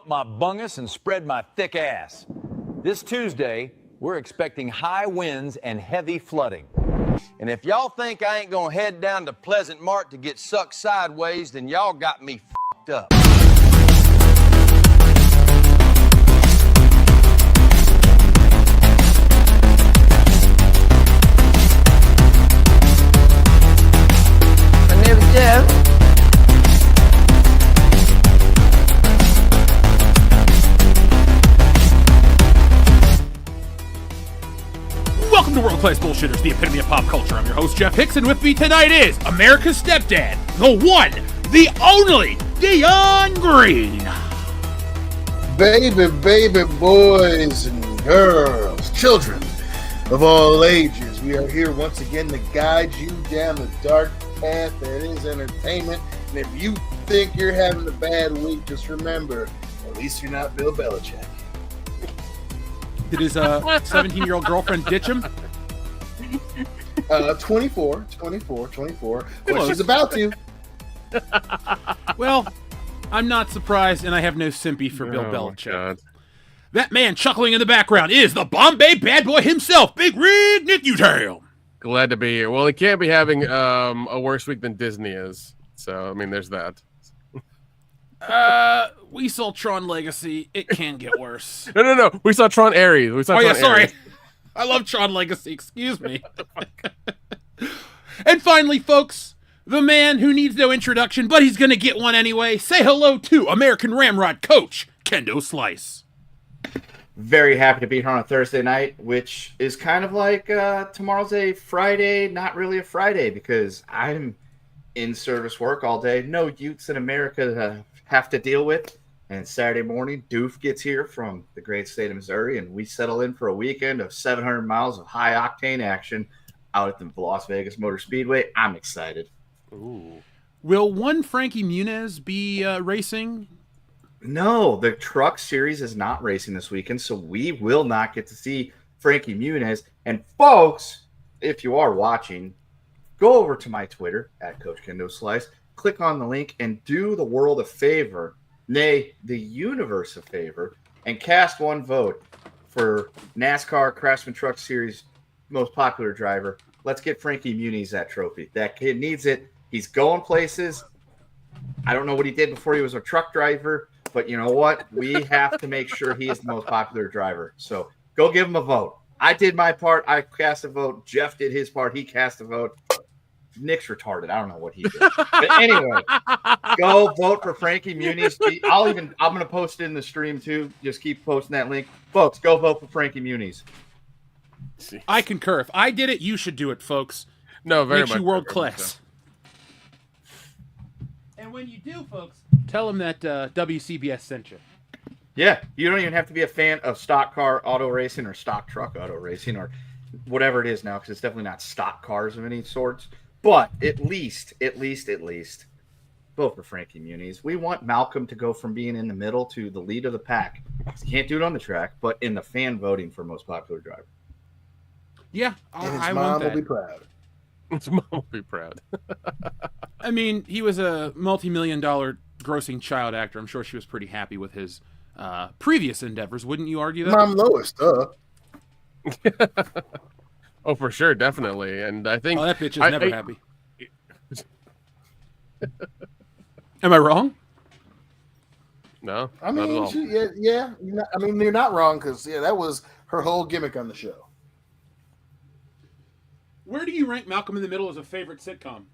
up my bungus and spread my thick ass. This Tuesday, we're expecting high winds and heavy flooding. And if y'all think I ain't gonna head down to Pleasant Mart to get sucked sideways, then y'all got me f***ed up. My name is Jeff. Welcome to World Class Bullshitters, the epitome of pop culture. I'm your host, Jeff Hicks, and with me tonight is America's stepdad, the one, the only, Dion Green. Baby boys and girls, children of all ages, we are here once again to guide you down the dark path that is entertainment. And if you think you're having a bad week, just remember, at least you're not Bill Belichick. Did his 17-year-old girlfriend ditch him? 24. Well, she's about to. Well, I'm not surprised, and I have no sympathy for Bill Belichick. God. That man chuckling in the background is the Bombay bad boy himself, Big Rig Nick Newtown. Glad to be here. Well, he can't be having a worse week than Disney is. So, I mean, there's that. We saw Tron Legacy. It can get worse. No. We saw Tron Ares. Sorry. I love Tron Legacy. Excuse me. And finally, folks, the man who needs no introduction, but he's going to get one anyway. Say hello to American Ramrod coach, Kendo Slice. Very happy to be here on a Thursday night, which is kind of like tomorrow's a Friday, not really a Friday, because I'm in service work all day. No youths in America to have to deal with. And Saturday morning, Doof gets here from the great state of Missouri, and we settle in for a weekend of 700 miles of high-octane action out at the Las Vegas Motor Speedway. I'm excited. Ooh. Will one Frankie Muniz be racing? No, the Truck Series is not racing this weekend, so we will not get to see Frankie Muniz. And folks, if you are watching, go over to my Twitter, at Coach Kendo Slice, click on the link, and do the world a favor, nay, the universe a favor, and cast one vote for NASCAR Craftsman Truck Series most popular driver. Let's get Frankie Muniz that trophy. That kid needs it. He's going places. I don't know what he did before he was a truck driver, but you know what? We have to make sure he is the most popular driver. So go give him a vote. I did my part. I cast a vote. Jeff did his part. He cast a vote. Nick's retarded. I don't know what he did. But anyway, go vote for Frankie Muniz. I'm going to post it in the stream too. Just keep posting that link. Folks, go vote for Frankie Muniz. Jeez. I concur. If I did it, you should do it, folks. No, very Makes much. you world class. And when you do, folks, tell them that WCBS sent you. Yeah, you don't even have to be a fan of stock car auto racing or stock truck auto racing or whatever it is now, because it's definitely not stock cars of any sorts. But at least, vote for Frankie Muniz. We want Malcolm to go from being in the middle to the lead of the pack. He can't do it on the track, but in the fan voting for most popular driver. Yeah, And his I mom want will that. be proud. His mom will be proud. I mean, he was a multi-million-dollar grossing child actor. I'm sure she was pretty happy with his previous endeavors. Wouldn't you argue that? Mom Lois, Oh, for sure, definitely. And I think that bitch is never happy. Am I wrong? No, I not at mean, all. yeah. You're not wrong, because that was her whole gimmick on the show. Where do you rank Malcolm in the Middle as a favorite sitcom?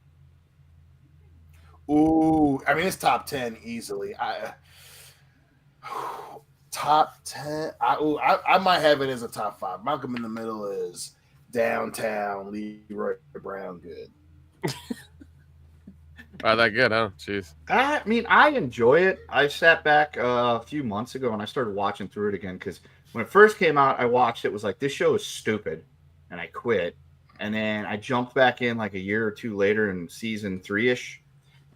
Ooh, I mean, it's top 10 easily. Top 10. I might have it as a top 5. Malcolm in the Middle is Downtown, Leroy Brown good. Wow, that good, huh? Jeez. I mean, I enjoy it. I sat back a few months ago and I started watching through it again because when it first came out, I watched it. Was like, this show is stupid, and I quit. And then I jumped back in like a year or two later in season 3-ish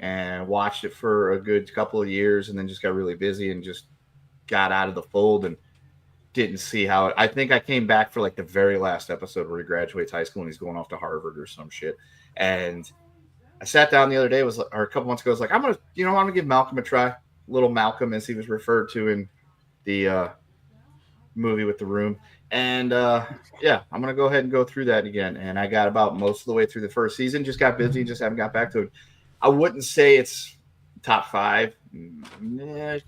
and watched it for a good couple of years, and then just got really busy and just got out of the fold and didn't see how it. I think I came back for like the very last episode where he graduates high school and he's going off to Harvard or some shit. And I sat down the other day, or a couple months ago, I was like, I'm gonna give Malcolm a try. little Malcolm, as he was referred to in the movie with the room. And yeah, I'm gonna go ahead and go through that again. And I got about most of the way through the first season. Just got busy, just haven't got back to it. I wouldn't say it's top 5,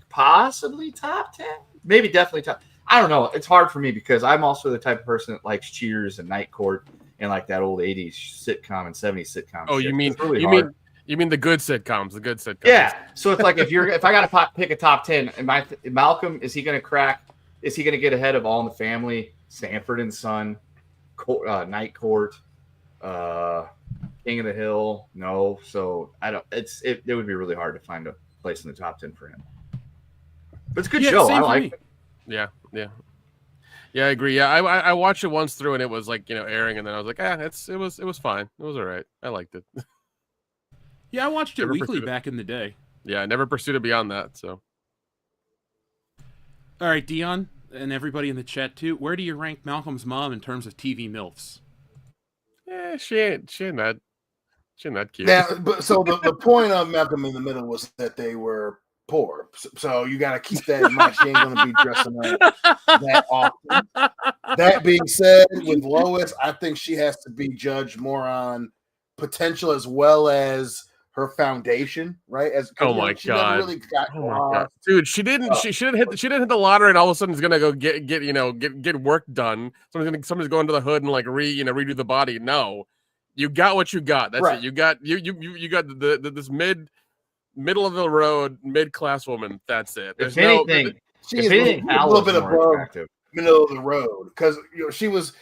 possibly top 10, maybe definitely top. I don't know. It's hard for me because I'm also the type of person that likes Cheers and Night Court and like that old 80s sitcom and 70s sitcom. Oh, shit. you mean It's really hard. you mean the good sitcoms, the good sitcoms. Yeah. So it's like if I got to pick a top 10, Malcolm, is he going to crack? Is he going to get ahead of All in the Family, Sanford and Son, Night Court, King of the Hill? No. So I don't. It would be really hard to find a place in the top 10 for him. But it's a good show. I like it. Yeah. I agree. Yeah, I watched it once through and it was like, airing, and then I was like, it was fine. It was all right. I liked it. Yeah, I watched it Never weekly pursued it. back in the day. Yeah, I never pursued it beyond that. So, All right, Dion, and everybody in the chat too. Where do you rank Malcolm's mom in terms of TV milfs? she ain't that cute. Now, but so the point of Malcolm in the Middle was that they were poor. So you got to keep that in mind. She ain't going to be dressing up that often. That being said, with Lois, I think she has to be judged more on potential as well as her foundation, right? Oh my she God. never really got God. Dude, she didn't hit the lottery and all of a sudden is gonna go get work done. Somebody's going to the hood and like redo the body. No. You got what you got. That's Right. it. You got this middle of the road, mid-class woman. That's it. If anything, she is a little bit above middle of the road because she was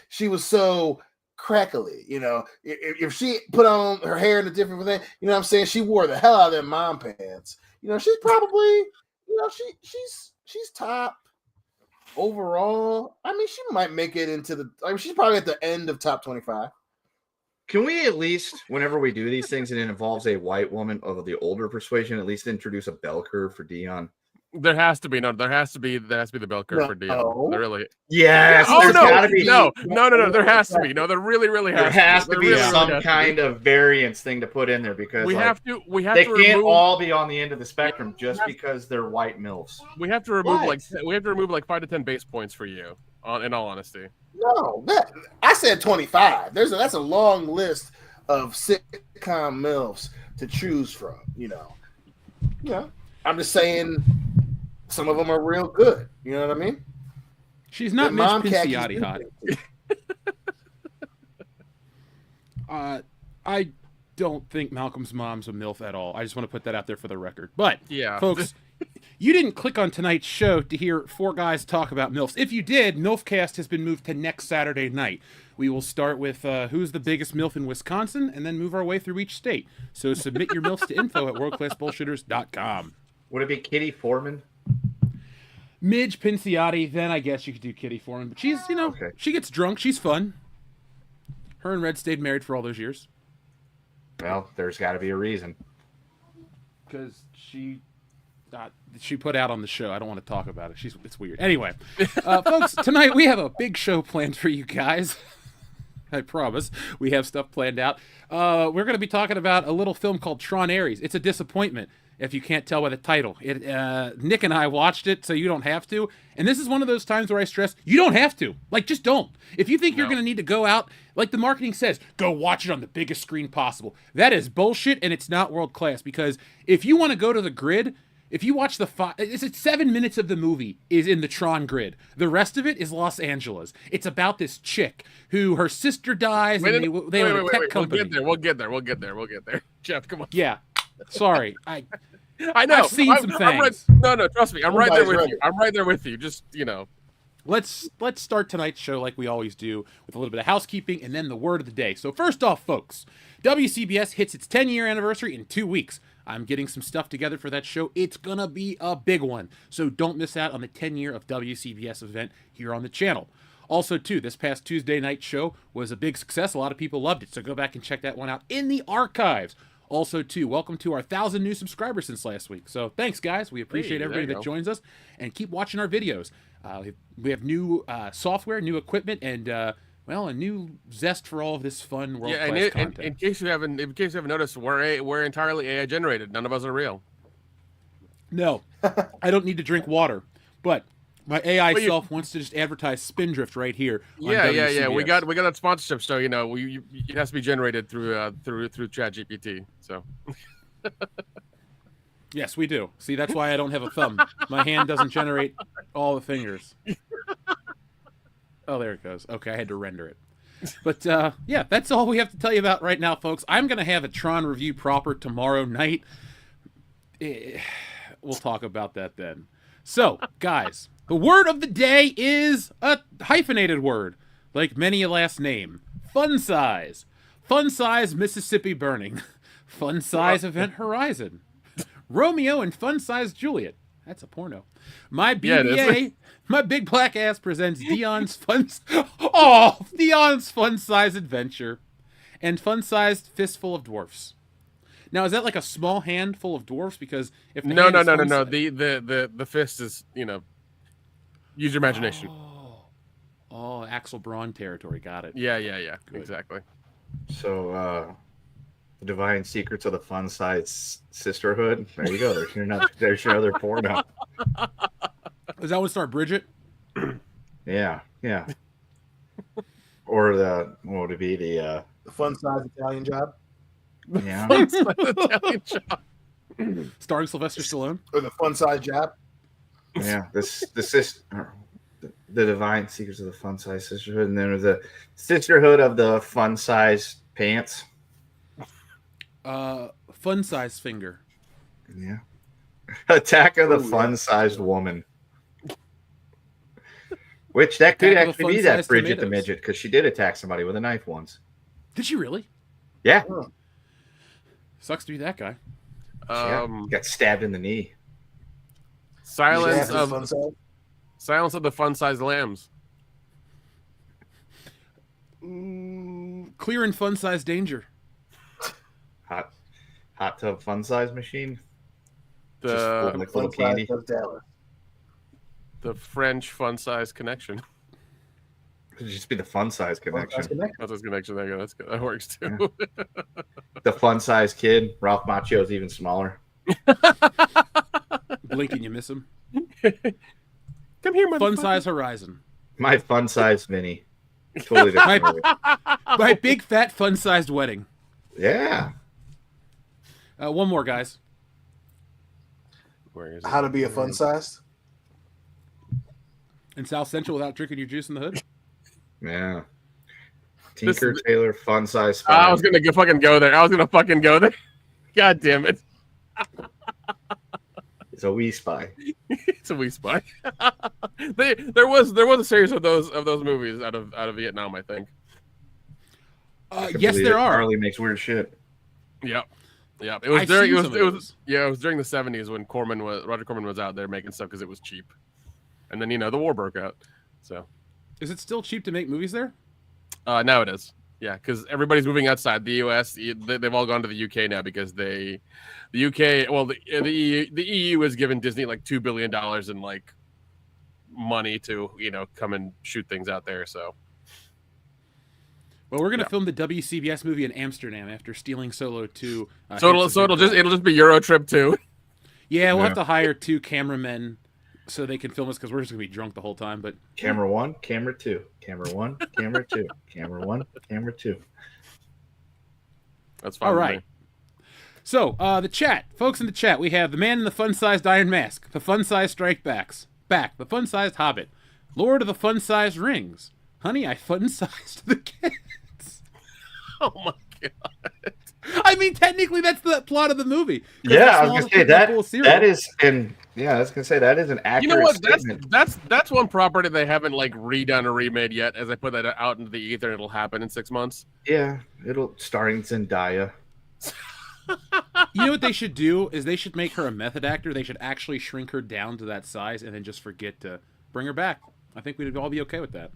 so crackly. If she put on her hair in a different thing, what I'm saying, she wore the hell out of them mom pants. She's probably she's top overall. I mean, she might make it into she's probably at the end of top 25. Can we at least, whenever we do these things and it involves a white woman of the older persuasion, at least introduce a bell curve for Dion? There has to be the bell curve for Dion. There really. Yes. Oh there's no! Gotta be, No. There has to be. No, there really there has to be really some kind of variance thing to put in there because we have to. They can't all be on the end of the spectrum just because they're white milfs. We have to remove like 5 to 10 base points for you. In all honesty. No, I said 25. That's a long list of sitcom milfs to choose from. I'm just saying some of them are real good. You know what I mean? She's not Miss Pinciotti hot. I don't think Malcolm's mom's a MILF at all. I just want to put that out there for the record. But, yeah, folks, you didn't click on tonight's show to hear 4 guys talk about MILFs. If you did, MILFcast has been moved to next Saturday night. We will start with who's the biggest MILF in Wisconsin and then move our way through each state. So submit your MILFs to info@worldclassbullshitters.com. Would it be Kitty Foreman? Midge Pinciotti, then I guess you could do Kitty Foreman. But she's, Okay. She gets drunk. She's fun. Her and Red stayed married for all those years. Well, there's got to be a reason. Because she put out on the show. I don't want to talk about it. It's weird. Anyway, folks, tonight we have a big show planned for you guys. I promise. We have stuff planned out. We're going to be talking about a little film called Tron. It's a disappointment, if you can't tell by the title. Nick and I watched it, so you don't have to. And this is one of those times where I stress, you don't have to. Just don't. If you think you're going to need to go out, like the marketing says, go watch it on the biggest screen possible. That is bullshit, and it's not world class. Because if you want to go to the grid, if you watch it's 7 minutes of the movie is in the Tron grid. The rest of it is Los Angeles. It's about this chick who her sister dies and they own a tech company. We'll get there. Jeff, come on. Yeah. Sorry. I know. I've seen some things. No, trust me. I'm right there with you. I'm right there with you. Just, Let's start tonight's show like we always do with a little bit of housekeeping and then the word of the day. So first off, folks, WCBS hits its 10-year anniversary in 2 weeks. I'm getting some stuff together for that show. It's going to be a big one. So don't miss out on the 10-year of WCBS event here on the channel. Also, too, this past Tuesday night show was a big success. A lot of people loved it. So go back and check that one out in the archives. Also, too, welcome to our 1,000 new subscribers since last week. So thanks, guys. We appreciate everybody that joins us. And keep watching our videos. We have new software, new equipment, and a new zest for all of this fun world-class content. In case you haven't noticed, we're entirely AI generated. None of us are real. No, I don't need to drink water, but my AI self wants to just advertise Spindrift right here. Yeah. We got that sponsorship, so it has to be generated through ChatGPT. So. Yes, we do. See, that's why I don't have a thumb. My hand doesn't generate all the fingers. Oh, there it goes. Okay, I had to render it. But, yeah, that's all we have to tell you about right now, folks. I'm going to have a Tron review proper tomorrow night. We'll talk about that then. So, guys, the word of the day is a hyphenated word, like many a last name. Fun size. Fun size Mississippi Burning. Fun size Event Horizon. Romeo and Fun Size Juliet. That's a porno. My BBA, my big black ass presents Dion's Fun Size Adventure and Fun Sized Fistful of Dwarfs. Now, is that like a small handful of dwarfs? Because if No. The fist is, use your imagination. Oh, Axel Braun territory. Got it. Yeah. Exactly. So, the Divine Secrets of the Fun Size Sisterhood. There you go. There's your other porno. Is that one star Bridget? Yeah. Or what would it be? The Fun Size Italian Job. Yeah. Starring Sylvester Stallone? Or the Fun Size Job. Yeah. The Divine Secrets of the Fun Size Sisterhood, and then there's the Sisterhood of the Fun Size Pants. Fun Size Finger. Yeah. Attack of the Fun-Sized Woman. Which that could actually be that Bridget the Midget, because she did attack somebody with a knife once. Did she really? Yeah. Sucks to be that guy. Got stabbed in the knee. Silence of the Fun-Sized Lambs. Clear and Fun Size Danger. Hot tub fun size machine. The little candy. The French fun size connection. It could just be the fun size connection. That's a connection. That works too. Yeah. The fun size kid. Ralph Macchio's even smaller. Blink and you miss him. Come here, Fun Size Horizon. My fun size Vinny. Totally different movie. My big fat fun sized wedding. Yeah. One more, guys. Where is How to be a fun sized? In South Central without drinking your juice in the hood? Yeah. Tinker Tailor fun size spy. I was gonna fucking go there. God damn it. It's a wee spy. It's a wee spy. There was a series of those movies out of Vietnam, I think. Yes, there are. Harley makes weird shit. Yep. It was during the 70s when Roger Corman was out there making stuff because it was cheap, and then the war broke out. So, is it still cheap to make movies there? Now it is. Yeah, because everybody's moving outside the U.S. They've all gone to the U.K. now because the EU has given Disney like $2 billion in like money to come and shoot things out there. So. Well, we're gonna film the WCBS movie in Amsterdam after stealing Solo 2. It'll just be Euro Trip 2. Yeah, we'll have to hire 2 cameramen so they can film us because we're just gonna be drunk the whole time. But camera 1, camera 2, camera 1, camera 2, camera 1, camera 2. That's fine. All right. So the chat, folks in the chat, we have the man in the fun-sized Iron Mask, the fun-sized Strikeback, the fun-sized Hobbit, Lord of the fun-sized Rings. Honey, I fun-sized the kids. Oh my god! I mean, technically, that's the plot of the movie. Yeah, I was gonna say that is, and yeah, I was gonna say that is an accurate. You know what? Statement. That's one property they haven't like redone or remade yet. As I put that out into the ether, it'll happen in 6 months. Yeah, it'll starring Zendaya. You know what they should do is they should make her a method actor. They should actually shrink her down to that size and then just forget to bring her back. I think we'd all be okay with that.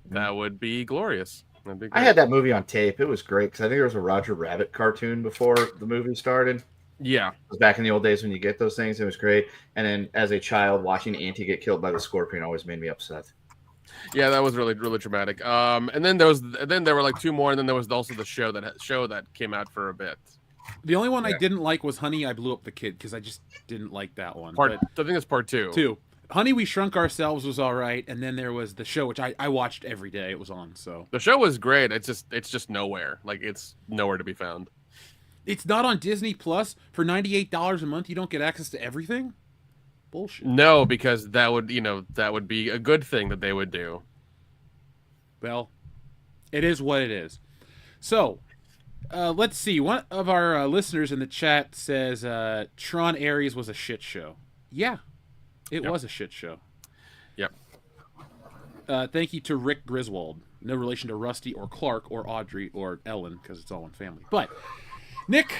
That would be glorious. I had that movie on tape. It was great because I think there was a Roger Rabbit cartoon before the movie started. Yeah. It was back in the old days when you get those things. It was great. And then as a child, watching Auntie get killed by the scorpion always made me upset. Yeah, that was really, really traumatic. And then there were like 2 more, and then there was also the show that came out for a bit. The only one I Yeah. didn't like was Honey, I Blew Up the Kid, because I just didn't like that one. I But think it's part 2. 2. Honey, We Shrunk Ourselves was all right, and then there was the show, which I watched every day it was on. So The show was great. It's just nowhere. Like, it's nowhere to be found. it's not on Disney Plus for $98 a month. You don't get access to everything. Bullshit. No, because that would be a good thing that they would do. Well, it is what it is. So, let's see. One of our listeners in the chat says Tron Ares was a shit show. Yeah, it was a shit show. Yep. Thank you to Rick Griswold. No relation to Rusty or Clark or Audrey or Ellen, because it's all one family. But, Nick,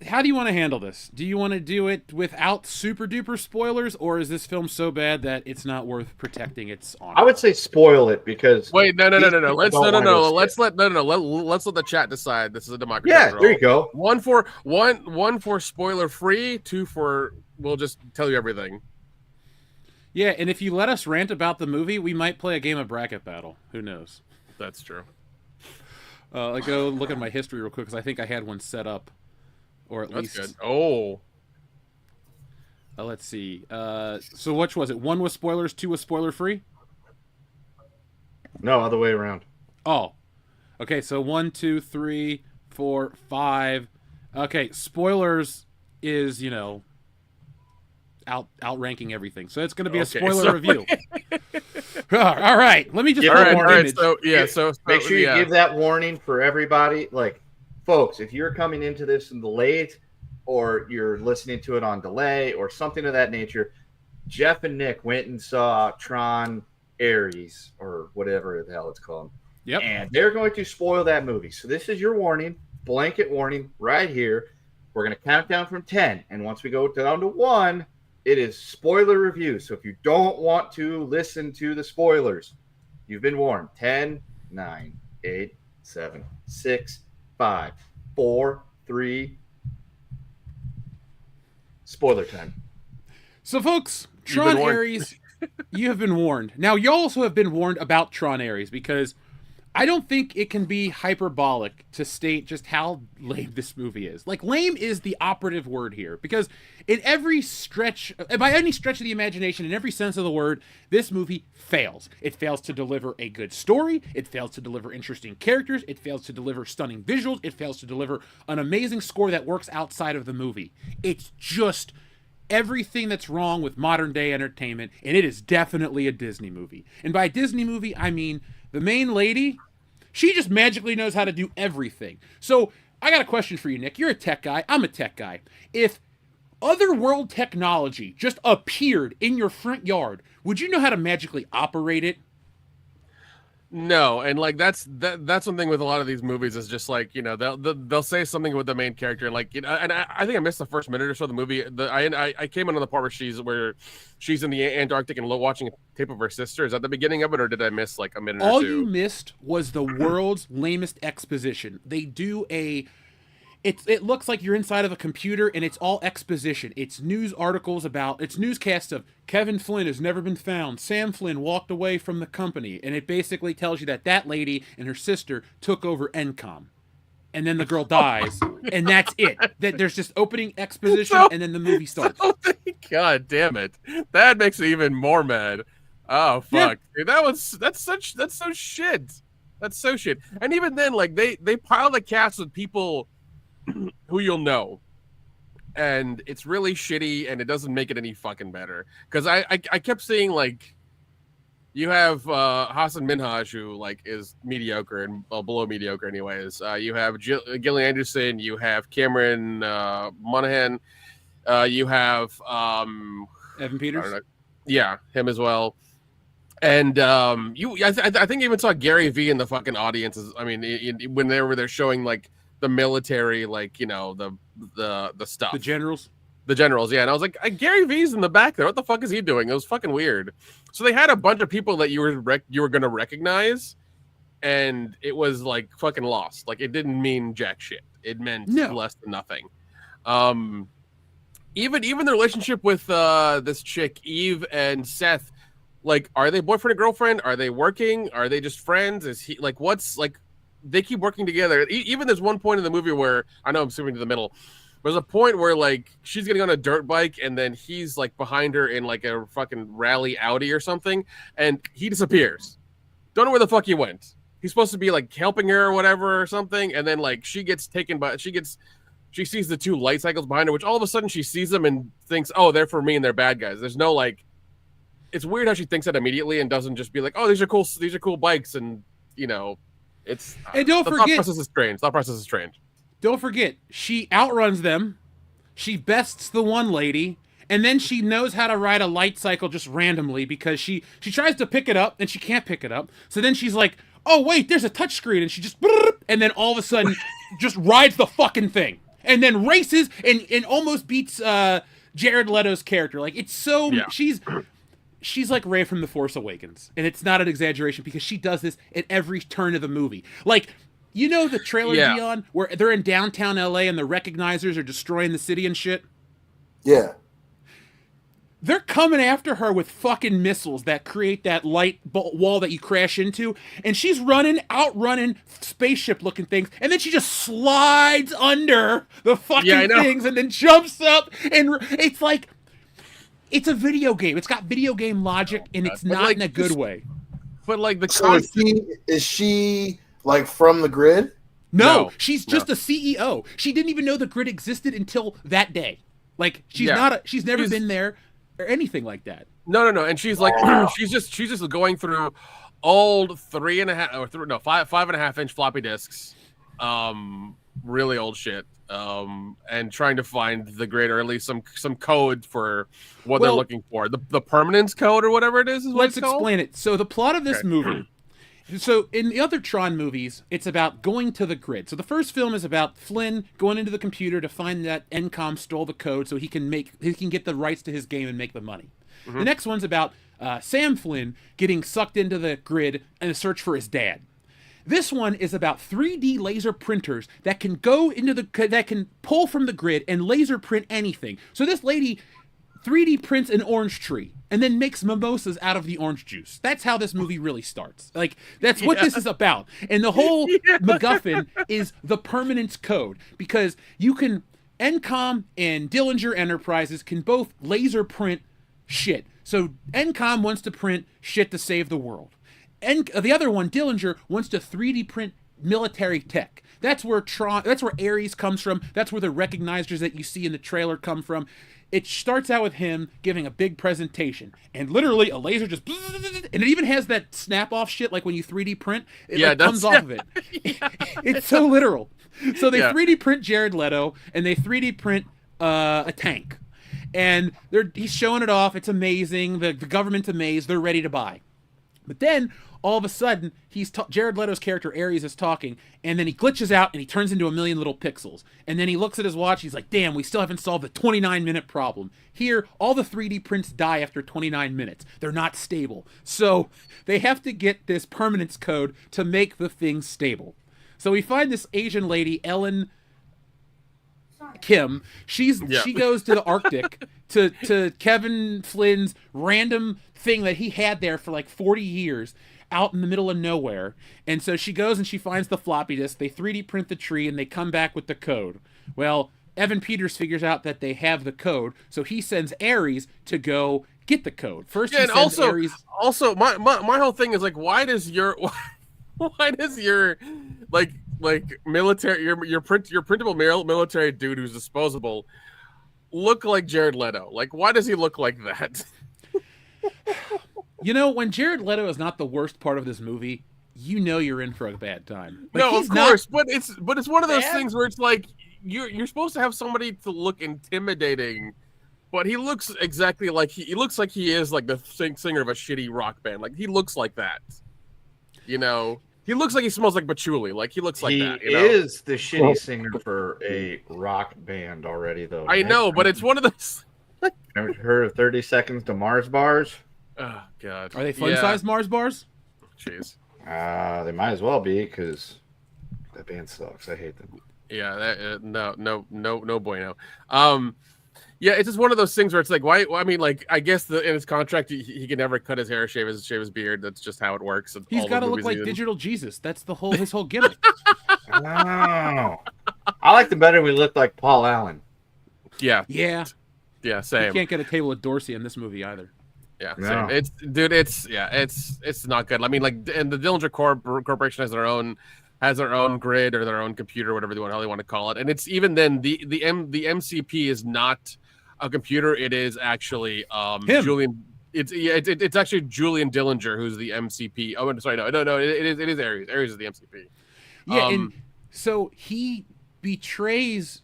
how do you want to handle this? Do you want to do it without super duper spoilers, or is this film so bad that it's not worth protecting its honor? I would say spoil it because Wait, no. these people Let's don't wanna go Let's skip. let's let the chat decide. This is a democracy. Yeah, after there all. you go. One for spoiler free. 2 for we'll just tell you everything. Yeah, and if you let us rant about the movie, we might play a game of bracket battle. Who knows? That's true. I go look at my history real quick because I think I had one set up, or at That's least. good. Oh, Let's see. So which was it? 1 was spoilers, 2 was spoiler free. No, other way around. Oh, okay. So 1, 2, 3, 4, 5. Okay, spoilers is outranking everything. So it's going to be a Okay, spoiler so- review. All right. Let me just Give pull it up a an warning. image. So yeah, so Make sure you yeah. give that warning for everybody. Like, folks, if you're coming into this in the late or you're listening to it on delay or something of that nature, Jeff and Nick went and saw Tron Ares or whatever the hell it's called. Yep. And they're going to spoil that movie. So this is your warning, blanket warning right here. We're going to count down from 10. And once we go down to 1, it is spoiler review. So if you don't want to listen to the spoilers, you've been warned. 10, 9, 8, 7, 6, 5, 4, 3. Spoiler time. So, folks, been Tron warned. Ares, you have been warned. Now, you also have been warned about Tron Ares because I don't think it can be hyperbolic to state just how lame this movie is. Like, lame is the operative word here because in every stretch, by any stretch of the imagination, in every sense of the word, this movie fails. It fails to deliver a good story. It fails to deliver interesting characters. It fails to deliver stunning visuals. It fails to deliver an amazing score that works outside of the movie. It's just everything that's wrong with modern day entertainment, and it is definitely a Disney movie. And by Disney movie, I mean the main lady, she just magically knows how to do everything. So I got a question for you, Nick. You're a tech guy. I'm a tech guy. If otherworld technology just appeared in your front yard, would you know how to magically operate it? No, and like that's one thing with a lot of these movies is just like they'll say something with the main character and like and I think I missed the first minute or so of the movie. I came in on the part where she's in the Antarctic and watching a tape of her sister. Is that the beginning of it, or did I miss like a minute All or two? you missed was the world's lamest exposition. They do it looks like you're inside of a computer and it's all exposition. It's news articles it's newscasts of Kevin Flynn has never been found. Sam Flynn walked away from the company. And it basically tells you that lady and her sister took over Encom. And then the girl dies. And that's it. That there's just opening exposition and then the movie starts. God damn it. That makes me even more mad. Oh fuck. Yeah. Dude, that's so shit. That's so shit. And even then, like they pile the cast with people who you'll know, and it's really shitty, and it doesn't make it any fucking better. Because I kept seeing like you have Hassan Minhaj, who like is mediocre and below mediocre anyways. You have Gillian Anderson, you have Cameron Monaghan, you have Evan Peters. Yeah, him as well. And I think you even saw Gary Vee in the fucking audiences. I mean, when they're showing like the military, like the stuff, The generals. Yeah. And I was like, Gary Vee's in the back there. What the fuck is he doing? It was fucking weird. So they had a bunch of people that you were gonna recognize, and it was like fucking lost. Like it didn't mean jack shit. It meant less than nothing. Even the relationship with this chick Eve and Seth, like, are they boyfriend and girlfriend? Are they working? Are they just friends? Is he like what's like they keep working together. Even there's one point in the movie where I know I'm zooming to the middle. There's a point where like she's getting on a dirt bike and then he's like behind her in like a fucking rally Audi or something, and he disappears. Don't know where the fuck he went. He's supposed to be like helping her or whatever or something, and then like she sees the 2 light cycles behind her, which all of a sudden she sees them and thinks, oh, they're for me and they're bad guys. There's no like, it's weird how she thinks that immediately and doesn't just be like, oh, these are cool bikes, and it's And don't the forget, thought process is strange. Don't forget, she outruns them, she bests the one lady, and then she knows how to ride a light cycle just randomly because she tries to pick it up and she can't pick it up. So then she's like, oh wait, there's a touchscreen, and she just, and then all of a sudden just rides the fucking thing and then races and almost beats Jared Leto's character. Like, it's so she's like Rey from The Force Awakens, and it's not an exaggeration because she does this at every turn of the movie. Like, you know the trailer, Dion, where they're in downtown LA and the recognizers are destroying the city and shit? Yeah. They're coming after her with fucking missiles that create that light wall that you crash into, and she's outrunning spaceship-looking things, and then she just slides under the fucking things and then jumps up, and it's like, it's a video game. It's got video game logic, and it's not in a good way. But like the So is she like from the grid? No, she's just a CEO. She didn't even know the grid existed until that day. Like, she's never been there or anything like that. No. And she's like, she's just going through old 5.5-inch floppy disks, really old shit, and trying to find the grid, or at least some code for what they're looking for. The permanence code or whatever it is what let's it's called? Explain it. So the plot of this movie. So in the other Tron movies, it's about going to the grid. So the first film is about Flynn going into the computer to find that Encom stole the code so he can get the rights to his game and make the money. The next one's about Sam Flynn getting sucked into the grid and a search for his dad. This one is about 3D laser printers that can that can pull from the grid and laser print anything. So this lady 3D prints an orange tree and then makes mimosas out of the orange juice. That's how this movie really starts. Like, that's what this is about. And the whole MacGuffin is the permanence code, because Encom and Dillinger Enterprises can both laser print shit. So Encom wants to print shit to save the world. And the other one, Dillinger, wants to 3D print military tech. That's where Ares comes from. That's where the recognizers that you see in the trailer come from. It starts out with him giving a big presentation, and literally a laser just, and it even has that snap-off shit, like when you 3D print, it comes off of it. It's so literal. So they 3D print Jared Leto, and they 3D print a tank. And he's showing it off. It's amazing. The government's amazed. They're ready to buy. But then, all of a sudden, Jared Leto's character, Ares, is talking, and then he glitches out, and he turns into a million little pixels. And then he looks at his watch, he's like, damn, we still haven't solved the 29-minute problem. Here, all the 3D prints die after 29 minutes. They're not stable. So, they have to get this permanence code to make the thing stable. So we find this Asian lady, Ellen Kim. She goes to the Arctic to Kevin Flynn's random thing that he had there for like 40 years out in the middle of nowhere. And so she goes and she finds the floppy disk. They 3D print the tree and they come back with the code. Well, Evan Peters figures out that they have the code, so he sends Ares to go get the code. First, he sends Ares. Also, my whole thing is like, why does your like military your printable military dude who's disposable look like Jared Leto? Like, why does he look like that? You know, when Jared Leto is not the worst part of this movie, you know you're in for a bad time. Like, no, of course, but it's one of those things where it's like you're supposed to have somebody to look intimidating, but he looks exactly like he looks like he is like the singer of a shitty rock band. Like, he looks like that. You know, he looks like he smells like patchouli. Like, he looks like that. You know? He is the shitty singer for a rock band already, though. I know, but it's one of those. Ever heard of 30 Seconds to Mars bars? Oh, God. Are they fun-sized Mars bars? Jeez. They might as well be, because that band sucks. I hate them. Yeah, no bueno. Yeah, it's just one of those things where it's like, why? I mean, like, I guess in his contract, he can never cut his hair, shave his beard. That's just how it works. He's got to look like digital Jesus. That's his whole gimmick. Oh. I like the better we look like Paul Allen. Yeah, yeah. Same. You can't get a table of Dorsey in this movie either. Yeah, No. same. It's not good. I mean, like, and the Dillinger Corporation has their own grid or their own computer, whatever they want to call it. And it's even then the MCP is not a computer. It is actually Him. Julian. It's actually Julian Dillinger who's the MCP. Oh, I'm sorry, no. It is Ares. Ares is the MCP. Yeah, and so he betrays.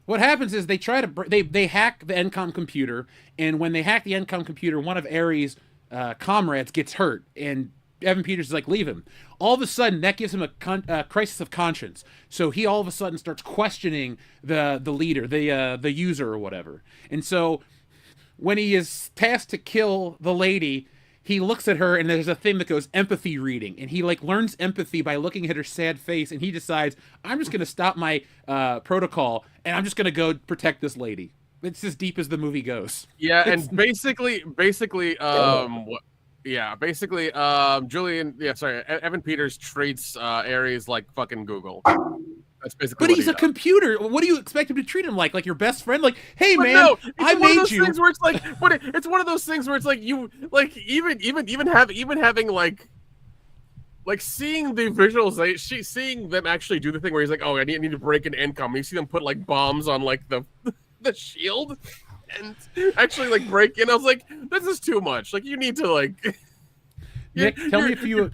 What happens is they try to they hack the NCOM computer, and when they hack the NCOM computer, one of Ares' comrades gets hurt, and Evan Peters is like, leave him. All of a sudden, that gives him a crisis of conscience. So he all of a sudden starts questioning the leader, the user or whatever. And so when he is tasked to kill the lady, he looks at her and there's a thing that goes empathy reading, and he like learns empathy by looking at her sad face, and he decides, I'm just going to stop my protocol and I'm just going to go protect this lady. It's as deep as the movie goes. Yeah, and basically, Julian, Evan Peters treats Ares like fucking Google. That's basically. But he's a computer. What do you expect him to treat him like? Like your best friend? Like, hey man, no, I made you. Things where it's like, it's one of those things where it's like you like even having like seeing the visuals, like seeing them actually do the thing where he's like, oh, I need to break an income. You see them put like bombs on like the shield and actually like break in. I was like, this is too much. Like, you need to like. Nick, tell me if you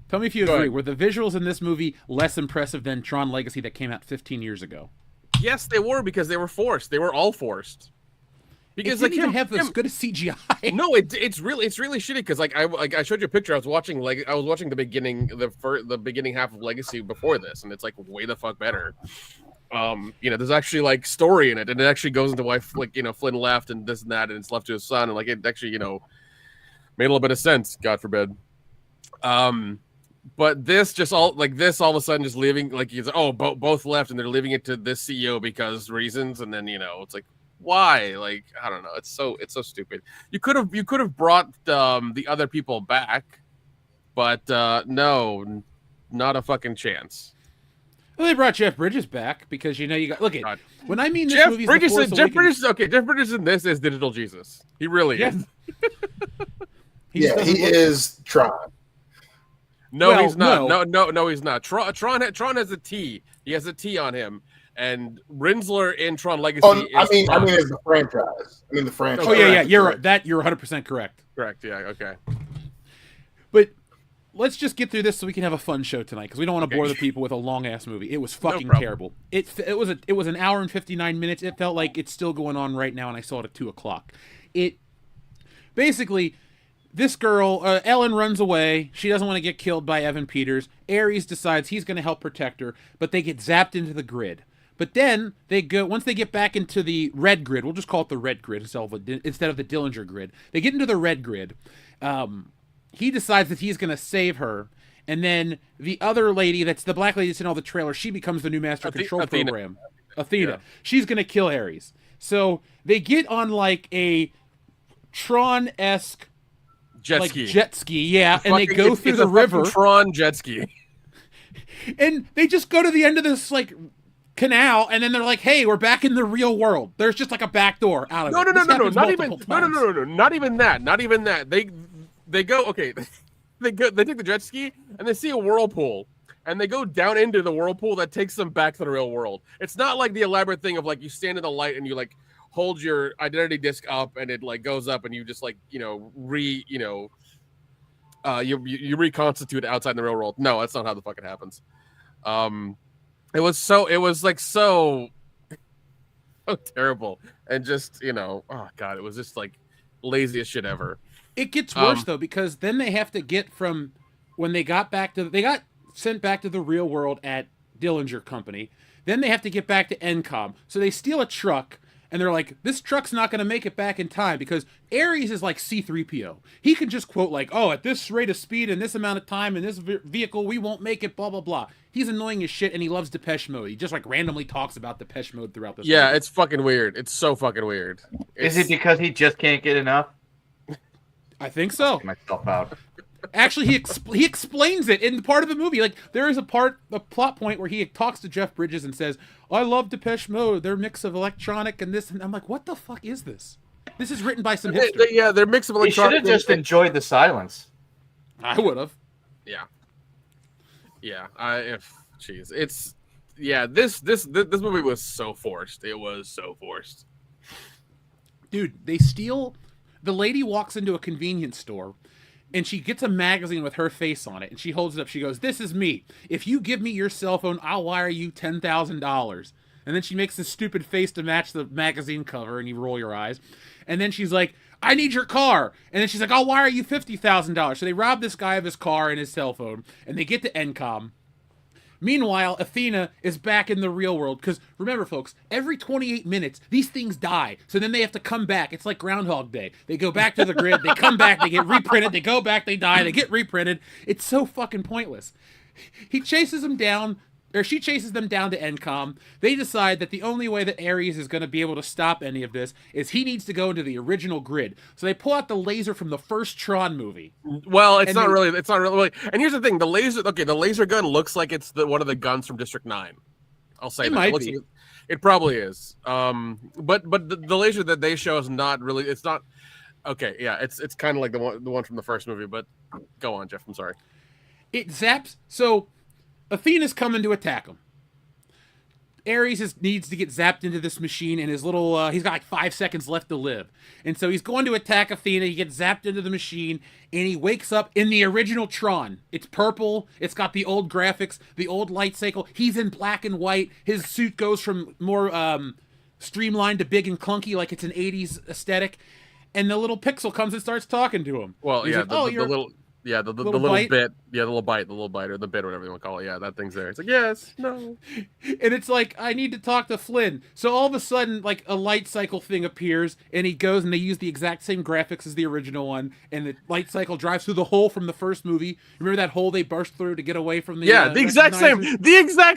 agree. ahead. Were the visuals in this movie less impressive than Tron Legacy that came out 15 years ago? Yes, they were, because they were forced. They were all forced. Because It didn't even have as good as CGI. No, it's really shitty. Because I showed you a picture. I was watching the beginning half of Legacy before this, and it's like way the fuck better. There's actually like story in it, and it actually goes into why Flynn left and this and that, and it's left to his son, and like it actually made a little bit of sense. God forbid. But this all of a sudden just leaving, like, he's both left and they're leaving it to this CEO because reasons, and then it's like, why? Like, I don't know. It's so stupid. You could have brought the other people back, but no, not a fucking chance. Well, they brought Jeff Bridges back because you got look at God. When I mean this Jeff movie's Bridges. Jeff Bridges in this is digital Jesus. He really is. He is Tron. No, Well, he's not. no. No, he's not. Tron has a T. He has a T on him. And Rinsler in Tron Legacy. I mean, it's the franchise. I mean, the franchise. Oh yeah, you're right. You're 100% correct. Correct. Yeah. Okay. But let's just get through this so we can have a fun show tonight, because we don't want to bore the people with a long ass movie. It was fucking terrible. It was an hour and 59 minutes. It felt like it's still going on right now, and I saw it at 2:00. It basically. This girl, Ellen, runs away. She doesn't want to get killed by Evan Peters. Ares decides he's going to help protect her, but they get zapped into the grid. But then once they get back into the red grid, we'll just call it the red grid instead of the Dillinger grid. They get into the red grid. He decides that he's going to save her. And then the other lady, that's the black lady that's in all the trailers, she becomes the new master control program. Athena. Yeah. She's going to kill Ares. So they get on like a Tron-esque jet ski, yeah, and they go through the river. Tron jet ski. And they just go to the end of this like canal, and then they're like, "Hey, we're back in the real world." There's just like a back door out of it. No, not even that. Not even that. They go, okay. They take the jet ski and they see a whirlpool, and they go down into the whirlpool that takes them back to the real world. It's not like the elaborate thing of like you stand in the light and you like hold your identity disc up and it like goes up and you just like you reconstitute outside in the real world. No, that's not how the fuck it happens. It was so terrible, and just oh god, it was just like laziest shit ever. It gets worse though, because then they have to get from when they got sent back to the real world at Dillinger Company. Then they have to get back to NCOM, so they steal a truck. And they're like, this truck's not going to make it back in time because Ares is like C-3PO. He can just quote like, oh, at this rate of speed and this amount of time in this vehicle, we won't make it, blah, blah, blah. He's annoying as shit, and he loves Depeche Mode. He just like randomly talks about Depeche Mode throughout this movie. It's fucking weird. It's so fucking weird. Is it because he just can't get enough? I think so. Get myself out. Actually, he explains it in part of the movie. Like, there is a plot point where he talks to Jeff Bridges and says, I love Depeche Mode. Their mix of electronic and this. And I'm like, what the fuck is this? This is written by some hipster. Their mix of He should electronic. have just enjoyed the silence. I would have. Yeah. This movie was so forced. It was so forced. Dude, they steal. The lady walks into a convenience store. And she gets a magazine with her face on it, and she holds it up. She goes, this is me. If you give me your cell phone, I'll wire you $10,000. And then she makes this stupid face to match the magazine cover, and you roll your eyes. And then she's like, I need your car. And then she's like, I'll wire you $50,000. So they rob this guy of his car and his cell phone, and they get to Encom. Meanwhile, Athena is back in the real world. Because remember, folks, every 28 minutes, these things die. So then they have to come back. It's like Groundhog Day. They go back to the grid. They come back. They get reprinted. They go back. They die. They get reprinted. It's so fucking pointless. He chases them down. Or she chases them down to Encom. They decide that the only way that Ares is going to be able to stop any of this is he needs to go into the original grid. So they pull out the laser from the first Tron movie. Well, it's not really. And here's the thing: the laser gun looks like it's one of the guns from District 9. I'll say it that. might be. It probably is. But the laser that they show is not really. It's not. Okay, yeah, it's kind of like the one from the first movie. But go on, Jeff. I'm sorry. It zaps. So Athena's coming to attack him. Ares needs to get zapped into this machine, and his little, he's got like 5 seconds left to live. And so he's going to attack Athena. He gets zapped into the machine, and he wakes up in the original Tron. It's purple. It's got the old graphics, the old light cycle. He's in black and white. His suit goes from more streamlined to big and clunky, like it's an 80s aesthetic. And the little pixel comes and starts talking to him. Well, He's yeah, like, the little. Yeah, the little bite? bit. Yeah, the little bite, or the bit, whatever you want to call it. Yeah, that thing's there. It's like, yes, no. And it's like, I need to talk to Flynn. So all of a sudden, like, a light cycle thing appears, and he goes, and they use the exact same graphics as the original one, and the light cycle drives through the hole from the first movie. Remember that hole they burst through to get away from the the exact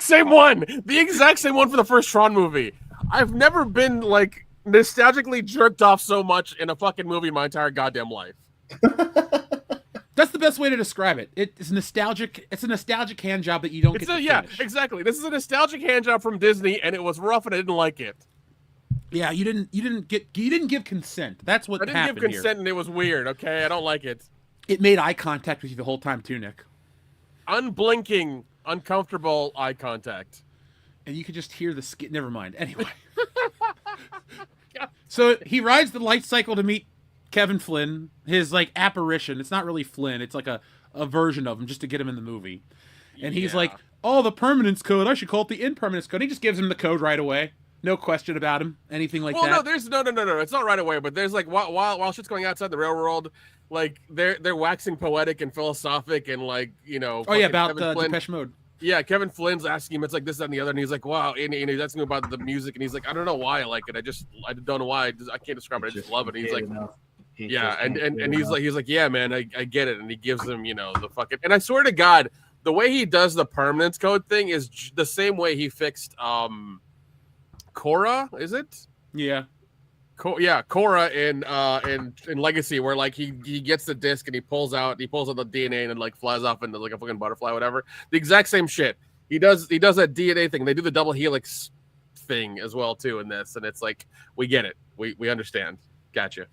same one for the first Tron movie. I've never been, like, nostalgically jerked off so much in a fucking movie in my entire goddamn life. That's the best way to describe it. It's nostalgic. It's a nostalgic hand job that you don't get to finish. Yeah, exactly. This is a nostalgic hand job from Disney, and it was rough, and I didn't like it. Yeah, you didn't give consent. That's what happened. I didn't give consent, and it was weird. Okay, I don't like it. It made eye contact with you the whole time too, Nick. Unblinking, uncomfortable eye contact. And you could just hear the skin. Never mind. Anyway. So he rides the light cycle to meet Kevin Flynn, his like apparition. It's not really Flynn. It's like a version of him just to get him in the movie. And he's like, oh, the permanence code. I should call it the impermanence code. He just gives him the code right away. No question about him. Anything like that. Well, no, there's no. It's not right away, but there's like while shit's going outside the real world, like they're waxing poetic and philosophic and like, you know. Oh yeah, about Depeche Mode. Yeah, Kevin Flynn's asking him, it's like this, that, and the other, and he's like, wow, and he's asking him about the music, and he's like, I don't know why I like it. I don't know why. I can't describe it. I just love it. And he's like, yeah, and he's like, yeah, man, I get it. And he gives him, you know, the fucking, and I swear to God, the way he does the permanence code thing is the same way he fixed Korra, is it? Yeah. Korra in Legacy, where like he gets the disc and he pulls out the DNA and it like flies off into like a fucking butterfly, whatever. The exact same shit. He does that DNA thing. They do the double helix thing as well too in this, and it's like, we get it. We understand. Gotcha.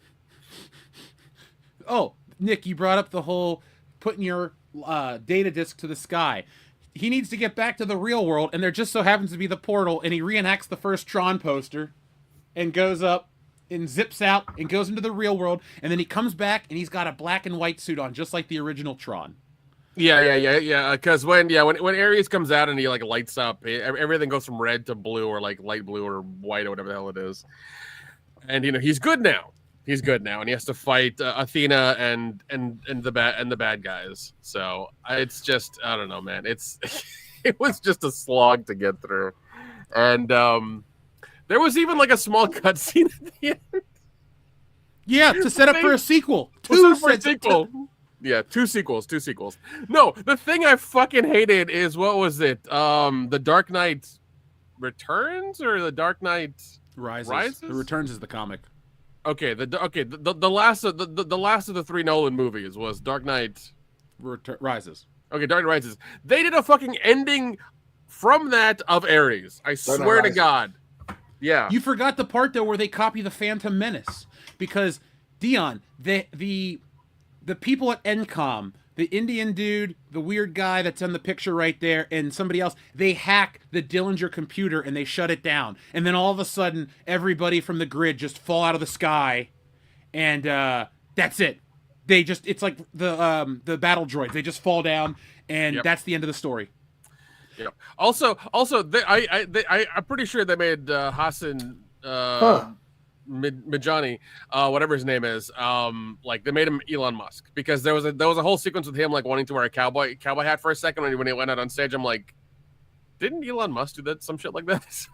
Oh, Nick, you brought up the whole putting your data disk to the sky. He needs to get back to the real world, and there just so happens to be the portal, and he reenacts the first Tron poster and goes up and zips out and goes into the real world, and then he comes back and he's got a black and white suit on, just like the original Tron. Yeah. Because when Ares comes out and he like lights up, everything goes from red to blue or like light blue or white or whatever the hell it is. And you know he's good now. And he has to fight Athena and the bad guys. So it's just, I don't know, man. It was just a slog to get through, and There was even like a small cutscene at the end. Yeah, to set up for a sequel. Two for a sequel. Yeah, two sequels. No, the thing I fucking hated is, what was it? The Dark Knight Returns or the Dark Knight Rises? The Returns is the comic. Okay, the last of the three Nolan movies was Dark Knight Rises. Okay, Dark Knight Rises. They did a fucking ending from that of Ares. I swear to God. Yeah. You forgot the part though where they copy the Phantom Menace, because Dion, the people at NCOM, the Indian dude, the weird guy that's in the picture right there, and somebody else, they hack the Dillinger computer and they shut it down. And then all of a sudden, everybody from the grid just fall out of the sky, and that's it. It's like the battle droids. They just fall down, and that's the end of the story. Yeah. Also, I'm pretty sure they made Hassan Mijani, whatever his name is, like they made him Elon Musk, because there was a whole sequence with him like wanting to wear a cowboy hat for a second when he went out on stage. I'm like, didn't Elon Musk do that? Some shit like that.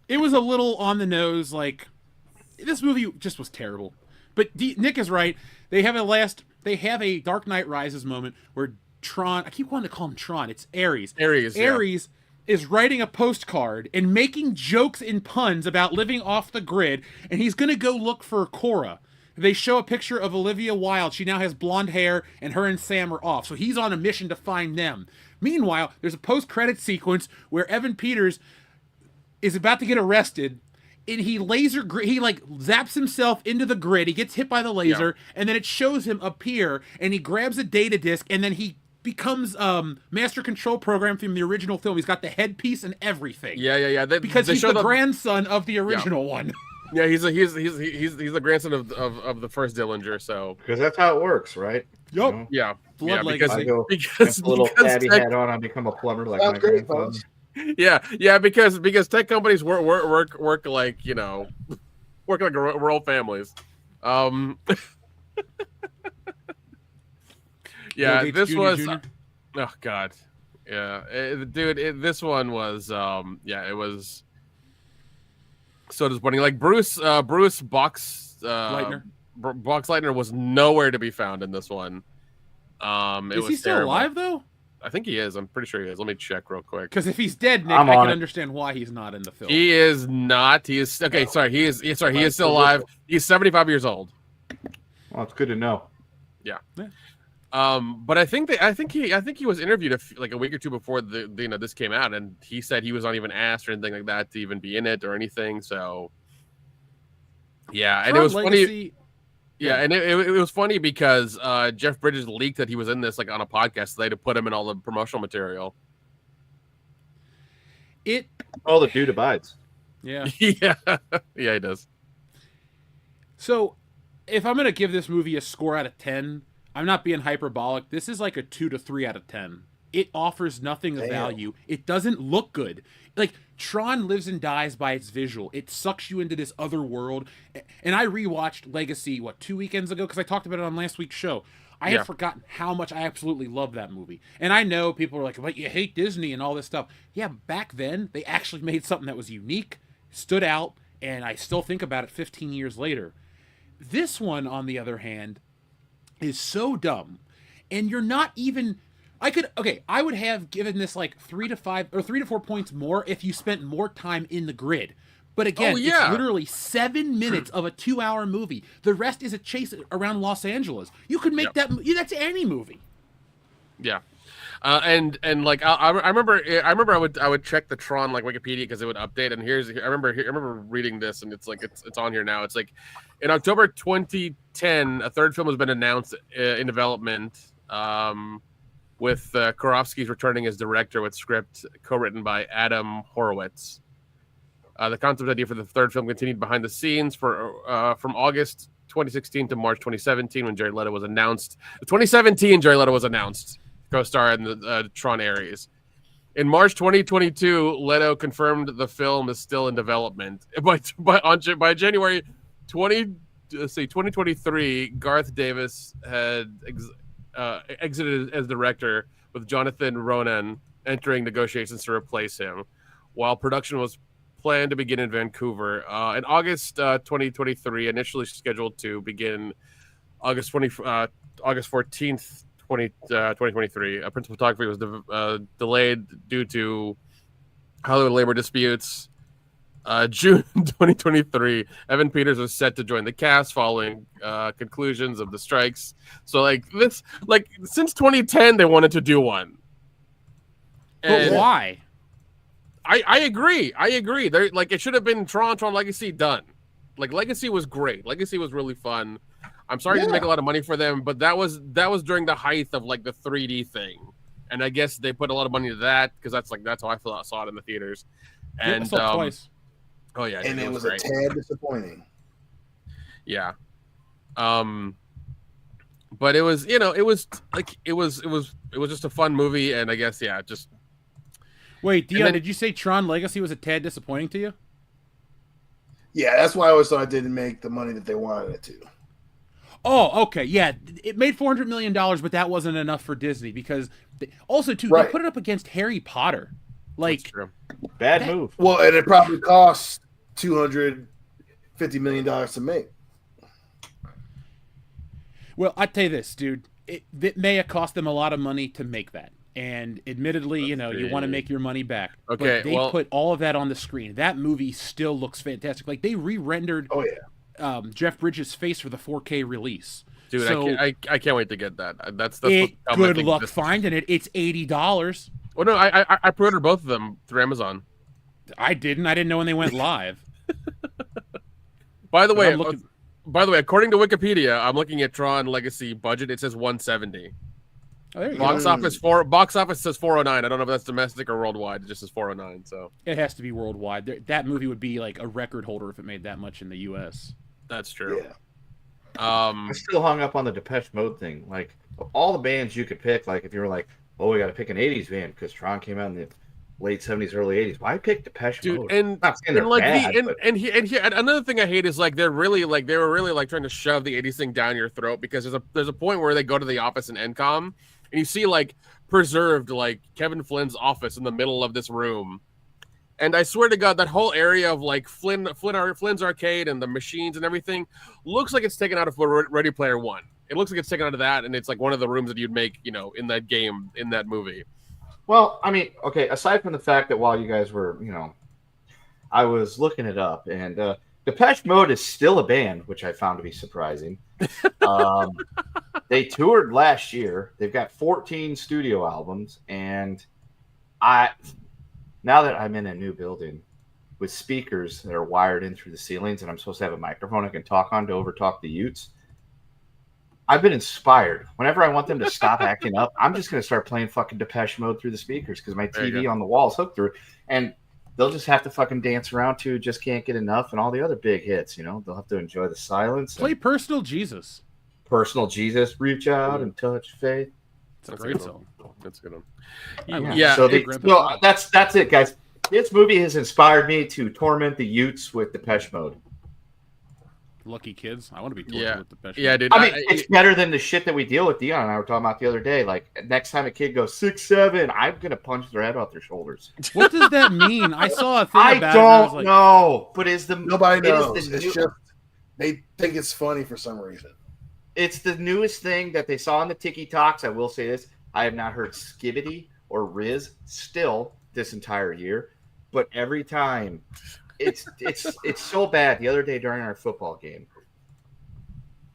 It was a little on the nose. Like, this movie just was terrible. But Nick is right. They have a Dark Knight Rises moment where Tron, I keep wanting to call him Tron, it's Ares. Ares is writing a postcard and making jokes and puns about living off the grid, and he's going to go look for Cora. They show a picture of Olivia Wilde. She now has blonde hair, and her and Sam are off. So he's on a mission to find them. Meanwhile, there's a post-credit sequence where Evan Peters is about to get arrested, and he zaps himself into the grid. He gets hit by the laser, and then it shows him appear, and he grabs a data disk, and then he becomes master control program from the original film. He's got the headpiece and everything. Yeah. Because he's the grandson of the original one. Yeah, he's the grandson of the first Dillinger. So because that's how it works, right? Yep. You know? Yeah. Blood legacy. Because a little fatty hat on, I become a plumber like my grandfather. Yeah, because tech companies work like, you know, work like rural families. Yeah, this was. Oh God, yeah, dude. This one was. It was. So disappointing. Like Bruce Box Leitner was nowhere to be found in this one. Is he still alive though? I think he is. I'm pretty sure he is. Let me check real quick. Because if he's dead, Nick, I can understand why he's not in the film. He is not. He is okay. Sorry, he is. Sorry, he is still alive. He's 75 years old. Well, it's good to know. Yeah. But I think he was interviewed like a week or two before this came out, and he said he was not even asked or anything like that to even be in it or anything. So yeah, and it was funny. Yeah, and it was funny because Jeff Bridges leaked that he was in this like on a podcast today to put him in all the promotional material. The dude abides. Yeah. Yeah, he does. So, if I'm gonna give this movie a score out of 10, I'm not being hyperbolic. This is like a 2 to 3 out of 10. It offers nothing of value. It doesn't look good. Like, Tron lives and dies by its visual. It sucks you into this other world. And I rewatched Legacy, 2 weekends ago? Because I talked about it on last week's show. I had forgotten how much I absolutely love that movie. And I know people are like, but you hate Disney and all this stuff. Yeah, back then, they actually made something that was unique, stood out, and I still think about it 15 years later. This one, on the other hand, is so dumb. And you're not even... I would have given this like 3 to 5 or 3 to 4 points more if you spent more time in the grid. But again, it's literally 7 minutes of a 2-hour movie. The rest is a chase around Los Angeles. You could make that's any movie. Yeah. And like I remember I would check the Tron like Wikipedia because it would update, and I remember reading this, and it's like it's on here now. It's like in October 2010, a third film has been announced in development. With Karofsky's returning as director, with script co-written by Adam Horowitz. The concept idea for the third film continued behind the scenes from August 2016 to March 2017 when Jared Leto was announced. 2017, Jared Leto was announced, co-star in the Tron Ares. In March 2022, Leto confirmed the film is still in development. By January 2023, Garth Davis had exited as director, with Jonathan Ronan entering negotiations to replace him. While production was planned to begin in Vancouver in August 2023, initially scheduled to begin August 14th, 2023. Principal photography was delayed due to Hollywood labor disputes. June 2023, Evan Peters was set to join the cast following conclusions of the strikes. So since 2010, they wanted to do one. But why? I agree. They're, it should have been Tron Legacy done. Legacy was great. Legacy was really fun. I'm sorry it didn't make a lot of money for them, but that was during the height of the 3D thing, and I guess they put a lot of money into that because that's how I saw it in the theaters. And I saw it twice. Oh yeah, and it was great. a tad disappointing. Yeah. But it was it was just a fun movie, and I guess just. Wait, Dion, did you say Tron Legacy was a tad disappointing to you? Yeah, that's why I always thought it didn't make the money that they wanted it to. Oh, okay, yeah, it made $400 million, but that wasn't enough for Disney because they put it up against Harry Potter. Bad move. Well, and it probably cost $250 million to make. Well, I tell you this, dude, it may have cost them a lot of money to make that. And admittedly, you want to make your money back. Okay, but they put all of that on the screen. That movie still looks fantastic. They re-rendered Jeff Bridges' face for the 4K release. Dude, so I can't wait to get that. That's good luck finding it. It's $80. Well, no, I pre-ordered both of them through Amazon. I didn't know when they went live. By the way, according to Wikipedia, I'm looking at Tron Legacy budget. It says 170. Oh, there you box go. Box office says 409. I don't know if that's domestic or worldwide. It just says 409. So it has to be worldwide. That movie would be like a record holder if it made that much in the U.S. That's true. Yeah. I'm still hung up on the Depeche Mode thing. Of all the bands you could pick, if you were we got to pick an '80s band because Tron came out in the late '70s, early '80s. Why pick Depeche Mode? And another thing I hate is they were really trying to shove the '80s thing down your throat because there's a point where they go to the office in NCOM and you see preserved Kevin Flynn's office in the middle of this room. And I swear to God, that whole area of Flynn's arcade and the machines and everything looks like it's taken out of Ready Player One. It looks like it's taken out of that, and it's one of the rooms that you'd make, in that game, in that movie. Well, I mean, okay, aside from the fact that while you guys were, I was looking it up, and Depeche Mode is still a band, which I found to be surprising. They toured last year. They've got 14 studio albums, and now that I'm in a new building with speakers that are wired in through the ceilings, and I'm supposed to have a microphone I can talk on to overtalk the Utes, I've been inspired. Whenever I want them to stop acting up, I'm just going to start playing fucking Depeche Mode through the speakers because my TV on the wall is hooked through it. And they'll just have to fucking dance around to Just Can't Get Enough and all the other big hits, They'll have to enjoy the silence. Play Personal Jesus. Personal Jesus, reach out and touch faith. It's a great song. That's a good one. So that's it, guys. This movie has inspired me to torment the Utes with Depeche Mode. Lucky kids. I want to be tortured with Depeche Mode. Yeah, dude. I mean, it's better than the shit that we deal with. Dion and I were talking about the other day. Next time a kid goes 6'7", I'm gonna punch their head off their shoulders. What does that mean? I saw a thing about it. I don't know, but nobody knows. It's just they think it's funny for some reason. It's the newest thing that they saw in the TikToks. I will say this: I have not heard Skibbity or Riz still this entire year, but every time. It's so bad. The other day during our football game,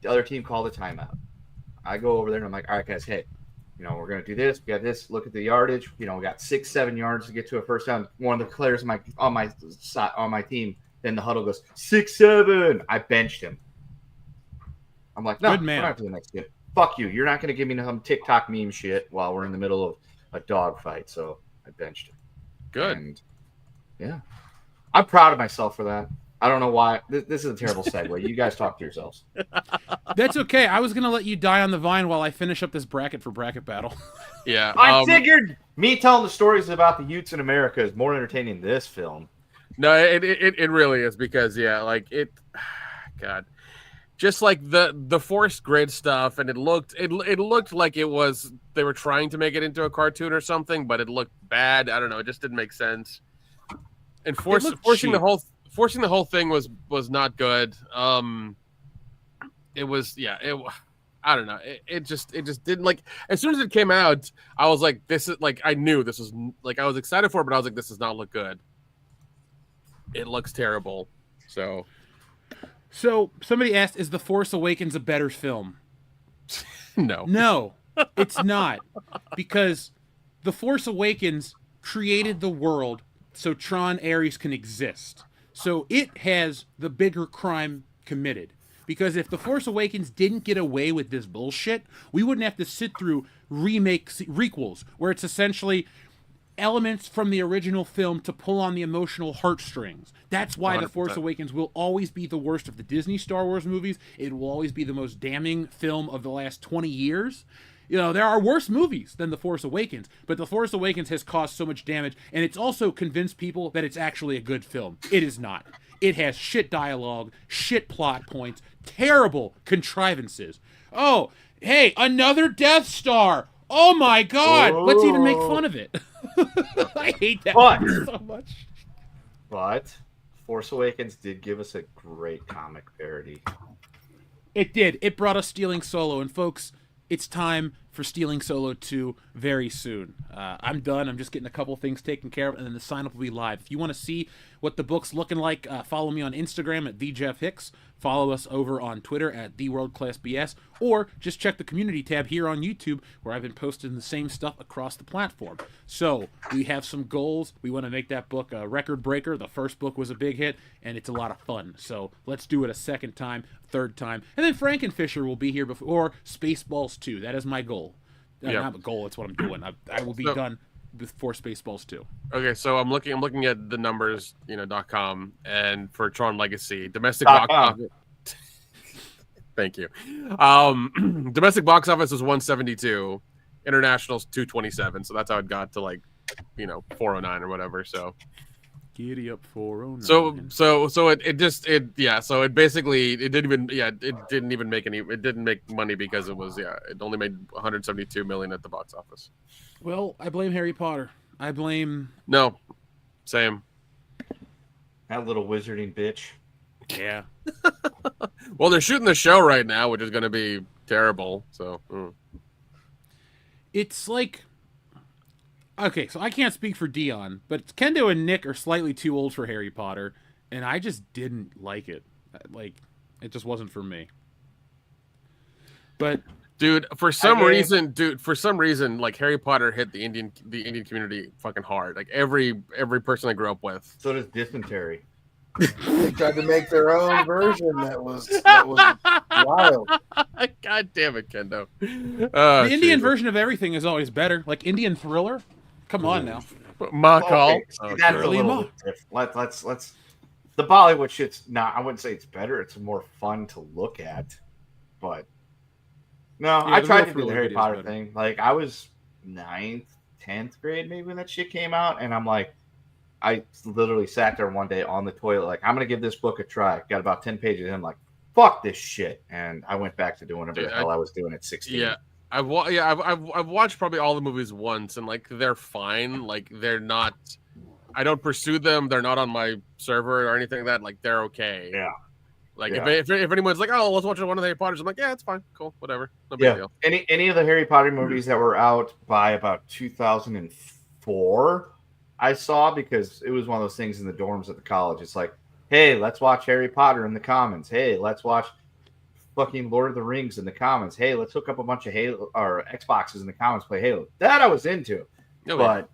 the other team called a timeout. I go over there and I'm like, all right, guys, hey, we're going to do this. We got this. Look at the yardage. We got 6-7 yards to get to a first down. One of the players on my team, then the huddle goes, 6-7. I benched him. I'm like, no, we're not doing that shit. Fuck you. You're not going to give me some TikTok meme shit while we're in the middle of a dog fight. So I benched him. Good. And, yeah. I'm proud of myself for that. I don't know why. This is a terrible segue. You guys talk to yourselves. That's okay. I was going to let you die on the vine while I finish up this bracket for Bracket Battle. Yeah. I figured me telling the stories about the Utes in America is more entertaining than this film. No, it really is because, God. Just the forced grid stuff, and it looked like they were trying to make it into a cartoon or something, but it looked bad. I don't know. It just didn't make sense. And forcing the whole thing was not good. It was I don't know. It just didn't, like, as soon as it came out, I was like, this is like, I knew this was like, I was excited for it, but I was like, this does not look good. It looks terrible. So somebody asked, is The Force Awakens a better film? No, it's not, because The Force Awakens created the world so Tron Ares can exist. So it has the bigger crime committed. Because if The Force Awakens didn't get away with this bullshit, we wouldn't have to sit through requels, where it's essentially elements from the original film to pull on the emotional heartstrings. That's why 100%. The Force Awakens will always be the worst of the Disney Star Wars movies. It will always be the most damning film of the last 20 years. You know, there are worse movies than The Force Awakens, but The Force Awakens has caused so much damage, and it's also convinced people that it's actually a good film. It is not. It has shit dialogue, shit plot points, terrible contrivances. Oh, hey, another Death Star. Oh my God. Whoa. Let's even make fun of it. I hate that so much. But Force Awakens did give us a great comic parody. It did. It brought us Stealing Solo. And folks, it's time for Stealing Solo 2 very soon. I'm done. I'm just getting a couple things taken care of, and then the sign-up will be live. If you want to see what the book's looking like, follow me on Instagram at TheJeffHicks. Follow us over on Twitter at TheWorldClassBS, or just check the community tab here on YouTube, where I've been posting the same stuff across the platform. So we have some goals. We want to make that book a record breaker. The first book was a big hit, and it's a lot of fun. So let's do it a second time, third time, and then Frankenfisher will be here before Spaceballs 2. That is my goal. Not a goal. It's what I'm doing. I will be done before Spaceballs 2. Okay, so I'm looking at the numbers, .com, and for Tron Legacy, domestic box office. Thank you. Domestic box office was 172, international's 227. So that's how it got to 409 or whatever. So giddy up 409. So it basically didn't even make any. It didn't make money because it only made 172 million at the box office. Well, I blame Harry Potter. No, same. That little wizarding bitch. Yeah. Well, they're shooting the show right now, which is going to be terrible. So it's like, okay, so I can't speak for Dion, but Kendo and Nick are slightly too old for Harry Potter, and I just didn't like it. It just wasn't for me. But dude, for some reason, like Harry Potter hit the Indian community fucking hard. Like every person I grew up with. So does dysentery. They tried to make their own version that was wild. God damn it, Kendo. The Indian version of everything is always better. Like Indian Thriller. Come on now. Mahakal. Okay, that's a little bit different. Let's. The Bollywood shit's not. I wouldn't say it's better. It's more fun to look at. But no, I tried to do the Harry Potter thing. Like I was 9th, 10th grade maybe when that shit came out, and I'm like. I literally sat there one day on the toilet, like, I'm going to give this book a try. Got about 10 pages, and I'm like, fuck this shit. And I went back to doing whatever the hell I was doing at 16. Yeah. I've watched probably all the movies once, and, like, they're fine. Like, they're not, I don't pursue them. They're not on my server or anything like that. Like, they're okay. Yeah. Like, if anyone's like, oh, let's watch one of the Harry Potters, I'm like, yeah, it's fine. Cool. Whatever. No big deal. Any of the Harry Potter movies that were out by about 2004, I saw, because it was one of those things in the dorms at the college. It's like, hey, let's watch Harry Potter in the Commons. Hey, let's watch fucking Lord of the Rings in the Commons. Hey, let's hook up a bunch of Halo or Xboxes in the Commons, play Halo. That I was into. But,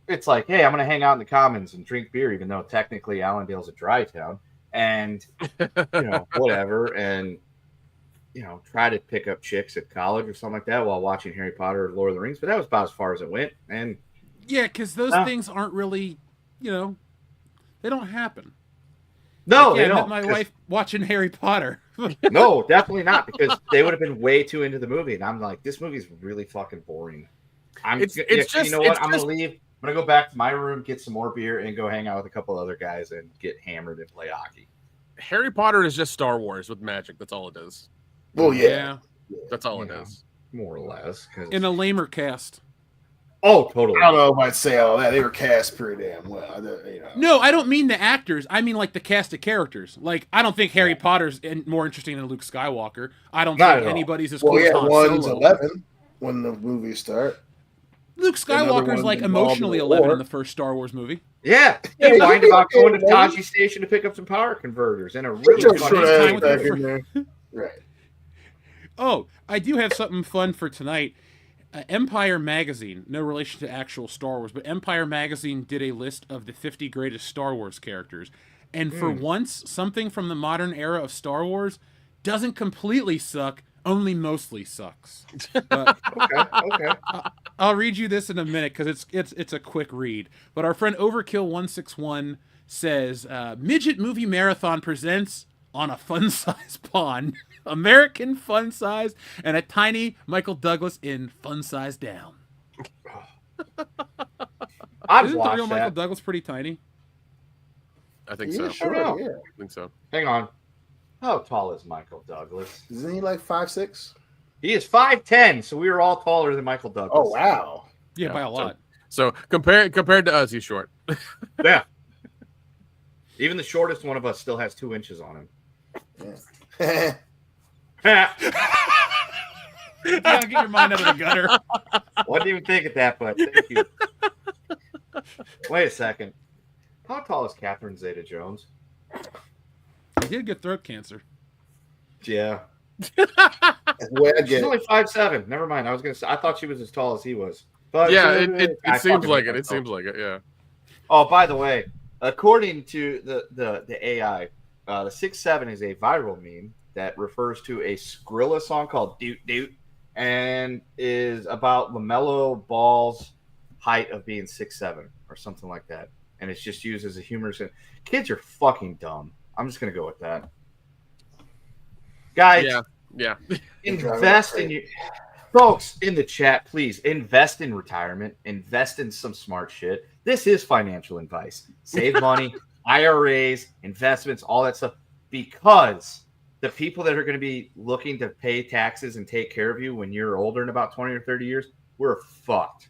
it's like, hey, I'm going to hang out in the Commons and drink beer, even though technically Allendale's a dry town. And, whatever. And, try to pick up chicks at college or something like that while watching Harry Potter or Lord of the Rings. But that was about as far as it went. And yeah, because those things aren't really, they don't happen. No, they don't. I met my wife watching Harry Potter. No, definitely not, because they would have been way too into the movie. And I'm like, this movie's really fucking boring. I'm going to leave. I'm going to go back to my room, get some more beer, and go hang out with a couple other guys and get hammered and play hockey. Harry Potter is just Star Wars with magic. That's all it is. Well, yeah. That's all it is. More or less. In a lamer cast. Oh, totally. I don't know if I'd say all that. They were cast pretty damn well. No, I don't mean the actors. I mean like the cast of characters. Like I don't think Harry Potter's more interesting than Luke Skywalker. I don't Not think at all. anybody's as cool Well, as yeah, Han 1's Solo. 11 when the movies start. Luke Skywalker's one's like involved emotionally in the 11 war. in the first Star Wars movie. Yeah. Yeah, He whined about going to yeah, Taji Station to pick up some power converters and a Put really your funny short short time ass with back the- in there. Right. Oh, I do have something fun for tonight. Empire Magazine, no relation to actual Star Wars, but Empire Magazine did a list of the 50 greatest Star Wars characters. And for once, something from the modern era of Star Wars doesn't completely suck, only mostly sucks. Okay. I'll read you this in a minute because it's a quick read. But our friend Overkill161 says, Midget Movie Marathon presents on a fun-size pond, American fun size, and a tiny Michael Douglas in fun size down. I'd Isn't the watch real that. Michael Douglas pretty tiny? I think Yeah, so. sure. know. Yeah. I think so. Hang on. How tall is Michael Douglas? Isn't he like 5'6"? He is 5'10", so we were all taller than Michael Douglas. Oh wow. Yeah, Yeah, by a so- lot. So compared to us, he's short. Yeah. Even the shortest one of us still has 2 inches on Yeah. him. Yeah, get your mind out of the gutter. Wasn't even thinking that, but thank you. Wait a second. How tall is Catherine Zeta-Jones? He did get throat cancer. Yeah. That's the way I She's get only it. 5'7". Never mind. I was gonna say I thought she was as tall as he was. But Yeah, I it seems fucking like with it. It myself. seems like it. Yeah. Oh, by the way, according to the AI, the 6'7" is a viral meme that refers to a Skrilla song called "Doot Doot" and is about LaMelo Ball's height of being 6'7" or something like that, and it's just used as a humorous. Kids are fucking dumb. I'm just gonna go with that. Guys, Yeah. invest in you. Folks in the chat, please invest in retirement, invest in some smart shit. This is financial advice. Save money, IRAs, investments, all that stuff, because the people that are going to be looking to pay taxes and take care of you when you're older in about 20 or 30 years, we're fucked.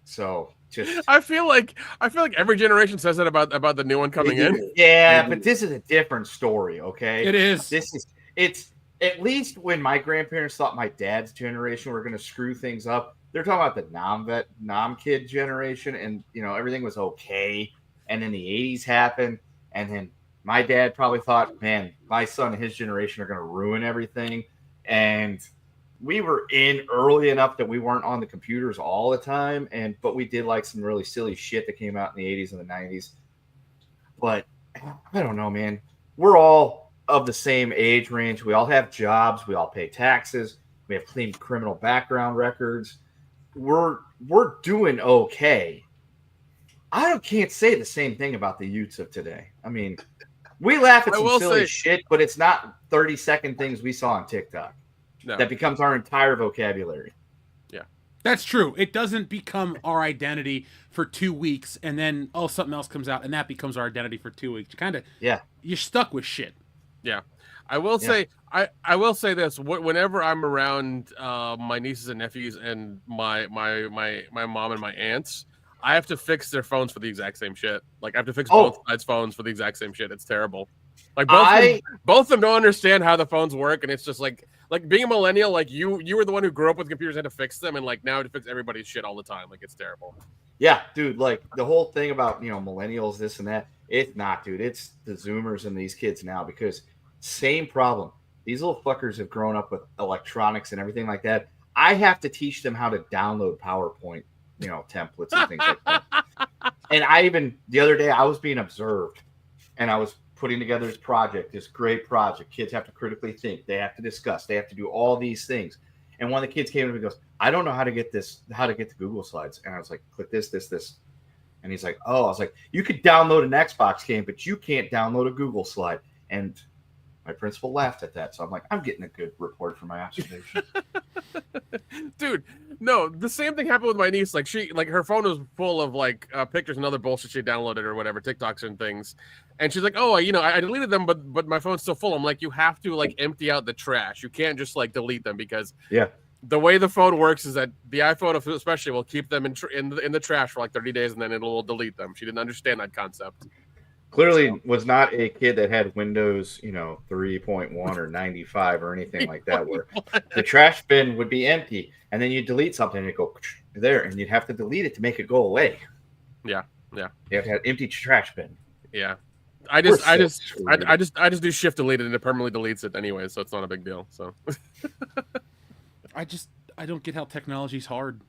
So just I feel like every generation says that about the new one coming in. yeah, but this is a different story, okay? It is. It's at least when my grandparents thought my dad's generation were going to screw things up, they're talking about the non-kid generation, and everything was okay. And then the 80s happened, and then my dad probably thought, man, my son and his generation are going to ruin everything. And we were in early enough that we weren't on the computers all the time, but we did like some really silly shit that came out in the 80s and the 90s. But I don't know, man. We're all of the same age range. We all have jobs. We all pay taxes. We have clean criminal background records. We're doing okay. I can't say the same thing about the youths of today. I mean, we laugh at I some will silly say- shit, but it's not 30-second things we saw on TikTok. No. That becomes our entire vocabulary. That's true. It doesn't become our identity for 2 weeks, and then something else comes out, and that becomes our identity for 2 weeks. You're stuck with shit. I will say I will say this. Whenever I'm around my nieces and nephews and my mom and my aunts, I have to fix their phones for the exact same shit. Like I have to fix both sides' phones for the exact same shit. It's terrible. Like both of them don't understand how the phones work, and it's just like being a millennial. Like you were the one who grew up with computers, and had to fix them, and like now I have to fix everybody's shit all the time. Like it's terrible. Yeah, dude, like the whole thing about, millennials, this and that, it's not, dude. It's the Zoomers and these kids now, because same problem. These little fuckers have grown up with electronics and everything like that. I have to teach them how to download PowerPoint, templates and things like that. And the other day, I was being observed, and I was putting together this great project. Kids have to critically think. They have to discuss. They have to do all these things. And one of the kids came to me and goes, I don't know how to get the Google Slides. And I was like, click this. And he's like, oh, I was like, you could download an Xbox game, but you can't download a Google Slide. And my principal laughed at that. So I'm like, I'm getting a good report for my observation. Dude, no, the same thing happened with my niece. Like her phone was full of like pictures and other bullshit she downloaded or whatever, TikToks and things. And she's like, oh, I deleted them, but my phone's still full. I'm like, you have to like empty out the trash. You can't just like delete them, because the way the phone works is that the iPhone, especially, will keep them in the trash for like 30 days, and then it'll delete them. She didn't understand that concept. Clearly was not a kid that had Windows, 3.1 or 95 or anything like that, where the trash bin would be empty, and then you delete something and it go there, and you'd have to delete it to make it go away. Yeah. You have to have empty trash bin. Yeah. I just do shift delete and it permanently deletes it anyway, so it's not a big deal. So I don't get how technology's hard.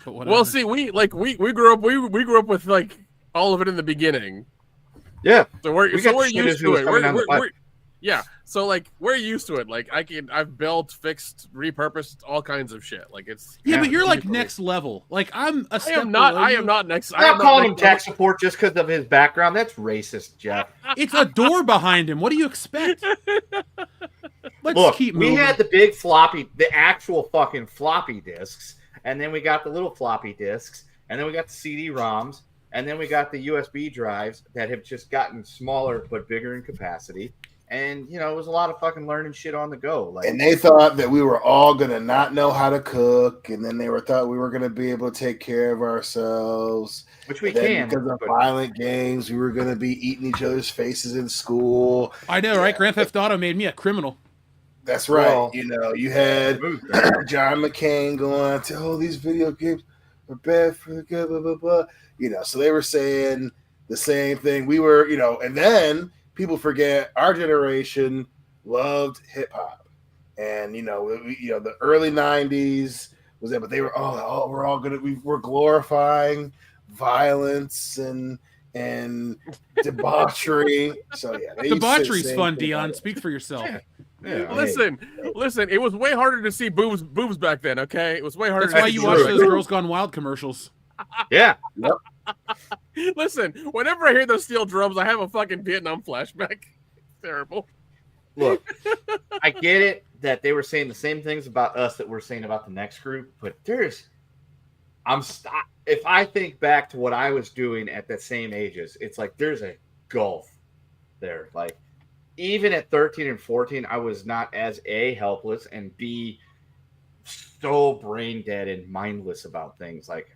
But whatever. well, see, we grew up with like all of it in the beginning. Yeah. So we're used to it. Yeah. So like we're used to it. Like I've built, fixed, repurposed all kinds of shit. Like it's but you're like next level. Like I'm a step I am not next. I'm not calling him tech support just because of his background. That's racist, Jeff. It's a door behind him. What do you expect? Let's keep moving. We had the actual fucking floppy disks, and then we got the little floppy disks, and then we got the CD-ROMs, and then we got the USB drives that have just gotten smaller but bigger in capacity. And, it was a lot of fucking learning shit on the go. And they thought that we were all going to not know how to cook. And then they thought we were going to be able to take care of ourselves. Which we can. Because of violent games, we were going to be eating each other's faces in school. I know, right? Grand Theft Auto made me a criminal. That's right. Well, you had John McCain going to, these video games are bad for the good, blah, blah, blah. So they were saying the same thing. We were, and then people forget our generation loved hip hop, and the early '90s was that, but they were we're glorifying violence and debauchery. So yeah, debauchery's fun. Dion, speak for yourself. Yeah. Listen. It was way harder to see boobs back then. Okay, it was way harder. That's why you watch those Girls Gone Wild commercials. Yeah. Yep. Listen, whenever I hear those steel drums, I have a fucking Vietnam flashback. It's terrible. Look, I get it that they were saying the same things about us that we're saying about the next group, but if I think back to what I was doing at the same ages, it's like there's a gulf there. Like even at 13 and 14, I was not as A, helpless, and B, so brain dead and mindless about things. Like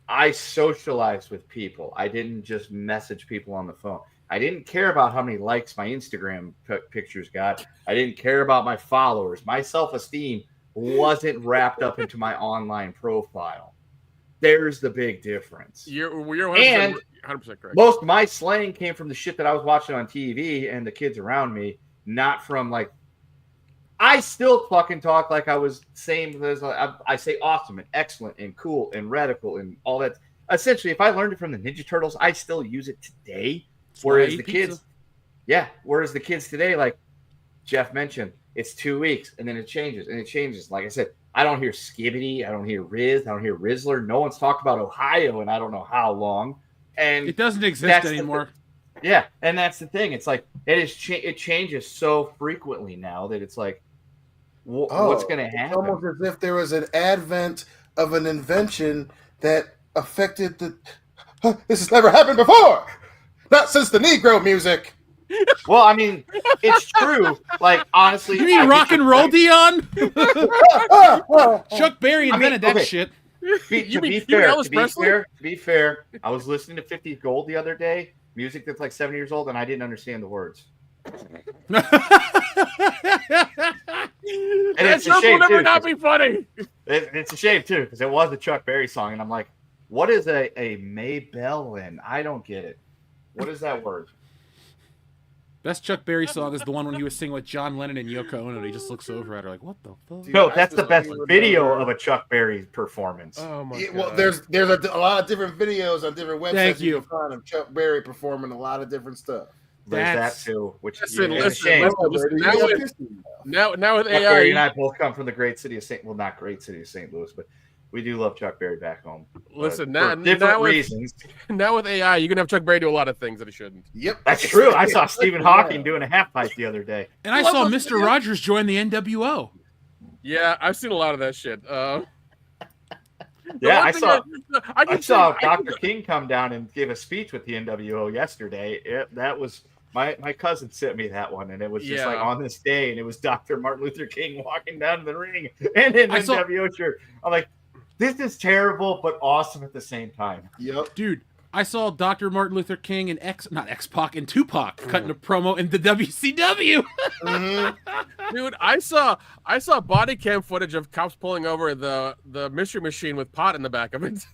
I socialized with people. I didn't just message people on the phone. I didn't care about how many likes my Instagram pictures got. I didn't care about my followers. My self-esteem wasn't wrapped up into my online profile. There's the big difference. You're 100% correct. Most of my slang came from the shit that I was watching on TV and the kids around me, not from like. I still fucking talk like I was saying. I say awesome and excellent and cool and radical and all that. Essentially, if I learned it from the Ninja Turtles, I still use it today. Whereas the kids today, like Jeff mentioned, it's 2 weeks and then it changes and it changes. Like I said, I don't hear Skibbity, I don't hear Riz, I don't hear Rizzler. No one's talked about Ohio in I don't know how long, and it doesn't exist anymore. Yeah, and that's the thing. It's like it changes so frequently now that it's like, what's going to happen? It's almost as if there was an advent of an invention that affected the. This has never happened before. Not since the Negro music. Well, I mean, it's true. Like, honestly. You mean rock and roll, Dion? Chuck Berry invented that shit. To be fair, I was listening to 50 Gold the other day, music that's like 7 years old, and I didn't understand the words. And it's a shame, will never not be funny. It's a shame, too, because it was a Chuck Berry song, and I'm like, what is a Maybelline? I don't get it. What is that word? Best Chuck Berry song is the one when he was singing with John Lennon and Yoko Ono. And he just looks over at her like, "What the fuck?" No, that's the best video of a Chuck Berry performance. Oh my god! Well, there's a lot of different videos on different websites. Thank you. You can find of Chuck Berry performing a lot of different stuff. There's that too. Which listen, now with Chuck AI, Berry and I both come from the great city of not great city of St. Louis, but we do love Chuck Berry back home. Listen, for different reasons. Now with AI, you can have Chuck Berry do a lot of things that he shouldn't. Yep, that's true. I saw Stephen Hawking doing a half pipe the other day, and I saw Mr. Rogers join the NWO. Yeah, I've seen a lot of that shit. Yeah, I saw Dr. King come down and give a speech with the NWO yesterday. That was My cousin sent me that one, and it was just like Yeah. on this day, and it was Dr. Martin Luther King walking down the ring and in NWO shirt. I'm like, this is terrible, but awesome at the same time. Yep. Dude, I saw Dr. Martin Luther King and not X-Pac and Tupac cutting a promo in the WCW. Dude, I saw body cam footage of cops pulling over the mystery machine with pot in the back of it.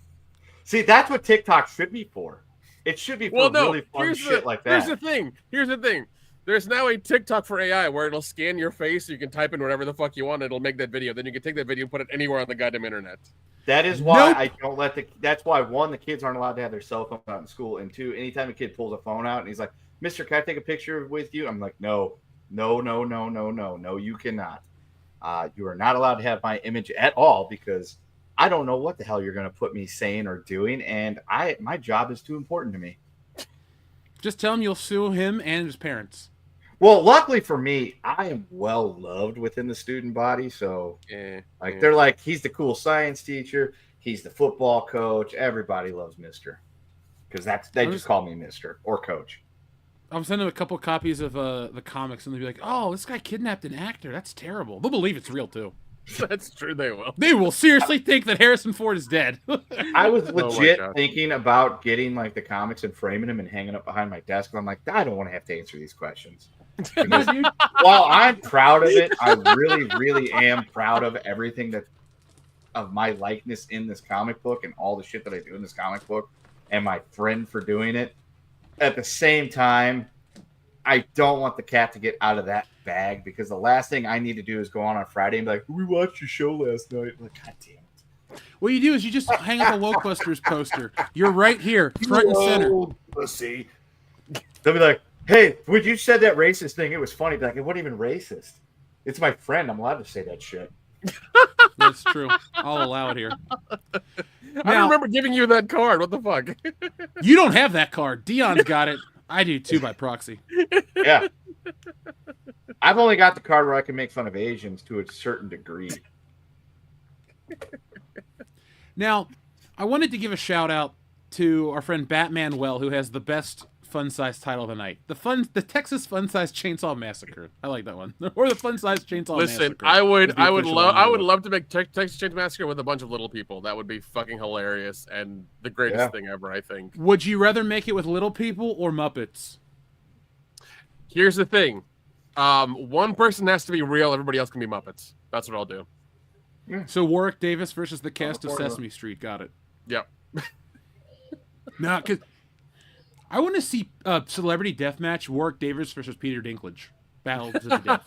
See, that's what TikTok should be for. It should be for really fun shit like that. Here's the thing. There's now a TikTok for AI where it'll scan your face, so you can type in whatever the fuck you want, and it'll make that video. Then you can take that video and put it anywhere on the goddamn internet. That is why I don't let that's why, one, the kids aren't allowed to have their cell phone out in school, and two, anytime a kid pulls a phone out and he's like, "Mister, can I take a picture with you?" I'm like, no, you cannot. You are not allowed to have my image at all, because I don't know what the hell you're going to put me saying or doing, and my job is too important to me. Just tell him you'll sue him and his parents. Well, luckily for me, I am well loved within the student body. So, they're like, he's the cool science teacher. He's the football coach. Everybody loves Mister, because they just call me Mister or Coach. I'll send them a couple copies of the comics, and they'll be like, "Oh, this guy kidnapped an actor. That's terrible." They'll believe it's real too. That's true. They will. They will seriously think that Harrison Ford is dead. I was legit thinking about getting like the comics and framing them and hanging up behind my desk. But I'm like, I don't want to have to answer these questions. Because while I'm proud of it, I really, really am proud of everything of my likeness in this comic book and all the shit that I do in this comic book, and my friend for doing it. At the same time, I don't want the cat to get out of that bag, because the last thing I need to do is go on Friday and be like, "We watched your show last night." I'm like, God damn it. What you do is you just hang up a Wokebusters poster. You're right here, front and center. Pussy. They'll be like, "Hey, when you said that racist thing, it was funny." Be like, "It wasn't even racist. It's my friend. I'm allowed to say that shit." That's true. I'll allow it here. I don't remember giving you that card. What the fuck? You don't have that card. Dion's got it. I do too, by proxy. Yeah. I've only got the card where I can make fun of Asians to a certain degree. Now, I wanted to give a shout out to our friend Batman Well, who has the best fun size title of the night. The Texas Fun Size Chainsaw Massacre. I like that one. Or the Fun Size Chainsaw Massacre. Listen, I would love to make Texas Chainsaw Massacre with a bunch of little people. That would be fucking hilarious and the greatest thing ever, I think. Would you rather make it with little people or Muppets? Here's the thing. One person has to be real, everybody else can be Muppets. That's what I'll do. So Warwick Davis versus the cast of Sesame Street. Got it. Yep. No, because I want to see Celebrity Deathmatch, Warwick Davis versus Peter Dinklage. Battle to the death.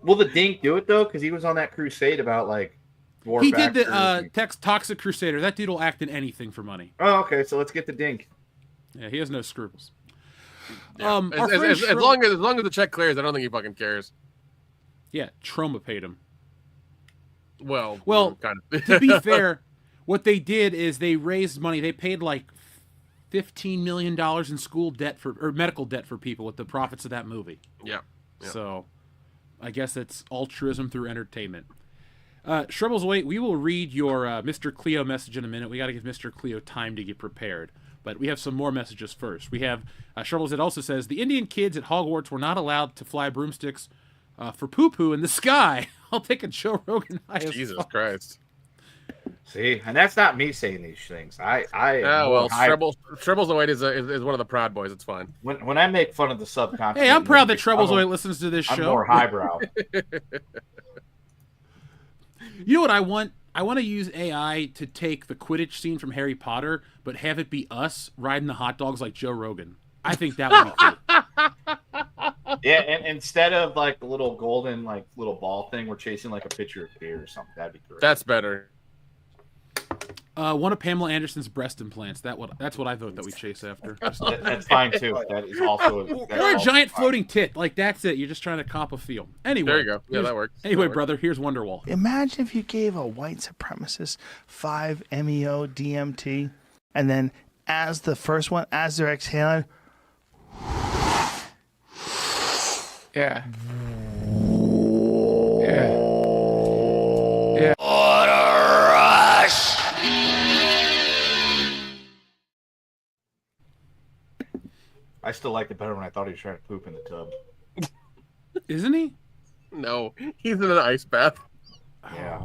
Will the Dink do it, though? Because he was on that crusade about, like, dwarf He did actors. the Toxic Crusader. That dude will act in anything for money. Oh, okay, so let's get the Dink. Yeah, he has no scruples. Yeah. As long as the check clears, I don't think he fucking cares. Yeah, Troma paid him. Well, kind of. To be fair, what they did is they raised money. They paid like $15 million in school debt or medical debt for people with the profits of that movie. Yeah. So I guess it's altruism through entertainment. Shrubbles, wait, we will read your Mr. Cleo message in a minute. We got to give Mr. Cleo time to get prepared. But we have some more messages first. We have Shrubbles. It also says, the Indian kids at Hogwarts were not allowed to fly broomsticks for poo-poo in the sky. I'll take a Joe Rogan high as Jesus fuck. Christ. See, and that's not me saying these things. Trebles Away is one of the Proud Boys. It's fine. When I make fun of the subconscious, Hey, I'm proud that Trebles Away listens to this show. I'm more highbrow. You know what I want? I want to use AI to take the Quidditch scene from Harry Potter, but have it be us riding the hot dogs like Joe Rogan. I think that would be cool. Yeah, and instead of like the little golden like little ball thing, we're chasing like a pitcher of beer or something. That'd be great. That's better. One of Pamela Anderson's breast implants. That's what I vote that we chase after. That's fine too. That is also. Or a giant floating tit. Like that's it. You're just trying to comp a feel. Anyway, there you go. Yeah, that works. Anyway, that works. brother, here's Wonderwall. Imagine if you gave a white supremacist 5-MeO DMT, and then as the first one, as they're exhaling, yeah. still liked it better when I thought he was trying to poop in the tub. Isn't he? No, he's in an ice bath. Yeah.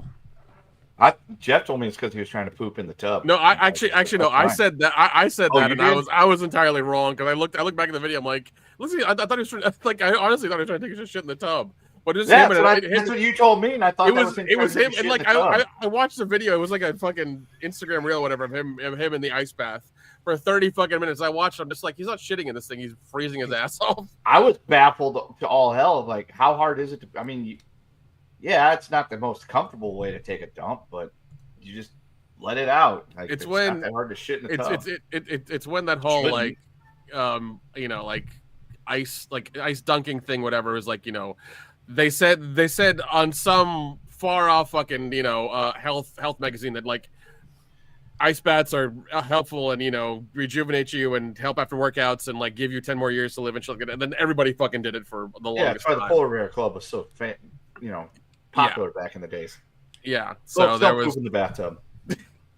Jeff told me it's because he was trying to poop in the tub. No, I actually no. I said that. I said Oh, that, you and did? I was entirely wrong because I looked back at the video. I'm like, listen, I thought he was trying, like I honestly thought he was trying to take his shit in the tub. But it's Yeah, him. that's what you told me, and I thought It was him, trying to and like I watched the video. It was like a fucking Instagram reel, or whatever, of him in the ice bath for 30 fucking minutes. I watched. I'm just like, he's not shitting in this thing. He's freezing his ass off. I was baffled to all hell. Like, how hard is it to? I mean, yeah, it's not the most comfortable way to take a dump, but you just let it out. Like, It's not when- that hard to shit in the tub. It's when that whole Shouldn't. like like ice dunking thing, whatever, is like, they said on some far off fucking health magazine that like ice baths are helpful and rejuvenate you and help after workouts and like give you 10 more years to live and shit. And then everybody fucking did it for the Yeah, longest that's why the time. Polar Bear Club was so popular back in the days. Yeah, so Don't there poop was in the bathtub.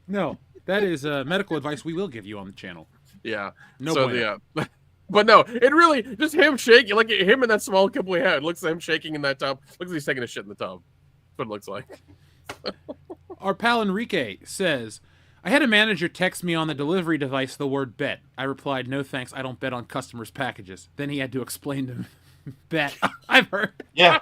No, that is medical advice we will give you on the channel. yeah. No So bueno. but no, it really just him shaking, like him in that small cup we had. Looks like him shaking in that tub. Looks like he's taking a shit in the tub. That's what it looks like. Our pal Enrique says, I had a manager text me on the delivery device the word bet. I replied, no thanks, I don't bet on customers' packages. Then he had to explain to me, bet. I've heard. Yeah,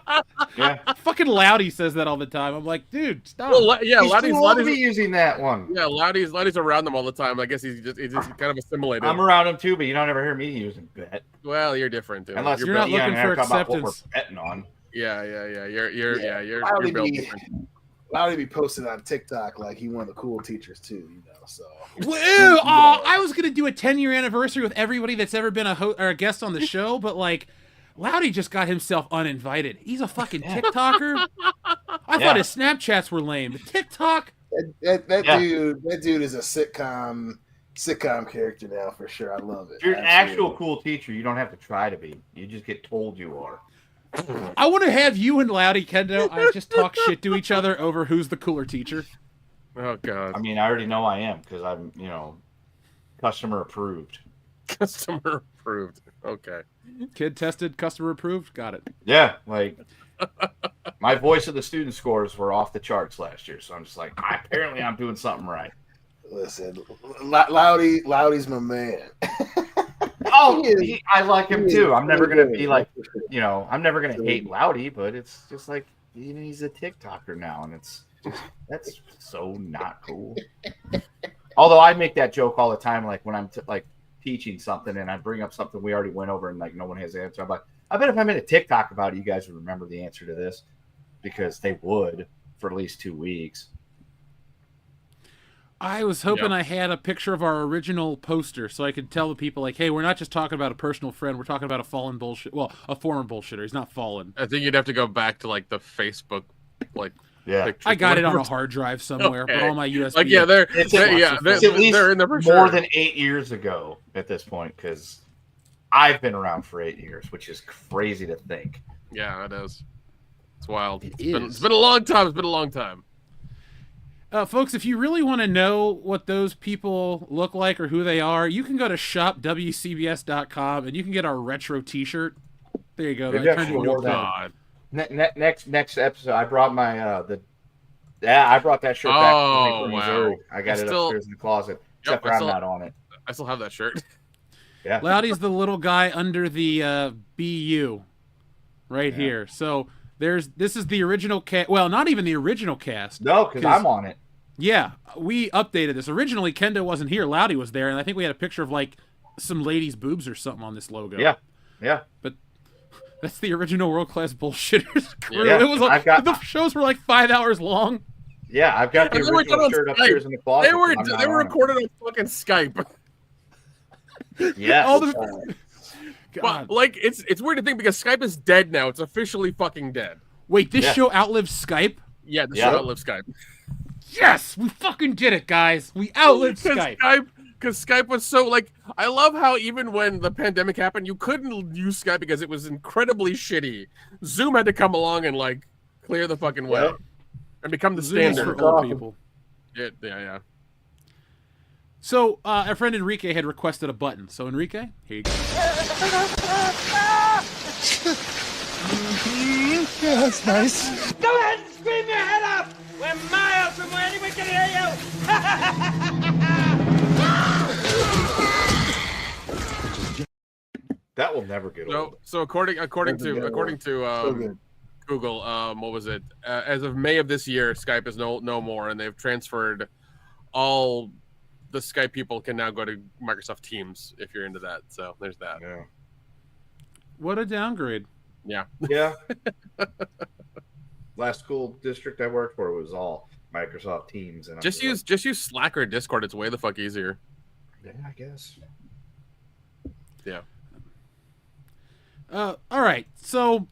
yeah. Fucking Loudy says that all the time. I'm like, dude, stop. Well, yeah, He's too old to be Loudie's using that one. yeah, Loudie's around them all the time. I guess he's just kind of assimilated. I'm around him too, but you don't ever hear me using bet Well, you're different too. unless You're not Ian looking and I for talk about what we're acceptance. betting on. Yeah. You're Loudy built be, different. Loudy be posted on TikTok like he one of the cool teachers too, so. Woo! Oh, I was gonna do a 10-year anniversary with everybody that's ever been a guest on the show, but like, Loudy just got himself uninvited. He's a fucking TikToker. I thought his Snapchats were lame. But TikTok. That Yeah. dude is a sitcom character now for sure. I love it. If you're an Absolutely. actual cool teacher, you don't have to try to be. You just get told you are. I want to have you and Loudy Kendo. I just talk shit to each other over who's the cooler teacher. Oh god. I mean, I already know I am because I'm, customer approved. Customer approved. Okay. Kid tested, customer approved. Got it. Yeah, like my voice of the student scores were off the charts last year, so I'm just like, apparently I'm doing something right. Listen, Loudy's my man. Oh, He is- I like him he too. is I'm never gonna good. be like, I'm never gonna hate Loudy, but it's just like he's a TikToker now, and that's so not cool. Although I make that joke all the time, like when I'm teaching something and I bring up something we already went over and like no one has the answer. I'm like, I bet if I made a TikTok about it, you guys would remember the answer to this, because they would for at least 2 weeks. I was hoping I had a picture of our original poster so I could tell the people, like, hey, we're not just talking about a personal friend. We're talking about a fallen bullshit. Well, a former bullshitter. He's not fallen. I think you'd have to go back to like the Facebook Yeah, pictures. I got it on a hard drive somewhere, but Okay. all my USB. Like yeah, they're It's they're at least they're in there for more sure. than 8 years ago at this point, because I've been around for 8 years, which is crazy to think. Yeah, it is. It's wild. It It's is. been a long time. It's been a long time. Folks, if you really want to know what those people look like or who they are, you can go to shopwcbs.com and you can get our retro T-shirt. There you go. Maybe I I turned should it into wear a that. pod. Next episode, I brought my I brought that shirt back Oh, from wow. Missouri. I got It's it still- upstairs in the closet, Yep, except for I'm not on it. I still have that shirt. Yeah, Loudy's the little guy under the BU right here. So this is the original cast. Well, not even the original cast. no, because I'm on it. Yeah, we updated this. Originally, Kendo wasn't here. Loudy was there, and I think we had a picture of like some lady's boobs or something on this logo. Yeah. That's the original World Class Bullshitters crew. Yeah, It was like, the shows were like 5 hours long. Yeah, I've got the And they were original done on shirt Skype. upstairs in the closet. They were but I'm not they were on it. recorded on fucking Skype. Yes. All the God. But like it's weird to think because Skype is dead now. It's officially fucking dead. Wait, this Yeah. show outlives Skype? Yeah, the Yeah. show outlived Skype. Yes, we fucking did it, guys. We outlived Skype. Because Skype was so like I love how even when the pandemic happened, you couldn't use Skype because it was incredibly shitty. Zoom had to come along and like clear the fucking way Yep. and become the Zoom is standard. for old people. Yeah. So our friend Enrique had requested a button. So Enrique, here you go. Yeah, that's nice. Go ahead and scream your head off! We're miles from where anyone can hear you! That will never get old. So according to Google, what was it? As of May of this year, Skype is no more, and they've transferred all the Skype people can now go to Microsoft Teams if you're into that. So there's that. Yeah. What a downgrade. Yeah. Yeah. Last school district I worked for was all Microsoft Teams, and Just use Slack or Discord. It's way the fuck easier. Yeah, I guess. Yeah. All right, so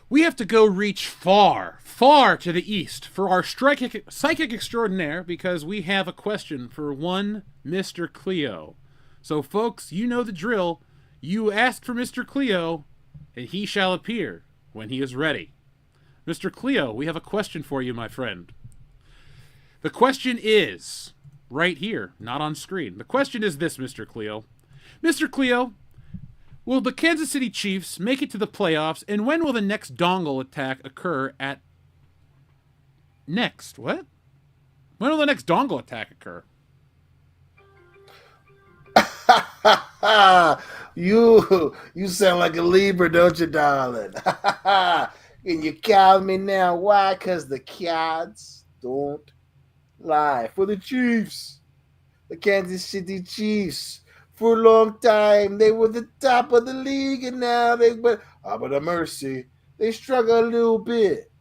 we have to go reach far, far to the east for our psychic extraordinaire, because we have a question for one Mr. Cleo. So, folks, you know the drill. You ask for Mr. Cleo, and he shall appear when he is ready. Mr. Cleo, we have a question for you, my friend. The question is, right here, not on screen. The question is this, Mr. Cleo. Mr. Cleo, will the Kansas City Chiefs make it to the playoffs, and when will the next dongle attack occur at... Next? What? When will the next dongle attack occur? You sound like a Libra, don't you, darling? And you call me now. Why? Because the cards don't lie. For the Chiefs, the Kansas City Chiefs, for a long time, they were the top of the league, and now but a mercy, they struggle a little bit.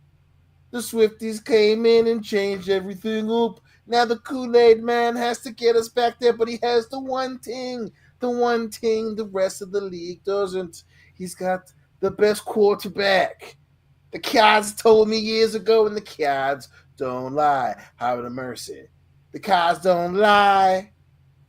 The Swifties came in and changed everything up. Now the Kool-Aid man has to get us back there, but he has the one thing the rest of the league doesn't. He's got the best quarterback. The Cards told me years ago, and the Cards don't lie. Have a mercy. The Cards don't lie.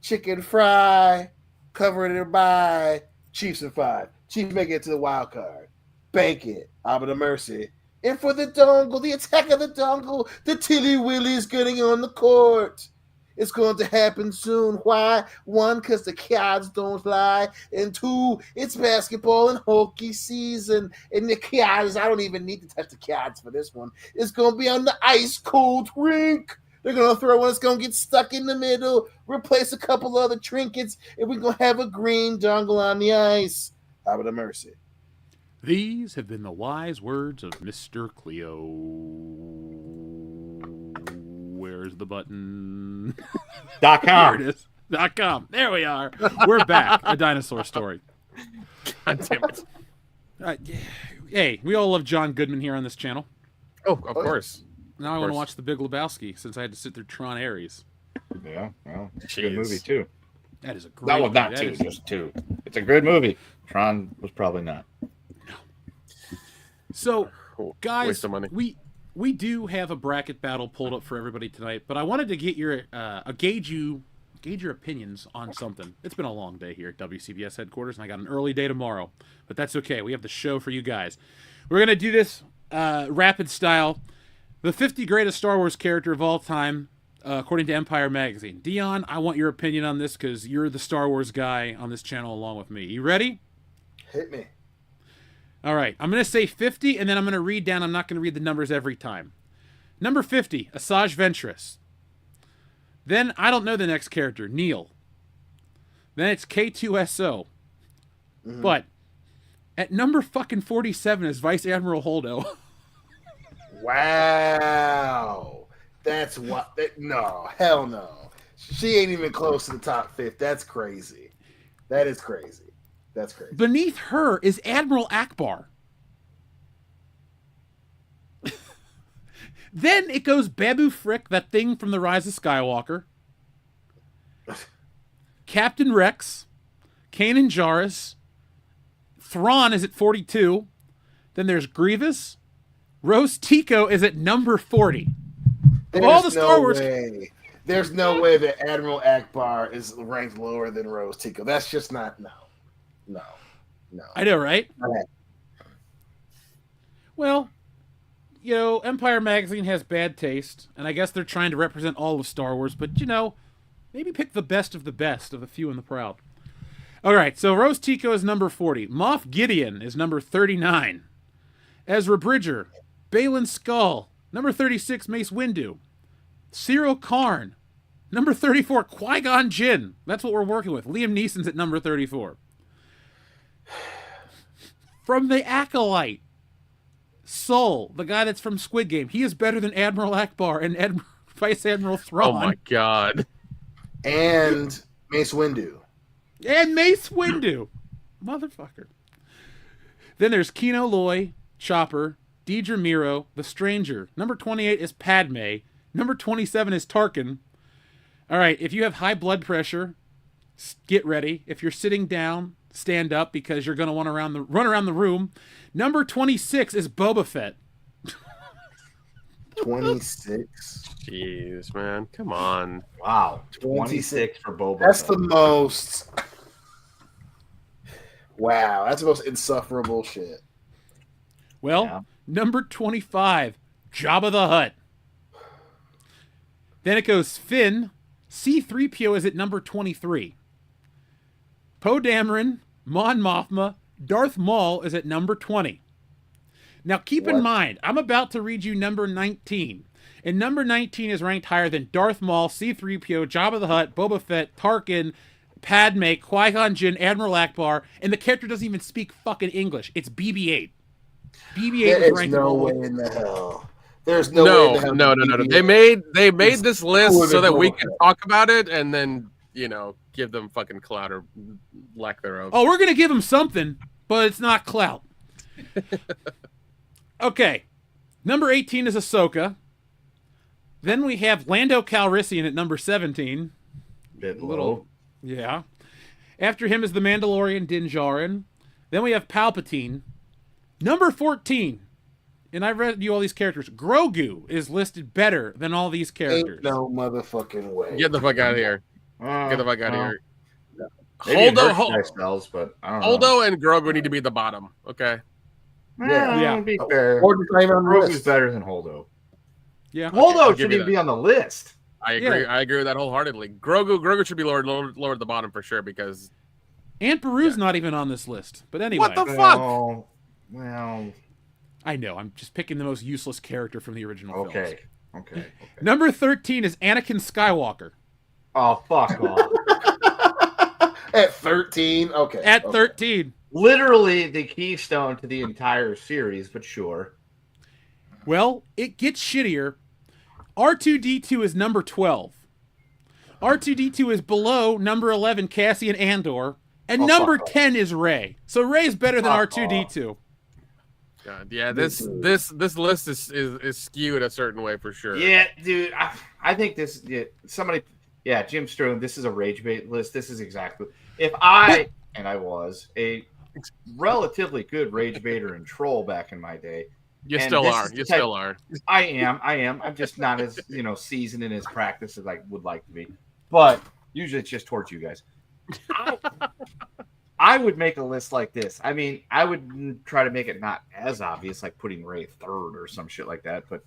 Chicken fry. Covered it by Chiefs and 5. Chiefs make it to the wild card. Bank it. Have a mercy. And for the dongle, the attack of the dongle, the Tilly Willy's getting on the court. It's going to happen soon. Why? 1, because the Cards don't lie. And 2, it's basketball and hockey season. And the Cards, I don't even need to touch the Cards for this one. It's going to be on the ice cold rink. They're going to throw one. It's going to get stuck in the middle, replace a couple other trinkets, and we're going to have a green dongle on the ice. Have a mercy. These have been the wise words of Mr. Cleo. Where's the button? .com. Here it is. .com. There we are. We're back. A dinosaur story. God damn it. Hey, we all love John Goodman here on this channel. Oh, of course. Now I want to watch The Big Lebowski since I had to sit through Tron Ares. Yeah, well, it's a Jeez. good movie, too. That is a great That was movie. not That 2, is- just 2. It's a good movie. Tron was probably not. So, Cool. guys, Waste of money. we do have a bracket battle pulled up for everybody tonight, but I wanted to get your gauge your opinions on something. It's been a long day here at WCBS headquarters, and I got an early day tomorrow, but that's okay. We have the show for you guys. We're gonna do this rapid style. The 50 greatest Star Wars character of all time, according to Empire Magazine. Dion, I want your opinion on this because you're the Star Wars guy on this channel along with me. You ready? Hit me. All right, I'm going to say 50, and then I'm going to read down. I'm not going to read the numbers every time. Number 50, Asajj Ventress. Then, I don't know the next character, Neil. Then it's K2SO. Mm-hmm. But at number fucking 47 is Vice Admiral Holdo. Wow. That's what. No, hell no. She ain't even close to the top 50. That's crazy. That is crazy. That's crazy. Beneath her is Admiral Akbar. Then it goes Babu Frick, that thing from The Rise of Skywalker. Captain Rex. Kanan Jarrus. Thrawn is at 42. Then there's Grievous. Rose Tico is at number 40. Of all the Star Wars... way. There's no way that Admiral Akbar is ranked lower than Rose Tico. That's just not... No. I know, right? Okay. Well, you know, Empire Magazine has bad taste, and I guess they're trying to represent all of Star Wars, but, you know, Maybe pick the best of the few and the proud. All right, so Rose Tico is number 40. Moff Gideon is number 39. Ezra Bridger, Balin Skull, number 36, Mace Windu. Cyril Karn, number 34, Qui-Gon Jinn. That's what we're working with. Liam Neeson's at number 34. From the Acolyte, Sol, the guy that's from Squid Game. He is better than Admiral Akbar and Vice Admiral Thrawn. Oh my god. And Mace Windu. And Mace Windu. Motherfucker. Then there's Kino Loy, Chopper, Deidre Miro, The Stranger. Number 28 is Padme. Number 27 is Tarkin. All right, if you have high blood pressure, get ready. If you're sitting down, stand up because you're going to want to run around the room. Number 26 is Boba Fett. 26. Jeez, man. Come on. Wow. 26 for Boba That's Fett. the most. Wow, that's the most insufferable shit. Well, Yeah. number 25, Jabba the Hutt. Then it goes Finn. C-3PO is at number 23. Poe Dameron, Mon Mothma, Darth Maul is at number 20. Now keep in mind, I'm about to read you number 19. And number 19 is ranked higher than Darth Maul, C-3PO, Jabba the Hutt, Boba Fett, Tarkin, Padme, Qui-Gon Jinn, Admiral Akbar, and the character doesn't even speak fucking English. It's BB-8. BB-8 There was is ranked no lower. way in the hell. There's no way in the hell. No. They made this list cooler so than that we Boba can Fett. talk about it and then, give them fucking clout or lack thereof. Oh, we're going to give him something, but it's not clout. Okay. Number 18 is Ahsoka. Then we have Lando Calrissian at number 17. Bit Little- low. Yeah. After him is the Mandalorian Din Djarin. Then we have Palpatine. Number 14. And I read you all these characters. Grogu is listed better than all these characters. Ain't no motherfucking way. Get the fuck out of here. Get the fuck out of here. Maybe Holdo, merchandise spells, but I don't know. Holdo and Grogu need to be at the bottom. Okay. Yeah. To be fair, Or just not even on the Grogu's list. better than Holdo. Yeah. Holdo I'll give shouldn't you even that. be on the list. I agree. Yeah. I agree with that wholeheartedly. Grogu should be lower at the bottom for sure because Aunt Beru's not even on this list. But anyway. What the fuck? Well, I know. I'm just picking the most useless character from the original films. okay. Number 13 is Anakin Skywalker. Oh, fuck off. At 13? Okay. At okay. 13. Literally the keystone to the entire series, but sure. Well, it gets shittier. R2-D2 is number 12. R2-D2 is below number 11, Cassian Andor. And Oh, number fuck off. 10 is Rey. So Rey's better than Fuck off. God, yeah, this list is skewed a certain way for sure. Yeah, dude. I think this. Yeah, Jim Sterling. This is a rage bait list. This is exactly. If I was a relatively good rage baiter and troll back in my day. You And still this are. is the You type- still are. I am. I'm just not as seasoned in his practice as I would like to be. But usually it's just towards you guys. I would make a list like this. I mean, I would try to make it not as obvious, like putting Ray third or some shit like that. But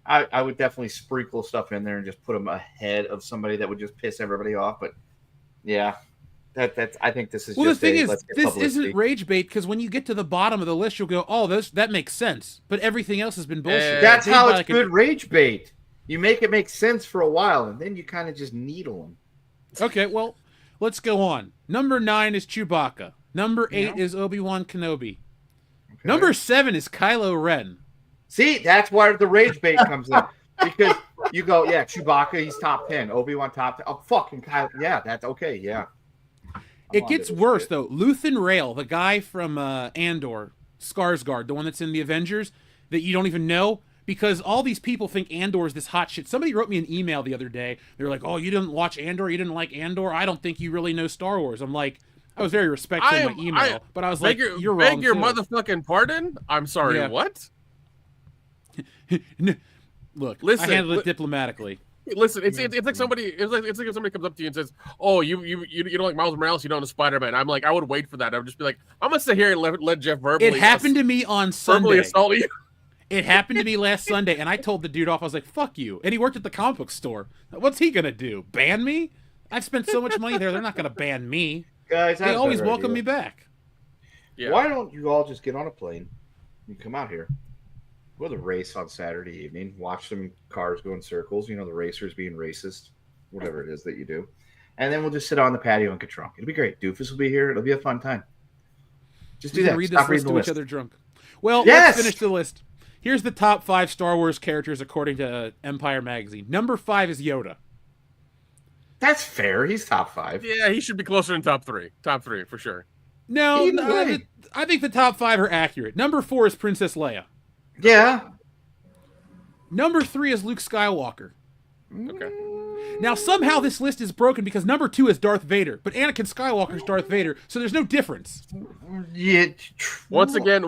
I would definitely sprinkle stuff in there and just put him ahead of somebody that would just piss everybody off. But yeah, that's. I think this is. Well, the just thing is, let's get this publicity. isn't rage bait because when you get to the bottom of the list, you'll go, "Oh, that makes sense." But everything else has been bullshit. That's Made how by it's good rage bait. You make it make sense for a while, and then you kind of just needle them. Okay, well, let's go on. Number 9 is Chewbacca. Number 8 is Obi-Wan Kenobi. Number 7 is Kylo Ren. See, that's where the rage bait comes in. Because you go, yeah, Chewbacca, he's top 10. Obi-Wan top 10. Oh, fucking Kylo. Yeah, that's okay, yeah. It gets worse, though. Luthen Rail, the guy from Andor, Skarsgård, the one that's in the Avengers, that you don't even know, because all these people think Andor is this hot shit. Somebody wrote me an email the other day. They were like, "Oh, you didn't watch Andor? You didn't like Andor? I don't think you really know Star Wars." I'm like, I was very respectful in my email, but I was like, "You're wrong." Beg your too. motherfucking pardon? I'm sorry, Yeah. what? Look, Listen, I handled it diplomatically. Listen, it's like somebody it's like if somebody comes up to you and says, "Oh, you don't like Miles Morales, you don't know Spider-Man." I'm like, I would wait for that. I would just be like, I'm gonna sit here and let Jeff verbally. It happened to me on verbally Sunday. assault you. It happened to me last Sunday, and I told the dude off. I was like, "Fuck you!" And he worked at the comic book store. What's he gonna do? Ban me? I've spent so much money there. They're not going to ban me. Guys, I They have a always better welcome me idea. back. Yeah. Why don't you all just get on a plane and come out here? We'll have a race on Saturday evening. Watch some cars go in circles. You know, the racers being racist, whatever it is that you do. And then we'll just sit on the patio and get drunk. It'll be great. Doofus will be here. It'll be a fun time. Just do We can that. read Stop this list reading the to each list. other drunk. Well, Yes! let's finish the list. Here's the top 5 Star Wars characters according to Empire Magazine. Number 5 is Yoda. That's fair. He's top 5. Yeah, he should be closer in top 3. Top 3 for sure. No, Either way. I think the top 5 are accurate. Number 4 is Princess Leia. Yeah. Number 3 is Luke Skywalker. Okay. Now, somehow this list is broken because number 2 is Darth Vader, but Anakin Skywalker's Darth Vader, so there's no difference. Yeah. Once again,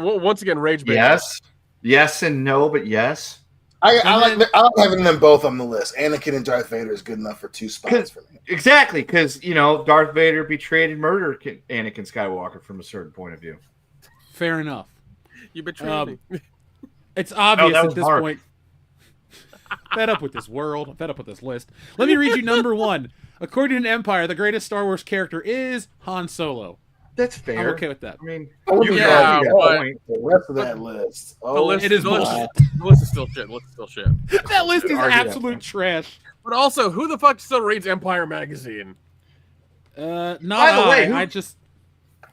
rage bait. Yes. Yes and no, but yes. I like having them both on the list. Anakin and Darth Vader is good enough for 2 spots for me. Exactly, because, you know, Darth Vader betrayed and murdered Anakin Skywalker from a certain point of view. Fair enough. You betrayed me. It's obvious that at was this Mark. point. Fed up with this world. I'm fed up with this list. Let me read you number 1. According to Empire, the greatest Star Wars character is Han Solo. That's fair. I'm okay with that. I mean, I wouldn't Yeah, argue that but- point. The rest of that list. The Oh, list, it is the list, bullshit. the list is still shit. The list is still shit. That list is Argue that absolute point. trash. But also, who the fuck still reads Empire Magazine? Not By the way, I just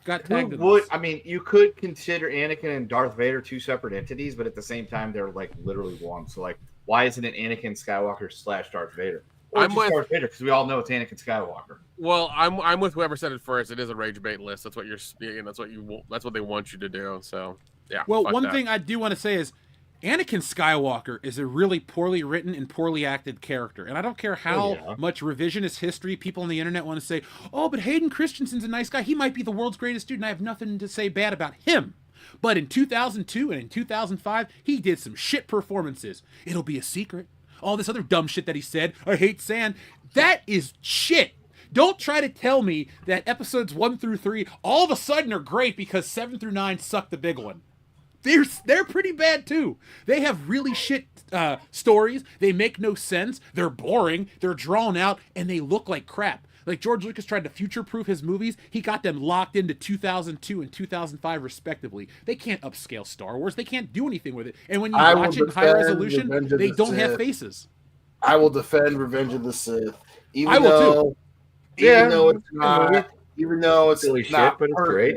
got who tagged in would? this. I mean, you could consider Anakin and Darth Vader 2 separate entities, but at the same time, they're like literally one. So, like, why isn't it Anakin Skywalker / Darth Vader? Or I'm just with- Darth Vader because we all know it's Anakin Skywalker. Well, I'm with whoever said it first. It is a rage bait list. That's what you're speaking. That's what they want you to do. So yeah. Well, fuck one that. thing I do want to say is Anakin Skywalker is a really poorly written and poorly acted character. And I don't care how yeah. much revisionist history people on the internet want to say, oh, but Hayden Christensen's a nice guy. He might be the world's greatest dude, and I have nothing to say bad about him. But in 2002 and in 2005, he did some shit performances. It'll be a secret. All this other dumb shit that he said. I hate sand. That is shit. Don't try to tell me that episodes 1 through 3 all of a sudden are great because 7 through 9 suck the big one. They're pretty bad too. They have really shit stories. They make no sense. They're boring. They're drawn out, and they look like crap. Like George Lucas tried to future-proof his movies. He got them locked into 2002 and 2005 respectively. They can't upscale Star Wars. They can't do anything with it. And when you I will watch it in high defend resolution, Revenge of they the don't have Sith. faces. I will defend Revenge of the Sith, even I will though, Yeah, even though it's movie. not, even though it's Silly shit, not but it's perfect. great.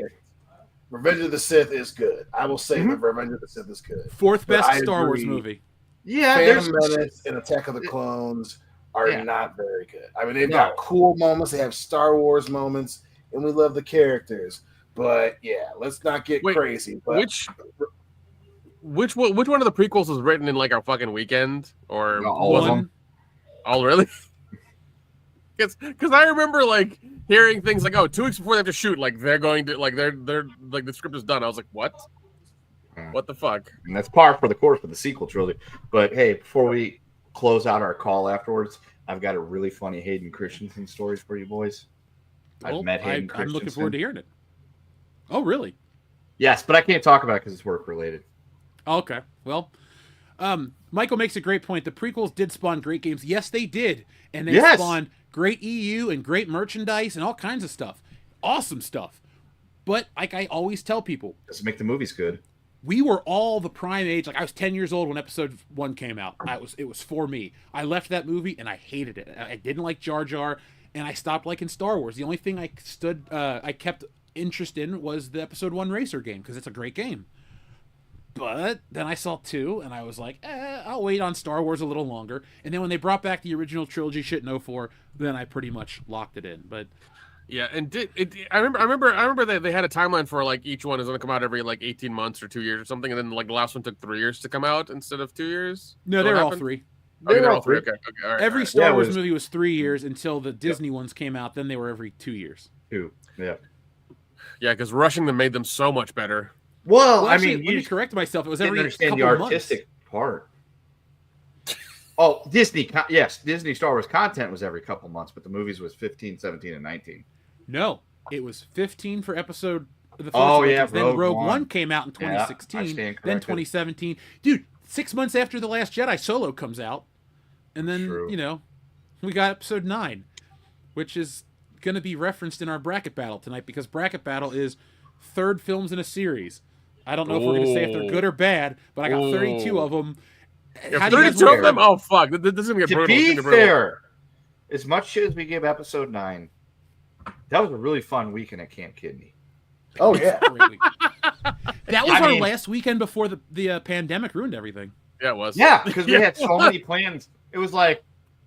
Revenge of the Sith is good. I will say that Revenge of the Sith is good. Fourth But best I Star Wars agree. movie. Yeah, Phantom there's Menace and Attack of the Clones are Yeah. not very good. I mean, they've No. got cool moments. They have Star Wars moments, and we love the characters. But yeah, let's not get Wait, crazy. But which one of the prequels was written in like a fucking weekend or No, all of was it- them. Oh, really? Because I remember like hearing things like, oh, 2 weeks before they have to shoot, like they're going to like they're like the script is done. I was like, what? What the fuck? And that's par for the course with the sequel trilogy. But hey, before we close out our call afterwards, I've got a really funny Hayden Christensen story for you boys. Well, I've met Hayden I'm looking Christensen. forward to hearing it. Oh, really? Yes, but I can't talk about it because it's work related. Okay. Well, Michael makes a great point. The prequels did spawn great games. Yes, they did. And they Yes. spawned great EU and great merchandise and all kinds of stuff. Awesome stuff. But like I always tell people, Doesn't make the movies good. we were all the prime age. Like I was 10 years old when episode 1 came out. It was for me. I left that movie and I hated it. I didn't like Jar Jar and I stopped liking Star Wars. The only thing I kept interest in was the episode 1 racer game because it's a great game. But then I saw 2 and I was like, I'll wait on Star Wars a little longer. And then when they brought back the original trilogy shit in 04, then I pretty much locked it in. But Yeah, and I remember that they had a timeline for like each one is going to come out every like 18 months or 2 years or something, and then like the last one took 3 years to come out instead of 2 years. no, Is they that were what all happened? 3. Okay, they're all three. Okay, all right, Every all right. Star Yeah, it Wars was- movie was 3 years until the Disney ones came out. Then they were every 2 years. Too. Yeah. Yeah, because rushing them made them so much better. Well, Well, I actually, mean, let you me correct myself. It was didn't every understand couple the of months. artistic part. Oh, yes, Disney Star Wars content was every couple months, but the movies was 15, 17, and 19. No, it was 15 for episode the first Oh, one, yeah, then Rogue Rogue One. One came out in Yeah, I 2016, stand then corrected. 2017. Dude, 6 months after The Last Jedi, Solo comes out, and then True. we got episode 9. which is going to be referenced in our bracket battle tonight because bracket battle is third films in a series. I don't know if we're going to say if they're good or bad, but I got 32 of them. Yeah, 32 of them? Oh, fuck. This is going to get brutal. To be fair, as much shit as we give episode 9, that was a really fun weekend at Camp Kidney. Oh, yeah. That was our last weekend before the pandemic ruined everything. Yeah, it was. Yeah, because we had so many plans. It was like,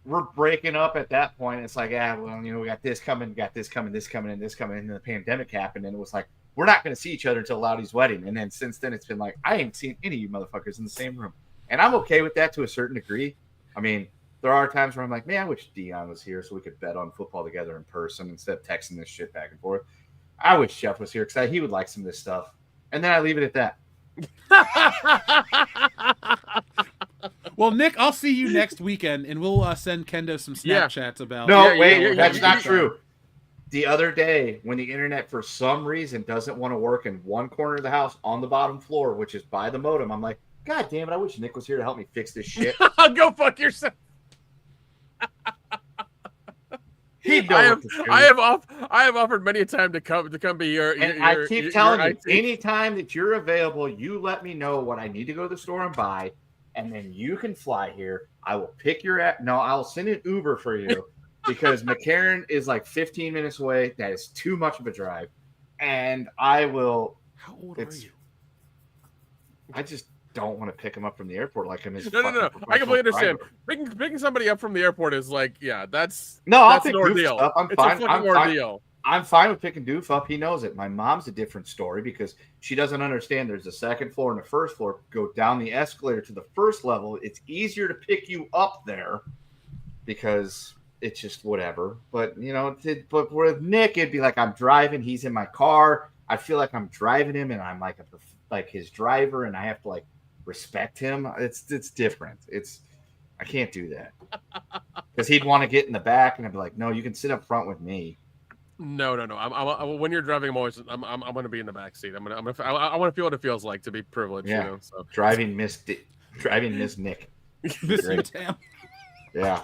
we're breaking up at that point. It's like, we got this coming, this coming, and this coming. And then the pandemic happened, and it was like, we're not going to see each other until Loudy's wedding. And then since then, it's been like, I ain't seen any of you motherfuckers in the same room. And I'm okay with that to a certain degree. I mean, there are times where I'm like, man, I wish Dion was here so we could bet on football together in person instead of texting this shit back and forth. I wish Jeff was here because he would like some of this stuff. And then I leave it at that. Well, Nick, I'll see you next weekend, and we'll send Kendo some Snapchats about. No, wait, that's not true. The other day, when the internet for some reason doesn't want to work in one corner of the house on the bottom floor, which is by the modem, I'm like, God damn it! I wish Nick was here to help me fix this shit. Go fuck yourself. I have offered many a time to come be your. I keep telling you, anytime that you're available, you let me know what I need to go to the store and buy, and then you can fly here. I will pick your app. No, I'll send an Uber for you because McCarran is like 15 minutes away. That is too much of a drive, and I will. How old are you? I just don't want to pick him up from the airport like I'm his. No. I completely understand. Picking somebody up from the airport is like, that's I'll pick an ordeal. Up. I'm fine. A fucking ordeal. I'm fine with picking Doof up. He knows it. My mom's a different story because she doesn't understand. There's a second floor and a first floor. Go down the escalator to the first level. It's easier to pick you up there because it's just whatever. But but with Nick, it'd be like I'm driving. He's in my car. I feel like I'm driving him, and I'm like his driver, and I have to respect him. It's different. I can't do that because he'd want to get in the back, and I'd be like, no, you can sit up front with me. No. When you're driving, I'm going to be in the back seat. I want to feel what it feels like to be privileged. Yeah. So Driving Miss Nick. Miss Tam. Yeah.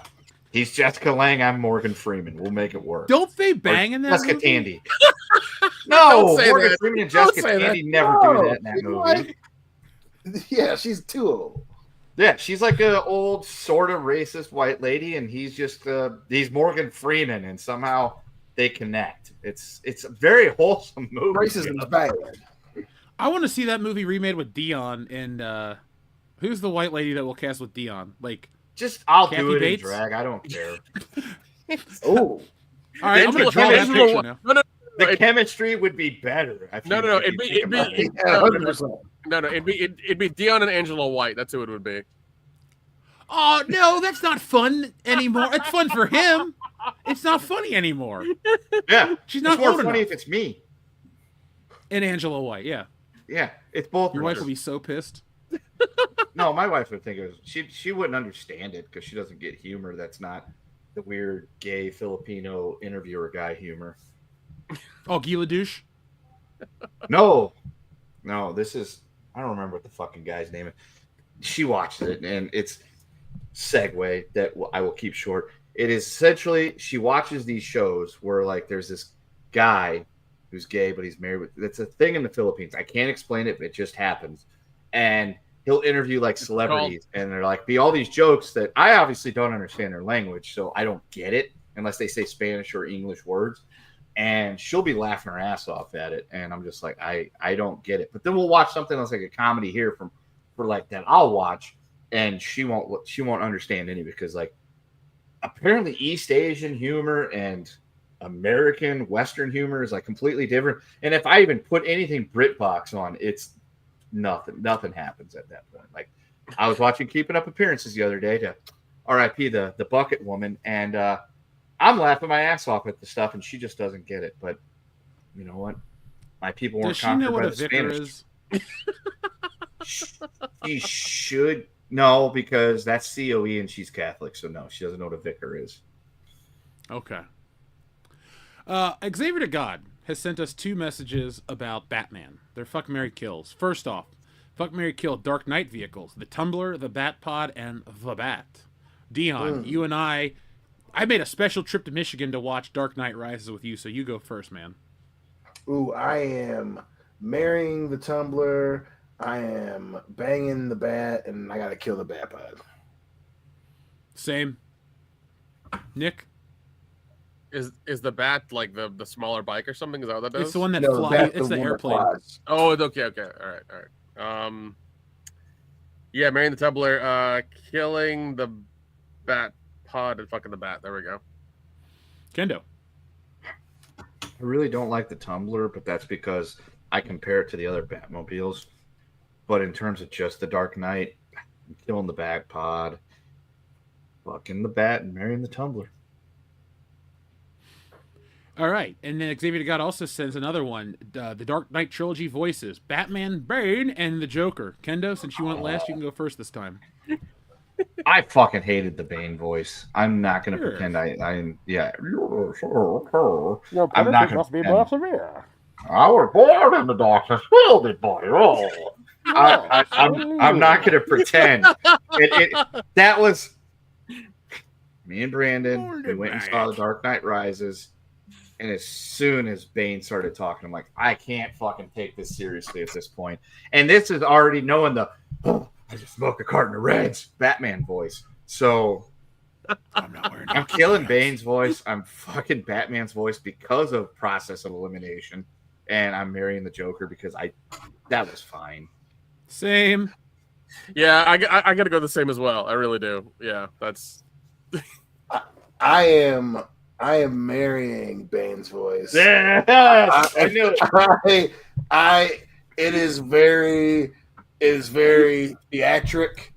He's Jessica Lange. I'm Morgan Freeman. We'll make it work. Don't they bang in that Jessica movie? Tandy. No, Morgan that. Freeman and Jessica Tandy never do that in that movie. Yeah, she's too old. Yeah, she's like an old, sort of racist white lady, and he's just he's Morgan Freeman, and somehow they connect. It's a very wholesome movie. Racism is bad. I want to see that movie remade with Dion and who's the white lady that will cast with Dion? I'll Kathy do it Bates? in drag. I don't care. Oh, All right, I'm going to draw that picture now. No. The chemistry would be better. No. It'd be 100%. No, it'd be Dion and Angela White. That's who it would be. Oh no, that's not fun anymore. It's fun for him. It's not funny anymore. Yeah, She's not it's more old funny enough. if it's me. And Angela White, yeah. Yeah, it's both. Your wife will be so pissed. No, my wife would think it was. She wouldn't understand it because she doesn't get humor. That's not the weird gay Filipino interviewer guy humor. Oh, Gila douche. No, this is. I don't remember what the fucking guy's name is. She watched it, and it's segue that I will keep short. It is essentially she watches these shows where there's this guy who's gay, but he's married with. It's a thing in the Philippines. I can't explain it, but it just happens. And he'll interview celebrities, and they're be all these jokes that I obviously don't understand their language, so I don't get it unless they say Spanish or English words. And she'll be laughing her ass off at it, and I'm just like, I don't get it. But then we'll watch something else like a comedy here for that I'll watch, and she won't understand any because apparently East Asian humor and American Western humor is completely different. And if I even put anything BritBox on, it's nothing happens at that point. I was watching Keeping Up Appearances the other day to R.I.P. the bucket woman, and I'm laughing my ass off at the stuff, and she just doesn't get it. But you know what? My people weren't conquered by the Spanish. She should know because that's COE and she's Catholic, so no, she doesn't know what a vicar is. Okay. Xavier to God has sent us 2 messages about Batman. They're fuck, marry, kills. First off, fuck, marry, kill Dark Knight vehicles. The Tumbler, the Bat Pod, and the Bat. Dion, you and I I made a special trip to Michigan to watch Dark Knight Rises with you, so you go first, man. Ooh, I am marrying the Tumbler. I am banging the bat, and I gotta kill the bat pod. Same. Nick? Is the bat like the smaller bike or something? Is that what that does? It's the one that No, flies. that's It's the one that airplane. flies. Oh, okay. All right. Yeah, marrying the Tumbler, killing the bat pod and fucking the bat. There we go. Kendo. I really don't like the Tumbler, but that's because I compare it to the other Batmobiles. But in terms of just the Dark Knight, I'm killing the bat pod, fucking the bat, and marrying the Tumbler. All right, and then Xavier God also sends another one. The Dark Knight trilogy voices: Batman, Bane, and the Joker. Kendo, since you went last, you can go first this time. I fucking hated the Bane voice. I'm not going to Sure. pretend I'm yeah. I'm not going to pretend. I was born in the darkness, filled buddy. I'm not going to pretend. That was me and Brandon. We went and saw The Dark Knight Rises, and as soon as Bane started talking, I'm like, I can't fucking take this seriously at this point. And this is already knowing the I just smoked a carton of Reds Batman voice. So I'm killing Bane's voice. I'm fucking Batman's voice because of process of elimination. And I'm marrying the Joker because that was fine. Same. Yeah, I got to go the same as well. I really do. Yeah, that's. I am marrying Bane's voice. Yeah, I knew it. It is very theatric.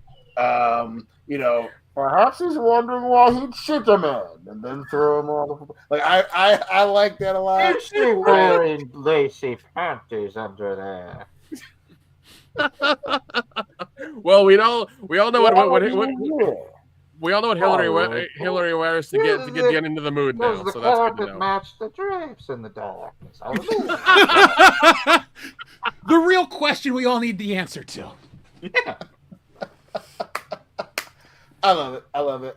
Perhaps he's wondering why he'd shoot a man and then throw him all. Like I like that a lot. Is she wearing lacy panties under there? Well, we all know what we all know what Hillary wears to get Jen into the mood now. Does So the that's good to carpet know. match the drapes in the darkness? The real question we all need the answer to. Yeah. I love it.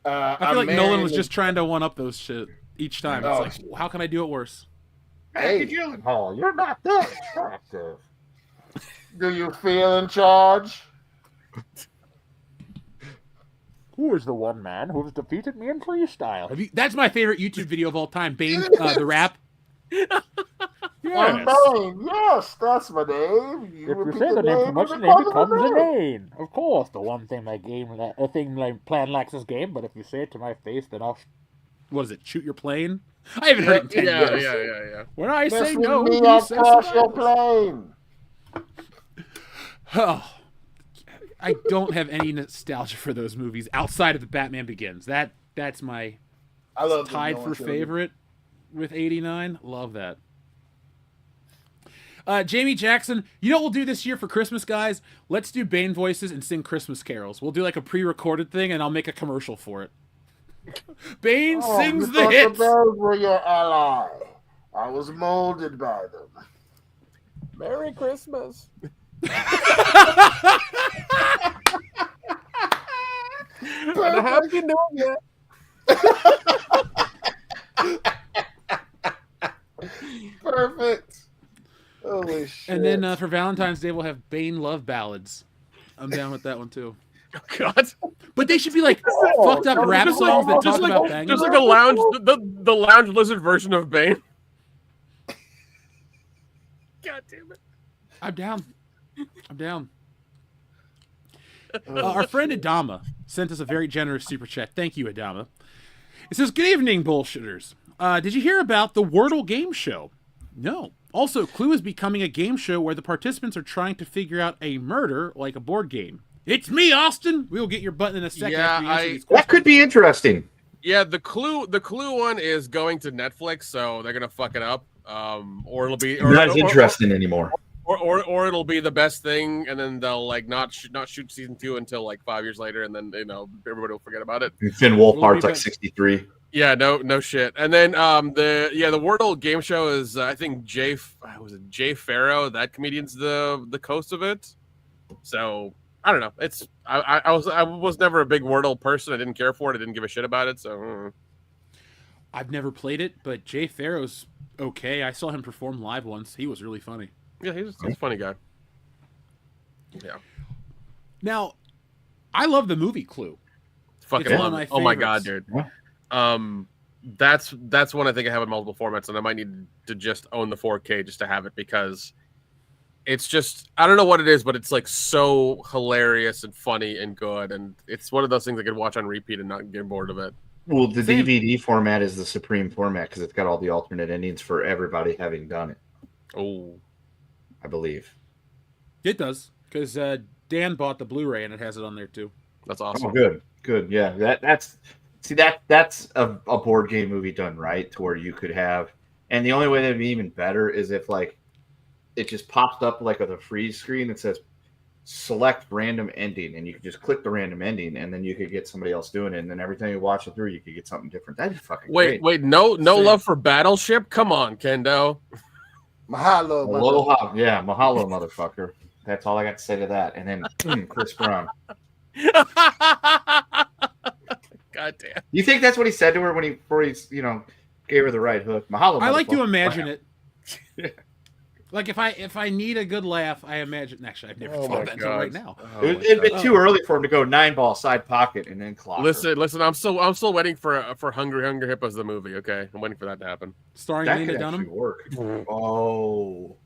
I feel like Nolan was just trying to one up those shit each time. Oh. It's like, how can I do it worse? Hey. Maggie Gyllenhaal, you're not that attractive. Do you feel in charge? Who is the one man who has defeated me in freestyle? That's my favorite YouTube video of all time. Bane, the rap. I'm Bane. Yes, that's my name. If you say the name too much, the name becomes a name. Of course, the one thing my plan lacks is game, but if you say it to my face, then I'll... What is it? Shoot your plane? I haven't heard it in 10 years. Yeah. When I say Mess with no, me, you I'll say crash your so. plane. Oh, I don't have any nostalgia for those movies outside of the Batman Begins. That's my I love tied the for Nolan trilogy. favorite with 89. Love that. Jamie Jackson, you know what we'll do this year for Christmas, guys? Let's do Bane voices and sing Christmas carols. We'll do like a pre-recorded thing, and I'll make a commercial for it. Bane sings the hits. The bells were your ally. I was molded by them. Merry Christmas. Perfect. Happy New Year. Perfect. Holy shit. And then for Valentine's Day, we'll have Bane love ballads. I'm down with that one too. Oh, God. But they should be like fucked up rap Just songs that just talk like, about banging. just like a lounge, the lounge lizard version of Bane. God damn it. I'm down. Our friend Adama sent us a very generous super chat. Thank you, Adama. It says, "Good evening, bullshitters. Did you hear about the Wordle game show? No. Also, Clue is becoming a game show where the participants are trying to figure out a murder like a board game. It's me, Austin. We will get your button in a second. Yeah, after you answer these That questions. could be interesting. Yeah, the clue one is going to Netflix, so they're gonna fuck it up. Or it'll be Not as interesting anymore. or it'll be the best thing, and then they'll like not shoot season 2 until like 5 years later, and then everybody will forget about it. Finn Wolfhard's be like 63. Yeah, no shit. And then the Wordle game show is I think Jay Farrow, that comedian's the host of it. So I don't know. I was never a big Wordle person. I didn't care for it. I didn't give a shit about it. So I've never played it, but Jay Farrow's okay. I saw him perform live once. He was really funny. yeah, he's a funny guy. Yeah, Now, I love the movie Clue. fucking It's one love of it. my Oh my god, favorites. dude. That's one I think I have in multiple formats, and I might need to just own the 4K just to have it because it's just I don't know what it is, but it's like so hilarious and funny and good, and it's one of those things I could watch on repeat and not get bored of it. Well, the Same. DVD format is the supreme format because it's got all the alternate endings for everybody having done it. Oh, I believe. It does, because Dan bought the Blu-ray and it has it on there too. that's awesome. Oh, good. Yeah, that's a board game movie done right to where you could have, and the only way that'd be even better is if like it just pops up like with a freeze screen that says select random ending, and you could just click the random ending, and then you could get somebody else doing it, and then every time you watch it through, you could get something different. That'd be fucking great. Wait, no Same. love for Battleship? Come on, Kendo. Mahalo, Aloha, yeah, mahalo, motherfucker. That's all I got to say to that. And then Chris Brown. God damn. You think that's what he said to her before he gave her the right hook? Mahalo. I like to motherfucker. imagine it. Like if I need a good laugh, I imagine. Actually, I've never Oh my thought that until God. right now. Oh my It'd been God. too early for him to go 9-ball side pocket and then clock. her. Listen. I'm still waiting for Hungry Hippos the movie. Okay, I'm waiting for that to happen. Starring That Lena could Dunham. actually work. Oh,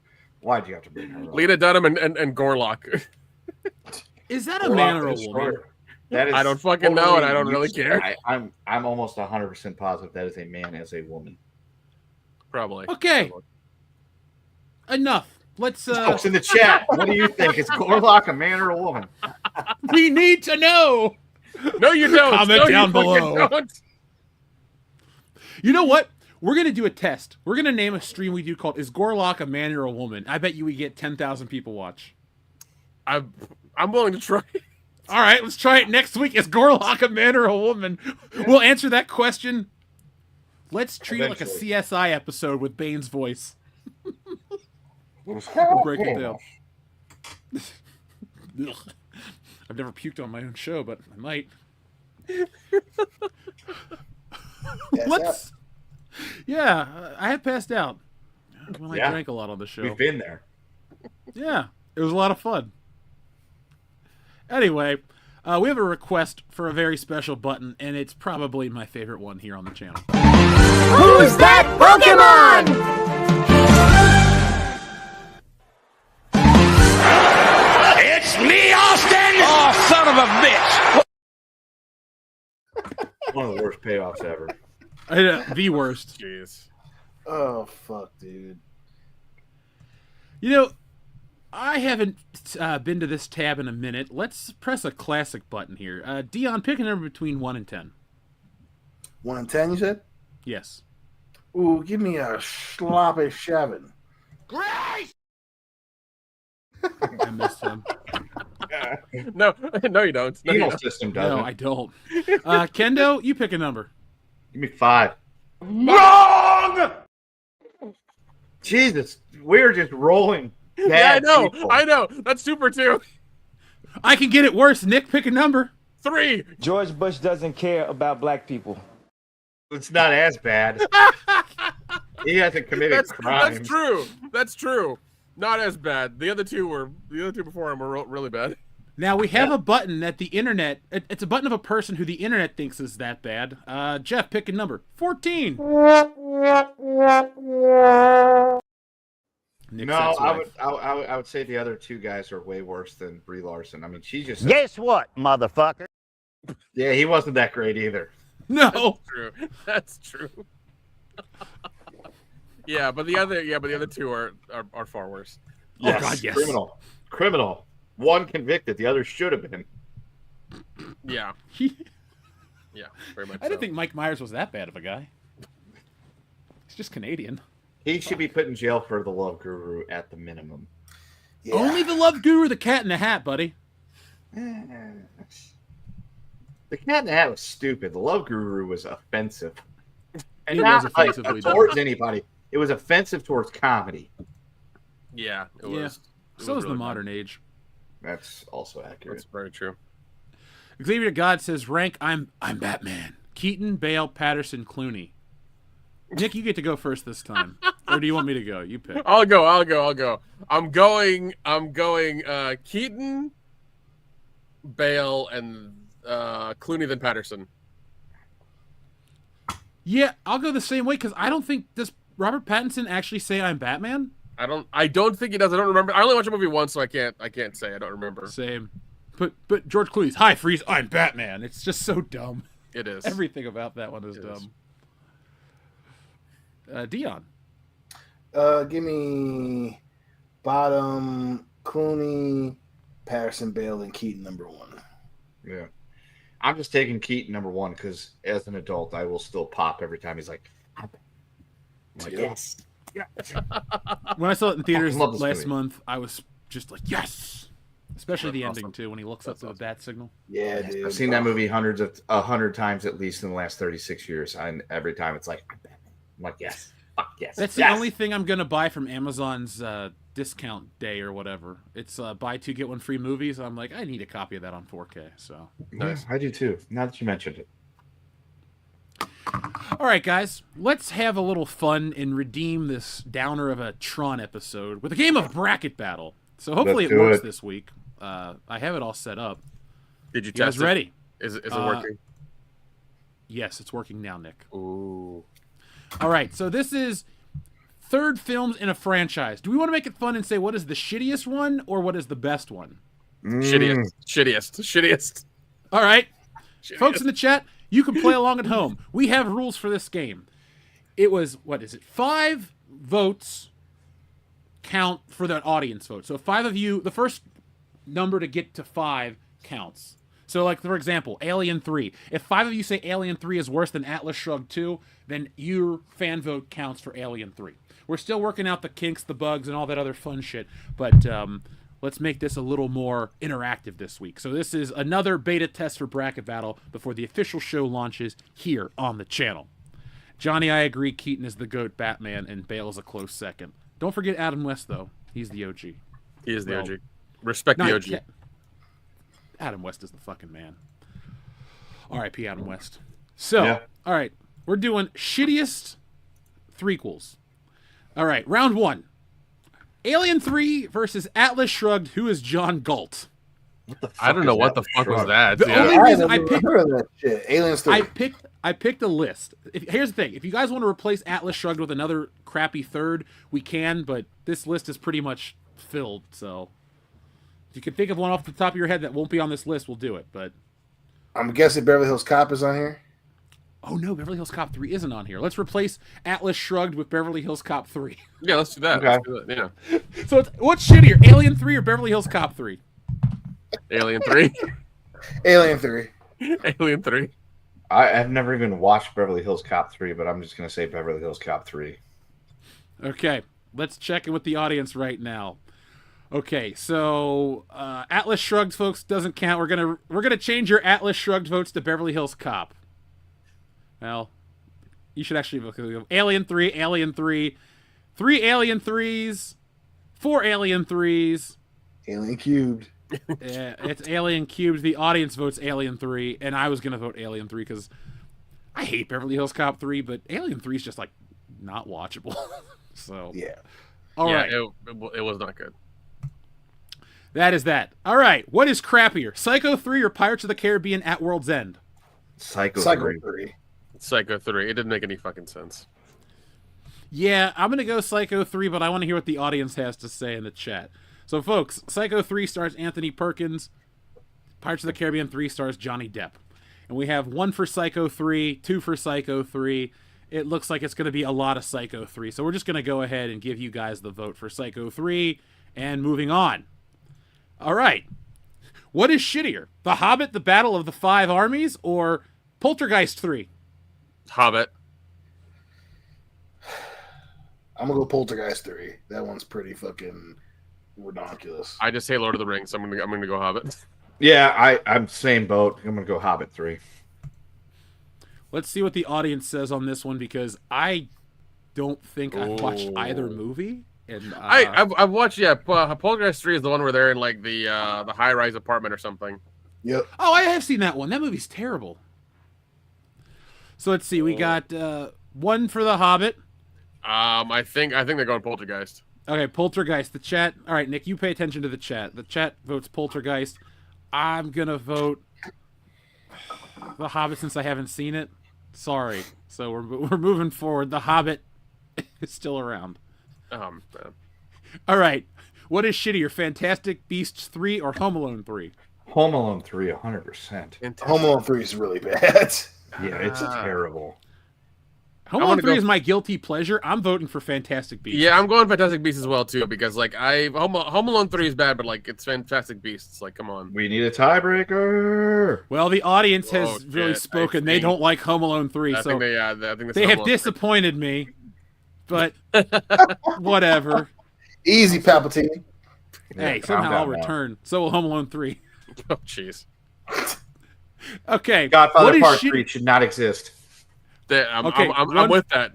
why'd you have to bring her up? Lena Dunham and Gorlock. Is that a Or man off or a the woman? story. That is I don't fucking know, and I don't really care. I'm almost 100% positive that is a man as a woman. Probably. Okay. Enough. Let's. Folks in the chat, what do you think? Is Gorlock a man or a woman? We need to know. No, you don't. Comment No, you down fucking below. don't. You know what? We're gonna do a test. We're gonna name a stream we do called "Is Gorlock a Man or a Woman?" I bet you we get 10,000 people watch. I'm willing to try. All right, let's try it next week. Is Gorlock a man or a woman? We'll answer that question. Let's treat it like a Eventually. CSI episode with Bane's voice. We'll break it down. Ugh. I've never puked on my own show, but I might. What's? Yeah, I have passed out when I Yeah. drank a lot on the show. We've been there. Yeah, it was a lot of fun. Anyway, we have a request for a very special button, and it's probably my favorite one here on the channel. Who's that Pokemon? It's me, Austin! Oh, son of a bitch! One of the worst payoffs ever. The worst. Jeez. Oh fuck, dude. You know, I haven't been to this tab in a minute. Let's press a classic button here. Dion, pick a number between 1 and 10. 1 and 10, you said? Yes. Ooh, give me a sloppy 7. Great! I missed him. No, no, you don't. No, you Penal don't. system doesn't. No, I don't. Kendo, you pick a number. Give me 5. Wrong! Jesus, we're just rolling. Yeah, bad I people. know. That's super too. I can get it worse. Nick, pick a number. 3. George Bush doesn't care about black people. It's not as bad. He hasn't committed crimes. That's true. That's true. Not as bad. The other two before him were really bad. Now, we have a button that the internet... It's a button of a person who the internet thinks is that bad. Jeff, pick a number. 14. Nick No, Seth's I wife. would say the other two guys are way worse than Brie Larson. I mean, she just Guess what, motherfucker? yeah, he wasn't that great either. No. True. That's true. but the other two are far worse. Yes, God, yes. criminal. One convicted, the other should have been. Yeah. Yeah, very much. I didn't think Mike Myers was that bad of a guy. He's just Canadian. He should be put in jail for the Love Guru at the minimum. Yeah. Only the Love Guru, the Cat in the Hat, buddy. The Cat in the Hat was stupid. The Love Guru was offensive. And It not was offensively like, done. towards anybody. It was offensive towards comedy. Yeah, it Yeah. was. So is the really modern age. That's also bad. accurate. That's very true. Xavier God says, rank, I'm Batman. Keaton, Bale, Patterson, Clooney. Nick, you get to go first this time. Or do you want me to go? You pick. I'll go. I'm going Keaton, Bale, and Clooney, then Patterson. Yeah, I'll go the same way because I don't think does Robert Pattinson actually say I'm Batman? I don't think he does. I don't remember. I only watched the movie once, so I can't say. I don't remember. Same. But George Clooney's hi freeze, I'm Batman. It's just so dumb. It is. Everything about that one is dumb. Dion. Give me bottom Clooney, Patterson, Bale, and Keaton number 1. Yeah. I'm just taking Keaton number 1 because as an adult, I will still pop every time he's like, yes. Yeah. When I saw it in theaters last movie. month, I was just like, yes. Especially the ending too, when he looks up to the bat signal. Yeah, dude. I've seen that movie 100 times at least in the last 36 years, and every time it's like, I'm like, yes, fuck yes. That's the only thing I'm gonna buy from Amazon's discount day or whatever. It's buy 2 get 1 free movies. I'm like, I need a copy of that on 4K. So nice. Yeah, I do too. Now that you mentioned it. All right, guys, let's have a little fun and redeem this downer of a Tron episode with a game of bracket battle. So hopefully it works this week. I have it all set up. Did you test it? Ready? Is it working? Yes, it's working now, Nick. Ooh. All right, so this is third films in a franchise. Do we want to make it fun and say what is the shittiest one or what is the best one? Shittiest. All right. Shittiest. Folks in the chat, you can play along at home. We have rules for this game. It was, 5 votes count for the audience vote. So 5 of you, the first number to get to 5 counts. So, like, for example, Alien 3. If 5 of you say Alien 3 is worse than Atlas Shrugged 2, then your fan vote counts for Alien 3. We're still working out the kinks, the bugs, and all that other fun shit, but let's make this a little more interactive this week. So this is another beta test for Bracket Battle before the official show launches here on the channel. Johnny, I agree, Keaton is the GOAT Batman, and Bale is a close second. Don't forget Adam West, though. He's the OG. He is the OG. Respect the OG. Adam West is the fucking man. R.I.P. Adam West. So, All right. We're doing shittiest threequels. All right. Round 1. Alien 3 versus Atlas Shrugged. Who is John Galt? I don't know what the fuck was that. The only reason I picked that shit. Aliens 3. I picked a list. Here's the thing. If you guys want to replace Atlas Shrugged with another crappy third, we can, but this list is pretty much filled, so if you can think of one off the top of your head that won't be on this list, we'll do it. But I'm guessing Beverly Hills Cop is on here. Oh no, Beverly Hills Cop 3 isn't on here. Let's replace Atlas Shrugged with Beverly Hills Cop 3. Yeah, let's do that. Okay. Let's do that. Yeah. So what's shittier, Alien 3 or Beverly Hills Cop 3? Alien 3. Alien 3. Alien 3. I've never even watched Beverly Hills Cop 3, but I'm just going to say Beverly Hills Cop 3. Okay, let's check in with the audience right now. Okay, so Atlas Shrugged, folks, doesn't count. We're gonna change your Atlas Shrugged votes to Beverly Hills Cop. Well, you should actually look at Alien 3, Alien 3, 3 Alien 3s, 4 Alien 3s. Alien Cubed. It's Alien Cubed. The audience votes Alien 3, and I was going to vote Alien 3 because I hate Beverly Hills Cop 3, but Alien 3 is just, like, not watchable. So, yeah. All right. It was not good. That is that. All right. What is crappier, Psycho 3 or Pirates of the Caribbean at World's End? Psycho 3. Psycho 3. It didn't make any fucking sense. Yeah, I'm going to go Psycho 3, but I want to hear what the audience has to say in the chat. So, folks, Psycho 3 stars Anthony Perkins. Pirates of the Caribbean 3 stars Johnny Depp. And we have 1 for Psycho 3, 2 for Psycho 3. It looks like it's going to be a lot of Psycho 3. So we're just going to go ahead and give you guys the vote for Psycho 3. And moving on. All right. What is shittier? The Hobbit, The Battle of the Five Armies, or Poltergeist 3? Hobbit. I'm going to go Poltergeist 3. That one's pretty fucking ridiculous. I just say Lord of the Rings. I'm gonna go Hobbit. Yeah, I'm same boat. I'm gonna go Hobbit 3. Let's see what the audience says on this one because I don't think I've watched either movie. And I've watched. Yeah, Poltergeist 3 is the one where they're in like the high rise apartment or something. Yep. Oh, I have seen that one. That movie's terrible. So let's see. We got one for The Hobbit. I think they're going Poltergeist. Okay, Poltergeist. The chat. All right, Nick, you pay attention to the chat. The chat votes Poltergeist. I'm gonna vote The Hobbit since I haven't seen it. Sorry. So we're moving forward. The Hobbit is still around. Man. All right. What is shittier, Fantastic Beasts 3 or Home Alone 3? Home Alone 3, 100%. Home Alone 3 is really bad. Yeah, it's terrible. Home Alone 3 is my guilty pleasure. I'm voting for Fantastic Beasts. Yeah, I'm going Fantastic Beasts as well too because like Home Alone 3 is bad, but like it's Fantastic Beasts. Like, come on. We need a tiebreaker. Well, the audience has really spoken. They don't like Home Alone 3, so I think they have disappointed me. But whatever. Easy, Palpatine. Hey, somehow I'll return. So will Home Alone 3. Oh, jeez. Okay. Godfather Part 3 should not exist. I'm with that.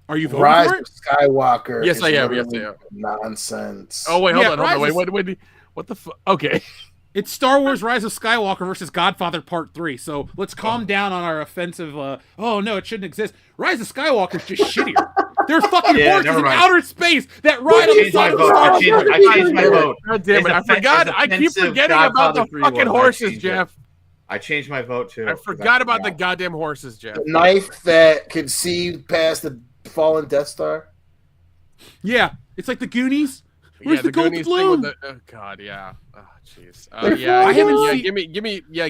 Are you voting Rise for it? of Skywalker. Yes, I am. Yes, I am. Nonsense. Oh, wait, hold on. Wait. What the fuck? Okay. It's Star Wars Rise of Skywalker versus Godfather Part 3. So let's calm down on our offensive, oh, no, it shouldn't exist. Rise of Skywalker is just shittier. There's fucking horses in outer space that ride on the side of Star Wars. I changed my vote. God damn it. I forgot. I keep forgetting about the fucking horses, Jeff. I changed my vote, too. I forgot about the goddamn horses, Jeff. The knife that could see past the fallen Death Star. Yeah, it's like the Goonies. Where's the gold Goonies bloom? thing with the, oh god, yeah. Oh jeez. I haven't seen.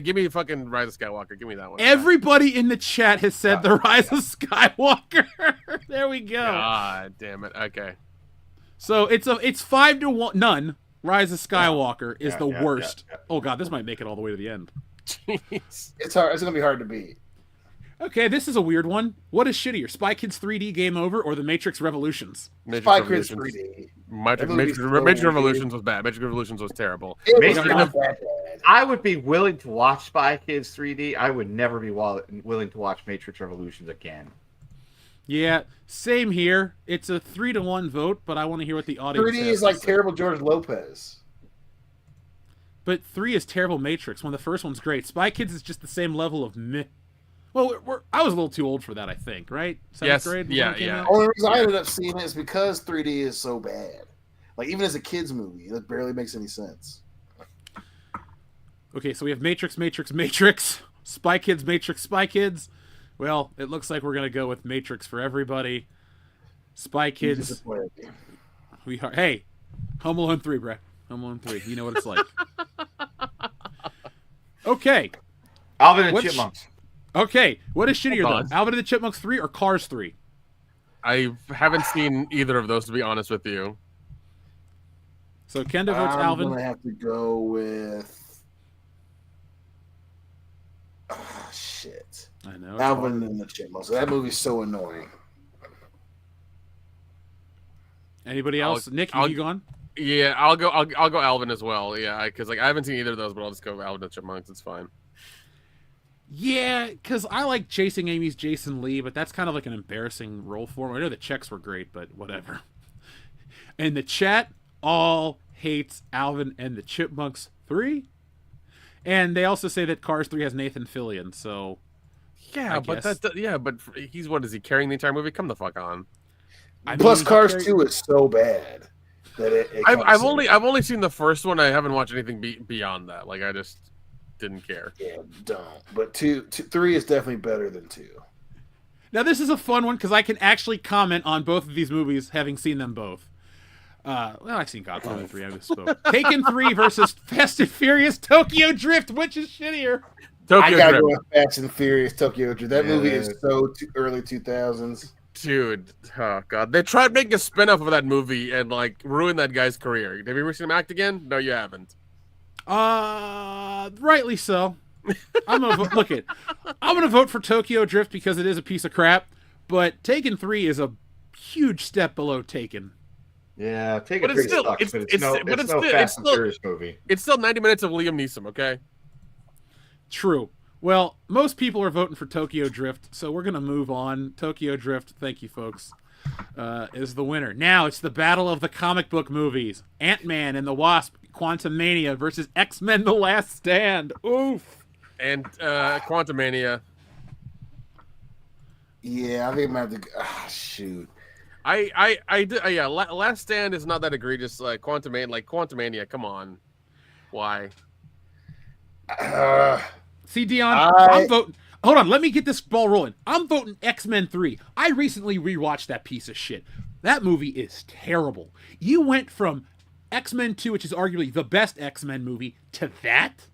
Give me fucking Rise of Skywalker. Give me that one. Everybody in the chat has said the Rise of Skywalker. There we go. God damn it. Okay. So it's 5-1. None. Rise of Skywalker is the worst. Oh god, this might make it all the way to the end. Jeez. It's hard. It's gonna be hard to beat. Okay, this is a weird one. What is shittier, Spy Kids 3D Game Over or The Matrix Revolutions? Spy Kids 3D. Matrix Revolutions was bad. Matrix Revolutions was terrible. I would be willing to watch Spy Kids 3D. I would never be willing to watch Matrix Revolutions again. Yeah, same here. It's a 3-1 vote, but I want to hear what the audience 3D has is to like say. terrible George Lopez. But 3 is terrible Matrix, when the first one's great. Spy Kids is just the same level of meh. Well, I was a little too old for that, I think, right? Yes, Grade yeah. Only reason I ended up seeing it is because 3D is so bad. Like, even as a kid's movie, it barely makes any sense. Okay, so we have Matrix, Spy Kids, Matrix, Spy Kids. Well, it looks like we're going to go with Matrix for everybody. Spy Kids. Hey, Home Alone 3, Brett. Home Alone 3. You know what it's like. Okay. Alvin and Chipmunks. Okay, what is shittier, though? Alvin and the Chipmunks 3 or Cars 3? I haven't seen either of those, to be honest with you. So Kenda votes Alvin. I'm going to have to go with... Oh, shit. I know. Alvin and the Chipmunks. That movie's so annoying. Anybody else? Nick, you gone? Yeah, I'll go Alvin as well. Yeah, because like I haven't seen either of those, but I'll just go Alvin and Chipmunks. It's fine. Yeah, because I like Chasing Amy's Jason Lee, but that's kind of like an embarrassing role for him. I know the checks were great, but whatever. And the chat all hates Alvin and the Chipmunks 3. And they also say that Cars 3 has Nathan Fillion, so... Yeah, but he's, what is he, carrying the entire movie? Come the fuck on. Plus, Cars 2 is so bad that I've only seen the first one. I haven't watched anything beyond that. Like, I just didn't care. Yeah, don't. But 3 is definitely better than 2. Now, this is a fun one because I can actually comment on both of these movies, having seen them both. Well, I've seen Godfather 3. I just spoke. Taken 3 versus Fast and Furious Tokyo Drift. Which is shittier? I gotta go with Fast and Furious Tokyo Drift. That movie is so early 2000s. Dude, oh god, they tried making a spin-off of that movie and like ruin that guy's career. Have you ever seen him act again? No, you haven't. Rightly so. I'm gonna vote for Tokyo Drift because it is a piece of crap. But Taken 3 is a huge step below Taken. Yeah, Taken 3 sucks, but it's no Fast and Furious movie. It's still 90 minutes of Liam Neeson, okay? True. Well, most people are voting for Tokyo Drift, so we're going to move on. Tokyo Drift, thank you, folks. is the winner. Now it's the battle of the comic book movies. Ant-Man and the Wasp, Quantumania versus X-Men: The Last Stand. Oof. And Quantumania. Yeah, I think I'm gonna have to. Shoot. Yeah. Last Stand is not that egregious. Like Quantumania. Come on, why? See, Dion, I'm voting. Hold on, let me get this ball rolling. I'm voting X-Men 3. I recently rewatched that piece of shit. That movie is terrible. You went from X-Men 2, which is arguably the best X-Men movie, to that?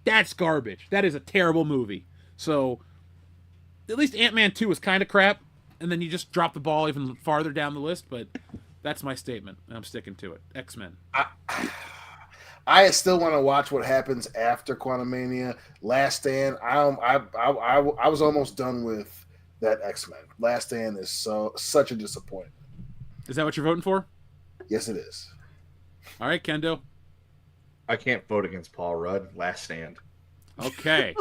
That's garbage. That is a terrible movie. So, at least Ant-Man 2 was kind of crap, and then you just dropped the ball even farther down the list, but that's my statement, and I'm sticking to it. X-Men. I still want to watch what happens after Quantumania. Last Stand, I was almost done with that X-Men. Last Stand is such a disappointment. Is that what you're voting for? Yes, it is. All right, Kendo. I can't vote against Paul Rudd. Last Stand. Okay.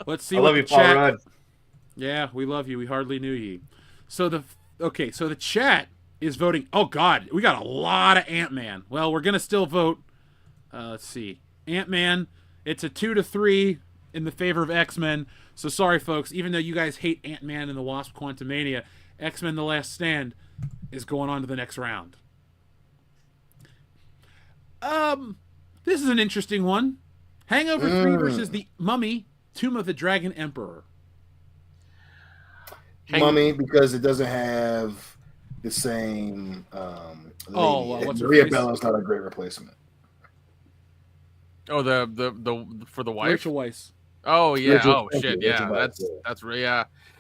Let's see. I love you, Paul Rudd. Yeah, we love you. We hardly knew ye. So the chat is voting. Oh God, we got a lot of Ant-Man. Well, we're gonna still vote. Let's see, Ant-Man. It's a 2-3 in the favor of X-Men. So sorry, folks. Even though you guys hate Ant-Man and the Wasp: Quantumania, X-Men: The Last Stand is going on to the next round. This is an interesting one. Hangover 3 versus the Mummy: Tomb of the Dragon Emperor. Mummy, because it doesn't have the same. What's her Maria face? Bella's not a great replacement. Oh, the for the wife. Rachel Weisz. Oh yeah. Rachel, Oh shit. Yeah. Weisz, That's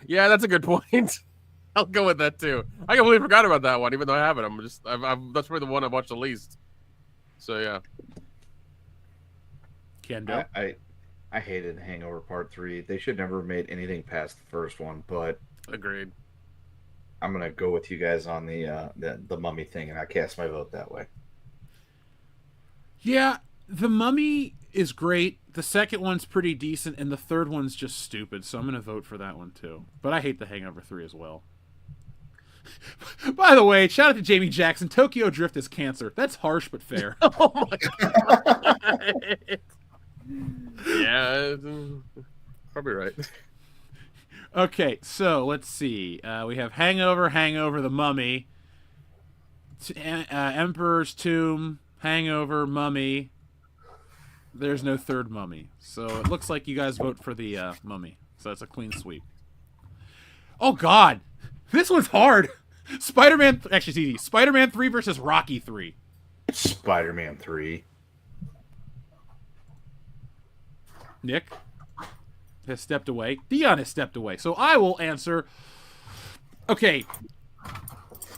yeah. That's a good point. I'll go with that too. I completely forgot about that one, even though I have it. That's probably the one I watched the least. So yeah. Kendo. I hated Hangover Part 3. They should never have made anything past the first one, but Agreed. I'm gonna go with you guys on the Mummy thing, and I cast my vote that way. Yeah, the Mummy is great. The second one's pretty decent, and the third one's just stupid. So I'm gonna vote for that one too. But I hate the Hangover 3 as well. By the way, shout out to Jamie Jackson. Tokyo Drift is cancer. That's harsh but fair. Oh my god. Yeah, probably right. Okay, so let's see. We have Hangover, The Mummy, Emperor's Tomb, Hangover, Mummy. There's no third Mummy. So it looks like you guys vote for the Mummy. So that's a clean sweep. Oh, God. This one's hard. Spider-Man 3 versus Rocky 3. Spider-Man 3. Nick has stepped away. Dion has stepped away. So I will answer. Okay.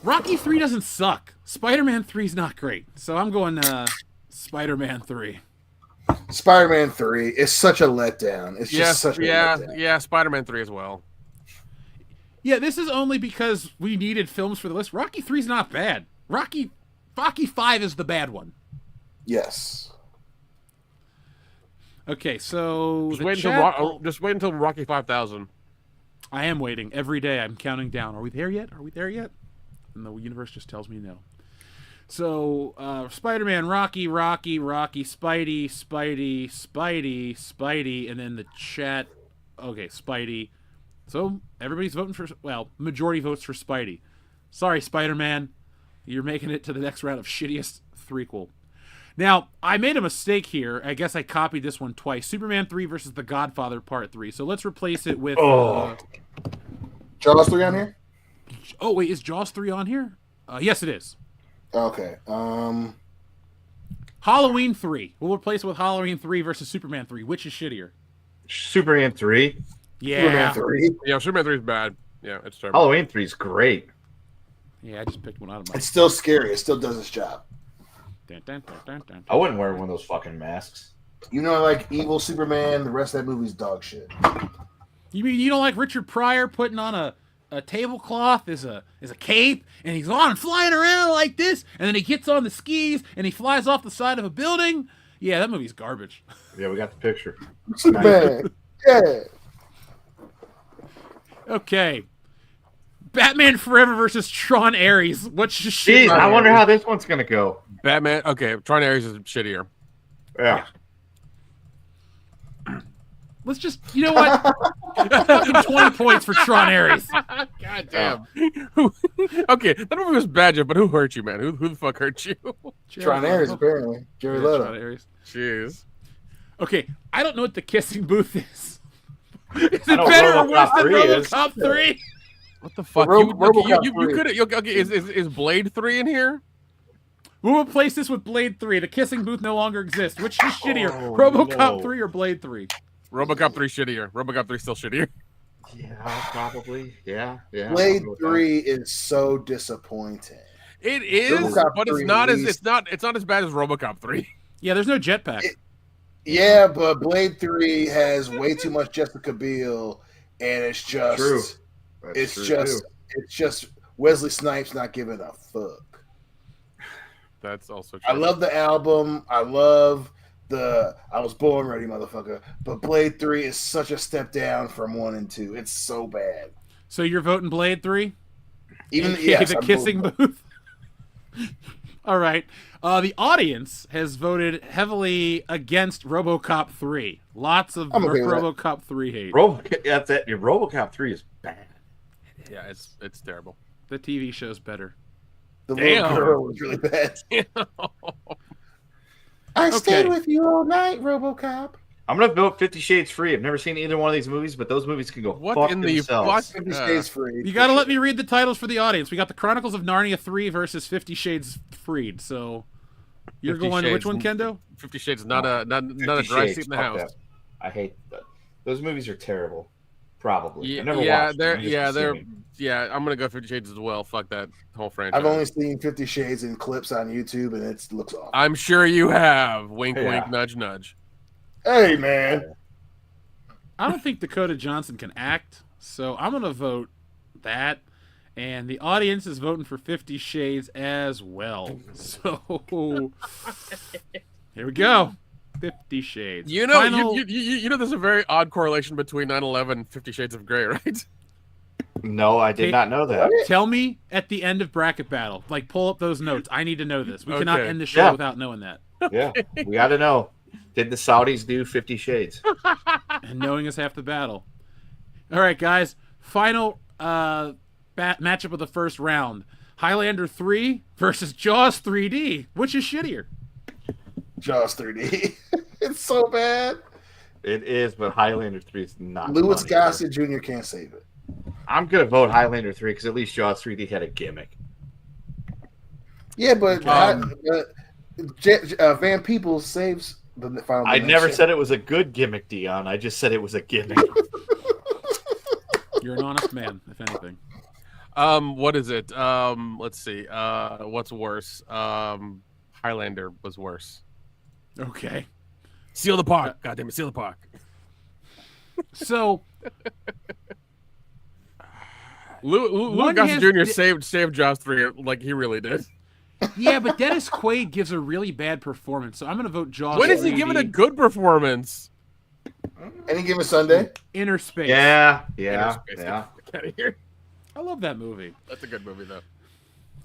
Rocky 3 doesn't suck. Spider-Man 3 is not great. So I'm going Spider-Man 3. Spider-Man 3 is such a letdown. It's just such a letdown. Yeah, Spider-Man 3 as well. Yeah, this is only because we needed films for the list. Rocky 3 is not bad. Rocky 5 is the bad one. Yes. Okay, so Just wait until Rocky 5000. I am waiting every day. I'm counting down. Are we there yet? And the universe just tells me no. So Spider-Man, Rocky, Spidey, and then the chat. Okay, Spidey. So everybody's voting for. Well, majority votes for Spidey. Sorry, Spider-Man, you're making it to the next round of shittiest threequel. Now, I made a mistake here. I guess I copied this one twice. Superman 3 versus The Godfather Part 3. So let's replace it with... Jaws 3 on here? Oh, wait, is Jaws 3 on here? Yes, it is. Okay. Halloween 3. We'll replace it with Halloween 3 versus Superman 3. Which is shittier? Superman 3? Yeah. Superman 3? Yeah, Superman 3 is bad. Yeah, it's terrible. Halloween 3 is great. Yeah, I just picked one out of my... It's still scary. It still does its job. I wouldn't wear one of those fucking masks. You know, like evil Superman, the rest of that movie's dog shit. You mean you don't like Richard Pryor putting on a tablecloth as a cape, and he's on flying around like this, and then he gets on the skis and he flies off the side of a building? Yeah, that movie's garbage. Yeah, we got the picture. Superman. Yeah. Okay. Batman Forever versus Tron Ares. What's your shit? Jeez, I wonder how this one's gonna go. Batman. Okay, Tron Ares is shittier. Yeah. Let's just, you know what? Fucking 20 points for Tron Ares. God damn. Okay, that movie was bad, Jeff, but who hurt you, man? Who the fuck hurt you? Tron Ares, apparently. Jerry Leto. Tron Ares. Jeez. Okay, I don't know what the kissing booth is. Is it better or worse than RoboCop 3? What the fuck? You could. Okay, is Blade 3 in here? We'll replace this with Blade 3. The kissing booth no longer exists. Which is shittier, RoboCop 3 or Blade 3? RoboCop 3 shittier. RoboCop 3 still shittier. Yeah, probably. Yeah. Blade 3 is so disappointing. It is, RoboCop but it's 3 not released- it's not as bad as RoboCop 3. Yeah, there's no jetpack. Yeah, but Blade 3 has way too much Jessica Biel, and it's just True. It's just Wesley Snipes not giving a fuck. That's also true. I love the album. I love I was born ready, motherfucker. But Blade 3 is such a step down from 1 and 2. It's so bad. So you're voting Blade 3? Even Okay, yes, the I'm kissing voting- booth. All right. The audience has voted heavily against RoboCop 3. Lots of I'm okay with that. RoboCop 3 hate. That's it. Your RoboCop 3 is bad. Yeah, it's terrible. The TV show's better. The Damn. little girl was really bad. I Okay. stayed with you all night, RoboCop. I'm gonna vote 50 Shades Free. I've never seen either one of these movies, but those movies can go What fuck in the themselves. fuck? 50 Shades Free. You got to let me read the titles for the audience. We got The Chronicles of Narnia 3 versus 50 Shades Freed. So you're 50 going to which Shades. one, Kendo? 50 Shades is not a 50 dry Shades, seat in the fuck house. that. I hate that. Those movies are terrible. Probably. Yeah, I've never yeah, watched they're them. I'm just yeah, they're assuming. yeah. I'm gonna go 50 Shades as well. Fuck that whole franchise. I've only seen 50 Shades in clips on YouTube, and it looks awful. I'm sure you have. Wink, Yeah. wink, nudge, nudge. Hey, man. I don't think Dakota Johnson can act, so I'm going to vote that. And the audience is voting for 50 Shades as well. So here we go. 50 Shades. You know, Final- you know, there's a very odd correlation between 9/11 and 50 Shades of Grey, right? No, I did Hey, not know that. Tell me at the end of bracket battle. Like, pull up those notes. I need to know this. We cannot Okay. end the show Yeah. without knowing that. Yeah, we got to know. Did the Saudis do 50 Shades? And knowing is half the battle. All right, guys. Final matchup of the first round. Highlander 3 versus Jaws 3D. Which is shittier? Jaws 3D. It's so bad. It is, but Highlander 3 is not. Louis funny. Gossett Jr. can't save it. I'm going to vote Highlander 3 because at least Jaws 3D had a gimmick. Yeah, but Van Peebles saves the final. I never dimension. said it was a good gimmick, Dion. I just said it was a gimmick. You're an honest man, if anything. What is it? Let's see. What's worse? Highlander was worse. Okay. Seal the park. God damn it, seal the park. So Lou One Gossett has- Jr. saved Jaws 3 like he really did. yeah, but Dennis Quaid gives a really bad performance, so I'm going to vote Jaws. When is he 3D, giving a good performance? Any given Sunday. Inner Space? Yeah. Get out of here. I love that movie. That's a good movie though.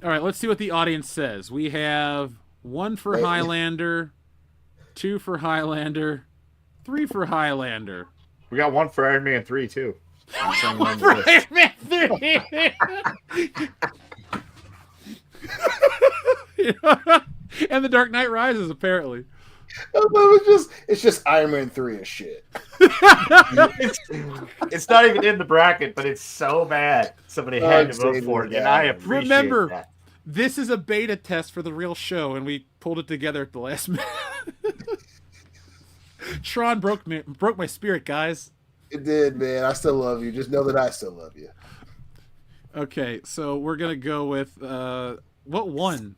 All right, let's see what the audience says. We have 1 for Highlander, 2 for Highlander, 3 for Highlander. We got one for Iron Man 3, too. One for Iron Man 3. And The Dark Knight Rises, apparently. It's just Iron Man 3 is shit. It's not even in the bracket, but it's so bad. Somebody had to vote for it, and I appreciate Remember, that. this is a beta test for the real show, and we pulled it together at the last minute. Tron broke my spirit, guys. It did, man. I still love you. Just know that I still love you. Okay, so we're gonna go with what won?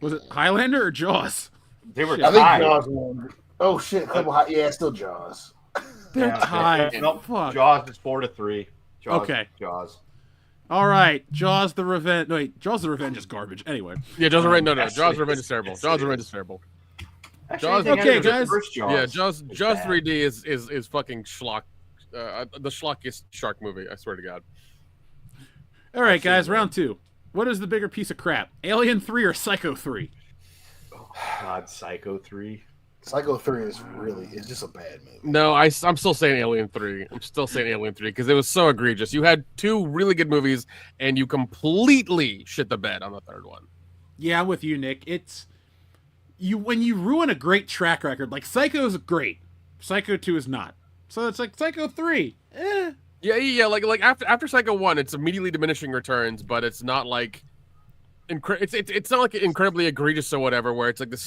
Was it Highlander or Jaws? They were I think tied. Jaws won. Oh shit! Yeah, still Jaws. They're tied. Nope. Fuck. Jaws is 4-3. Jaws, Okay. Jaws. All right, Jaws the Revenge. No, wait, Jaws the Revenge is garbage. Anyway. Yeah, Jaws Revenge. No, Actually, Jaws Revenge is terrible. yes, Jaws it Revenge is. is terrible. Actually, Jaws- I think Okay, after the guys. first Jaws Yeah, was Jaws bad. 3D is fucking schlock. The schlockiest shark movie. I swear to God. All right, guys, round 2. What is the bigger piece of crap? Alien 3 or Psycho 3? Oh, God, Psycho 3. Psycho 3 is it's just a bad movie. No, I'm still saying Alien 3. I'm still saying Alien 3 because it was so egregious. You had 2 really good movies, and you completely shit the bed on the third one. Yeah, I'm with you, Nick. It's when you ruin a great track record, like Psycho's great. Psycho 2 is not. So it's like Psycho 3. Yeah. Like after Psycho 1, it's immediately diminishing returns, but it's not like it's not like incredibly egregious or whatever, where it's like the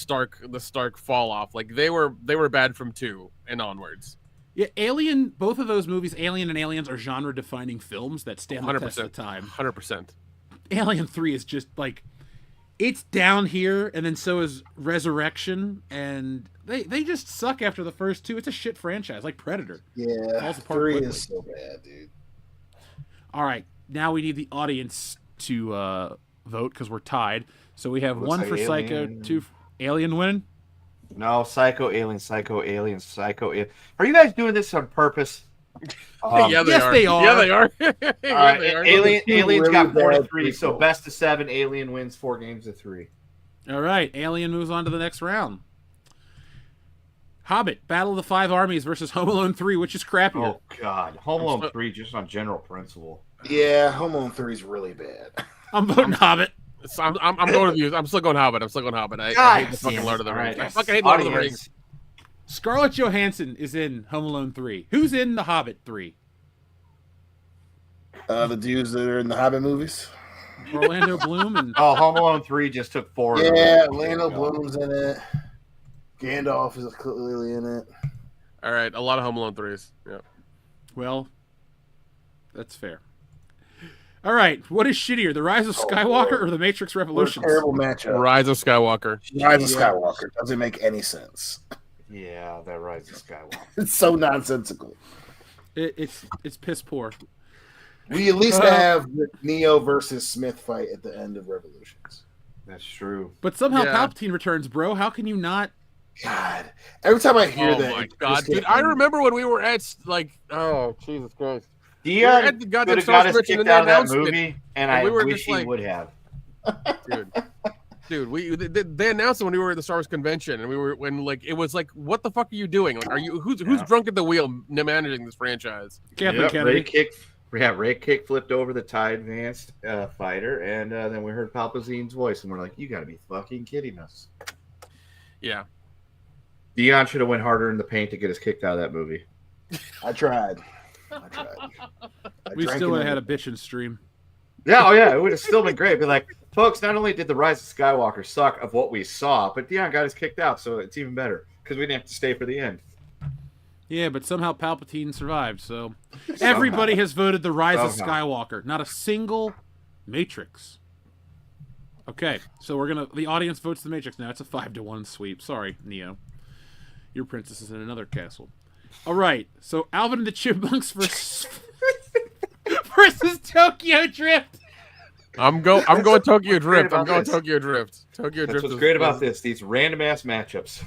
stark fall off. Like they were bad from 2 and onwards. Yeah, Alien. Both of those movies, Alien and Aliens, are genre-defining films that stand the test of time. 100%. Alien 3 is just like, it's down here, and then so is Resurrection, and they just suck after the first 2. It's a shit franchise, like Predator. Yeah, 3 is so bad, dude. All right, now we need the audience to vote because we're tied. So we have Looks 1 like for Psycho, Alien. 2 for Alien winning. No, Psycho, Alien, Psycho, Alien, Psycho. Are you guys doing this on purpose? Yeah, they yes, are. they are. Yeah, they are. All right, they are. Alien's really got 4 to bad 3, so people. best of 7. Alien wins 4 games to 3. All right, Alien moves on to the next round. Hobbit, Battle of the Five Armies versus Home Alone 3, which is crappier. Oh God, Home Alone 3 just on general principle. Yeah, Home Alone 3 is really bad. I'm voting Hobbit. So I'm going with you. I'm still going Hobbit. I hate the fucking Lord of the Rings. All I right. fucking hate Lord of the Rings. Scarlett Johansson is in Home Alone 3. Who's in The Hobbit 3? The dudes that are in the Hobbit movies. Orlando Bloom and Oh, Home Alone 3 just took 4. Yeah, Orlando Bloom's in it. Gandalf is clearly in it. All right, a lot of Home Alone 3s. Yeah. well, that's fair. All right, what is shittier, The Rise of Skywalker or The Matrix What a Revolutions? terrible matchup. Rise of Skywalker. Rise of Skywalker doesn't make any sense. Yeah, that Rise of Skywalker. It's so nonsensical. It's piss poor. We at least have the Neo versus Smith fight at the end of Revolutions. That's true. But somehow Yeah. Palpatine returns, bro. How can you not? God, every time I hear Oh that, my it god, just dude! gets I me. remember when we were at oh Jesus Christ. Dion at the could goddamn have got us Star kicked Wars out of that announcement, movie, and and I we were wish just he like- would have. Dude, they announced it when we were at the Star Wars convention, and we were it was like, what the fuck are you doing? Like, are you who's drunk at the wheel managing this franchise? Kathleen Yep, Kennedy. Ray kick flipped over the TIE Advanced fighter, and then we heard Palpatine's voice, and we're like, "You got to be fucking kidding us!" Yeah, Dion should have went harder in the paint to get us kicked out of that movie. I tried. We still would have had a bitchin' stream. Yeah, oh yeah, it would have still been great. Be like, folks, not only did the Rise of Skywalker suck of what we saw, but Dion got us kicked out, so it's even better because we didn't have to stay for the end. Yeah, but somehow Palpatine survived, so everybody has voted The Rise of Somehow. Skywalker. Not a single Matrix. Okay, so the audience votes The Matrix now. It's a 5-1 sweep. Sorry, Neo. Your princess is in another castle. All right, so Alvin and the Chipmunks versus Tokyo Drift. I'm going Tokyo Drift. I'm about going this? Tokyo Drift. Tokyo That's Drift. what's is- great about this. These random ass matchups.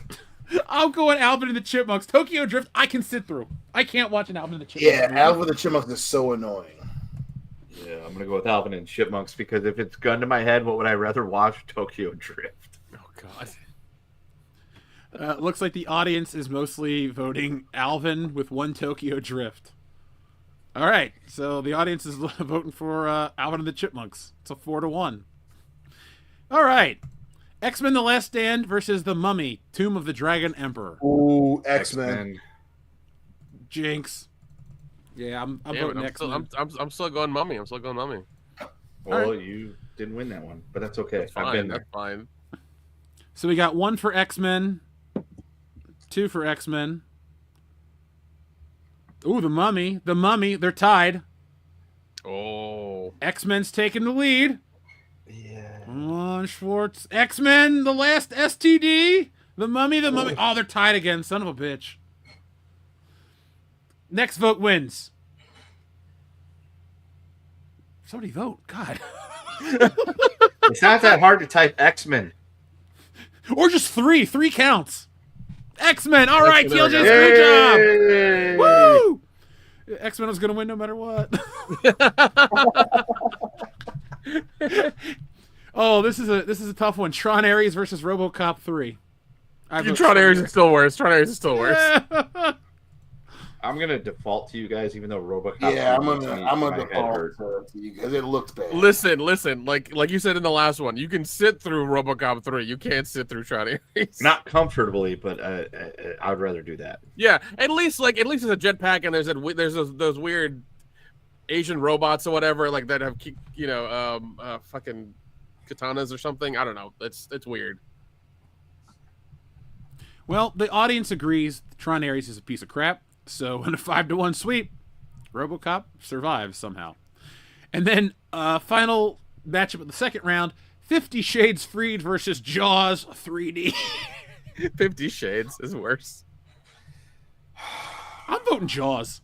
I'm going Alvin and the Chipmunks. Tokyo Drift, I can sit through. I can't watch an Alvin and the Chipmunks. Yeah, movie. Alvin the Chipmunks is so annoying. Yeah, I'm gonna go with Alvin and Chipmunks because if it's gun to my head, what would I rather watch? Tokyo Drift. Oh god. Looks like the audience is mostly voting Alvin with 1 Tokyo Drift. All right, so the audience is voting for Alvin and the Chipmunks. It's a 4-1. All right, X-Men: The Last Stand versus The Mummy: Tomb of the Dragon Emperor. Ooh, X-Men. Jinx. Yeah, I'm Damn it, voting I'm X-Men. still, I'm still going Mummy. I'm still going Mummy. Well, All you didn't win that one, but that's okay. That's I've fine. been there. That's fine. So we got 1 for X-Men, 2 for X-Men. Ooh, The Mummy. The Mummy, they're tied. Oh. X-Men's taking the lead. Yeah. Come on, Schwartz. X-Men, The Last STD. The Mummy, The Mummy. Oh, they're tied again. Son of a bitch. Next vote wins. Somebody vote. God. It's not that hard to type X-Men. Or just 3. 3 counts. X-Men. All right, X-Men, TLJ, Yay! good job. Woo! X-Men was going to win no matter what. Oh, this is a tough one. Tron Ares versus RoboCop 3. Tron Ares is still worse. Tron Ares is still worse. I'm gonna default to you guys, even though RoboCop. Yeah, I'm gonna default to you because it looked bad. Listen. Like you said in the last one, you can sit through RoboCop 3. You can't sit through Tron Ares. Not comfortably, but I'd rather do that. Yeah, at least there's a jetpack and there's those weird Asian robots or whatever like that have fucking katanas or something. I don't know. It's weird. Well, the audience agrees Tron Ares is a piece of crap. So in a 5-1 sweep, RoboCop survives somehow. And then final matchup of the second round: 50 Shades Freed versus Jaws 3D. 50 Shades is worse. I'm voting Jaws.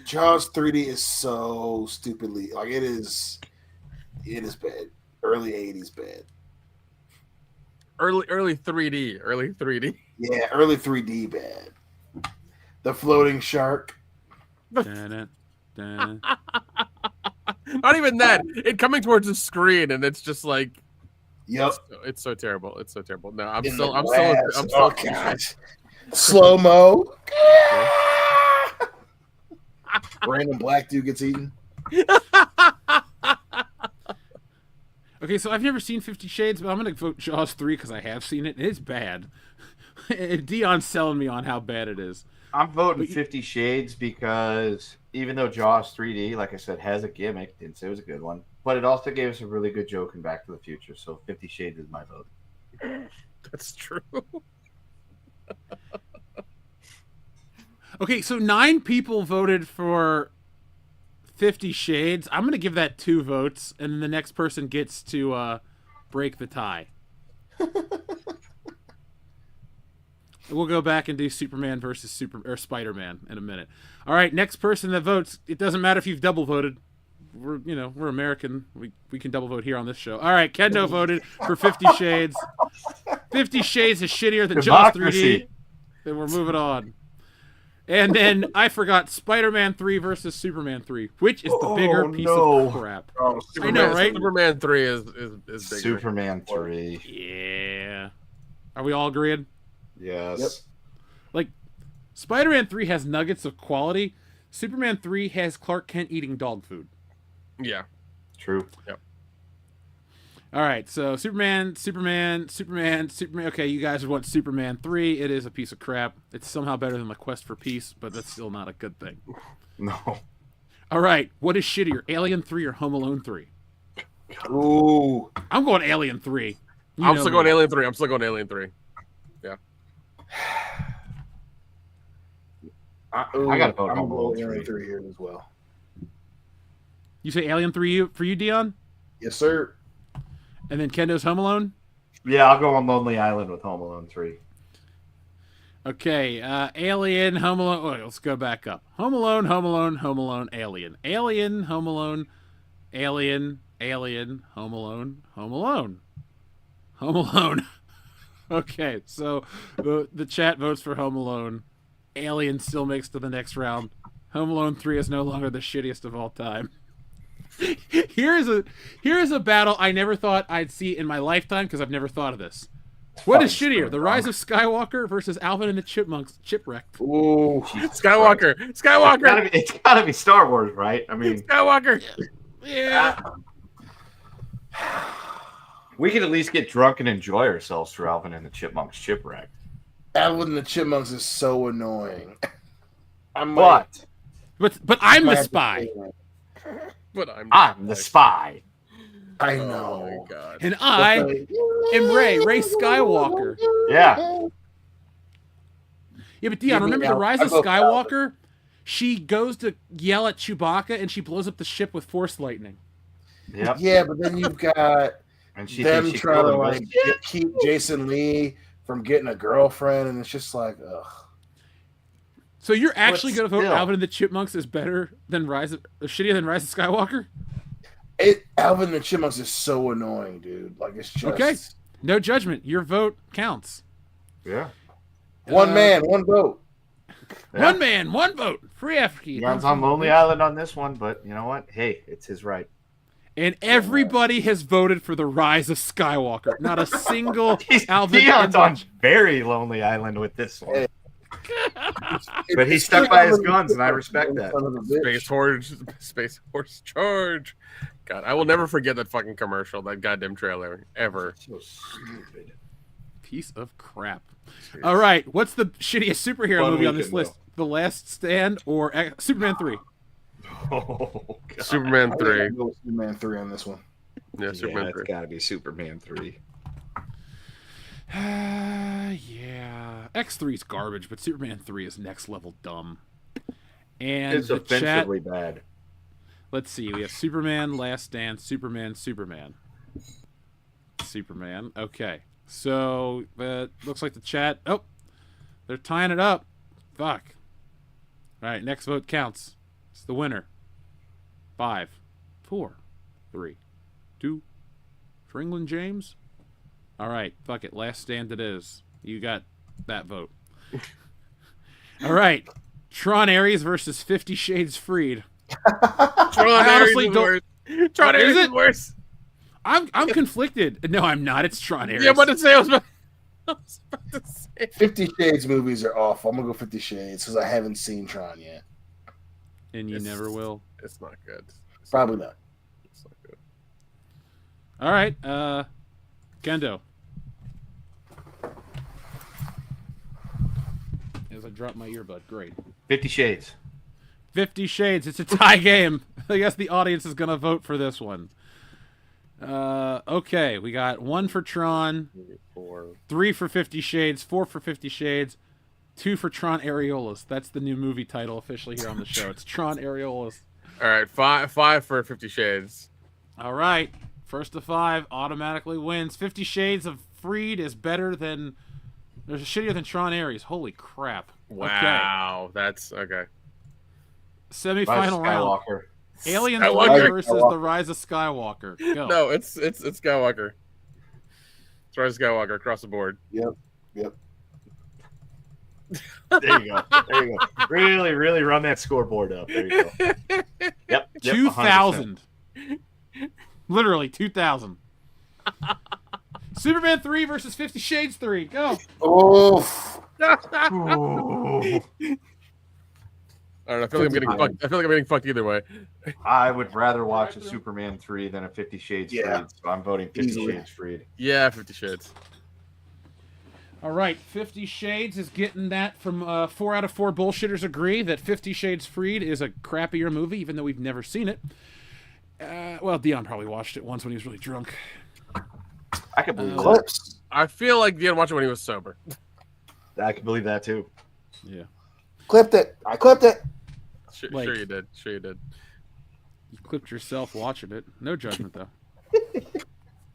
Jaws 3D is so stupidly it is bad. Early 80s bad. Early 3D. Yeah, early 3D bad. The floating shark. Dun, dun. Not even that. It coming towards the screen and it's just like, yep. It's so terrible. It's so terrible. No, I'm In still the glass. I'm Oh, still gosh. Slow mo. Random black dude gets eaten. Okay, so I've never seen 50 Shades, but I'm going to vote Jaws 3 because I have seen it. It's bad. Dion's selling me on how bad it is. I'm voting 50 Shades because even though Jaws 3D, like I said, has a gimmick, didn't say it was a good one, but it also gave us a really good joke in Back to the Future. So 50 Shades is my vote. That's true. Okay, so 9 people voted for 50 Shades. I'm going to give that 2 votes, and then the next person gets to break the tie. We'll go back and do Superman versus Spider-Man in a minute. All right, next person that votes. It doesn't matter if you've double voted. We're American. We can double vote here on this show. All right, Kendo voted for 50 Shades. 50 Shades is shittier than Jaws 3D. Then we're moving on. And then I forgot Spider-Man 3 versus Superman 3. Which is the bigger piece of crap? Oh, I know, right? Superman 3 is bigger. Superman 3. Yeah. Are we all agreed? Yes. Yep. Like, Spider-Man 3 has nuggets of quality. Superman 3 has Clark Kent eating dog food. Yeah. True. Yep. All right, so Superman. Okay, you guys want Superman 3. It is a piece of crap. It's somehow better than The Quest for Peace, but that's still not a good thing. No. All right, what is shittier, Alien 3 or Home Alone 3? Ooh. I'm going Alien 3. I'm still going Alien 3. Yeah. I got to vote I'm Home Alone going 3. 3 here as well. You say Alien 3 for you, Dion? Yes, sir. And then Kendo's Home Alone? Yeah, I'll go on Lonely Island with Home Alone 3. Okay, Alien, Home Alone. Oh, let's go back up. Home Alone, Alien. Alien, Home Alone, Alien, Home Alone, Home Alone. Home Alone. Okay, so the chat votes for Home Alone. Alien still makes to the next round. Home Alone 3 is no longer the shittiest of all time. Here's a battle I never thought I'd see in my lifetime because I've never thought of this. What is shittier, The Rise of Skywalker versus Alvin and the Chipmunks Chipwrecked? Ooh. Skywalker. It's gotta be Star Wars, right? I mean, Skywalker. Yeah. We could at least get drunk and enjoy ourselves through Alvin and the Chipmunks Shipwreck. Alvin and the Chipmunks is so annoying. But I'm the spy. But I'm the spy. I Oh know. my God. And I am Ray Skywalker. Yeah. Yeah, but Dion, remember The Rise of Skywalker? She goes to yell at Chewbacca and she blows up the ship with Force lightning. Yep. Yeah, but then you've got And she them thinks she trying killed to him. keep Jason Lee from getting a girlfriend, and it's just like, ugh. So you're actually going to vote still. Alvin and the Chipmunks is better than shittier than Rise of Skywalker? Alvin and the Chipmunks is so annoying, dude. Like, it's just Okay. No judgment. Your vote counts. Yeah. One man, one vote. Yeah. One man, one vote. Free Africa. John's on Lonely Island on this one, but you know what? Hey, it's his right. And everybody has voted for The Rise of Skywalker. Not a single Alvin. Dion's on very lonely island with this one. But he stuck by his guns, and I respect that. Space Horse Charge. God, I will never forget that fucking commercial, that goddamn trailer, ever. So stupid. Piece of crap. All right, what's the shittiest superhero movie on this list? The Last Stand or Superman 3? Oh, God. Superman 3. Go with Superman 3 on this one. Yeah, Superman 3. It's got to be Superman 3. Yeah. X3's garbage, but Superman 3 is next level dumb. And It's offensively bad. Let's see. We have Superman, Last Stand, Superman. Okay. So, looks like the chat... Oh! They're tying it up. Fuck. All right, next vote counts. It's the winner. 5, 4, 3, 2. For England, James? All right, fuck it. Last Stand it is. You got that vote. All right. Tron Ares versus 50 Shades Freed. Tron Ares is worse. Tron Ares is worse. I'm conflicted. No, I'm not. It's Tron Ares. Yeah, but I was about to say. 50 Shades movies are awful. I'm going to go 50 Shades because I haven't seen Tron yet. And you never will. It's not good. Probably not. It's not good. All right. Kendo. As I drop my earbud. Great. 50 Shades. 50 Shades. It's a tie game. I guess the audience is going to vote for this one. Okay. We got 1 for Tron. 3 for 50 Shades. 4 for 50 Shades. 2 for Tron Areolas. That's the new movie title officially here on the show. It's Tron Areolas. All right. 5 for 50 Shades. All right. First to 5 automatically wins. 50 Shades of Freed is better than... There's shittier than Tron Ares. Holy crap. Wow. Okay. That's okay. Semi-final round. Alien 3 Skywalker. versus The Rise of Skywalker. Go. No, it's Skywalker. It's Rise of Skywalker across the board. Yep. There you go. Really, really run that scoreboard up. There you go. Yep. 2,000. Literally 2,000. Superman 3 versus 50 Shades 3. Go. Oh. I don't know. I feel like I'm getting fucked either way. I would rather watch a Superman 3 than a 50 Shades Freed, so I'm voting 50 Easily. Shades Freed. Yeah, 50 Shades. All right, 50 Shades is getting that from 4 out of 4 bullshitters agree that 50 Shades Freed is a crappier movie, even though we've never seen it. Well, Dion probably watched it once when he was really drunk. I can believe that. Clips. I feel like Dion watched it when he was sober. I can believe that too. Yeah. Clipped it. I clipped it. Like- Sure you did. You clipped yourself watching it. No judgment, though.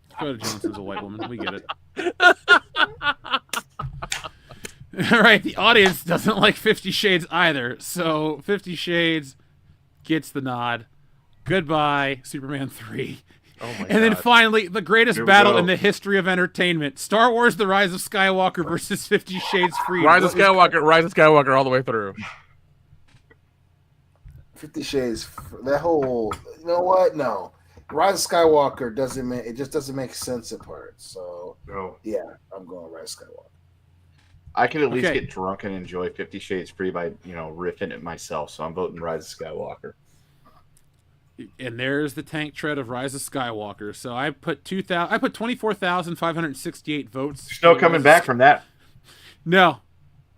Dakota Johnson's a white woman. We get it. All right, the audience doesn't like 50 Shades either, so 50 Shades gets the nod. Goodbye, Superman 3. Oh my And then God. finally, the greatest Here we battle go. in the history of entertainment. Star Wars The Rise of Skywalker versus 50 Shades Freed. Rise of Skywalker all the way through. 50 Shades. That whole. You know what? No. Rise of Skywalker doesn't make. It just doesn't make sense at parts. So No. yeah, I'm going Rise of Skywalker. I can at least Okay. get drunk and enjoy 50 Shades Freed by, riffing it myself, so I'm voting Rise of Skywalker. And there's the tank tread of Rise of Skywalker. So I put 24,568 votes. There's no coming back from that. No.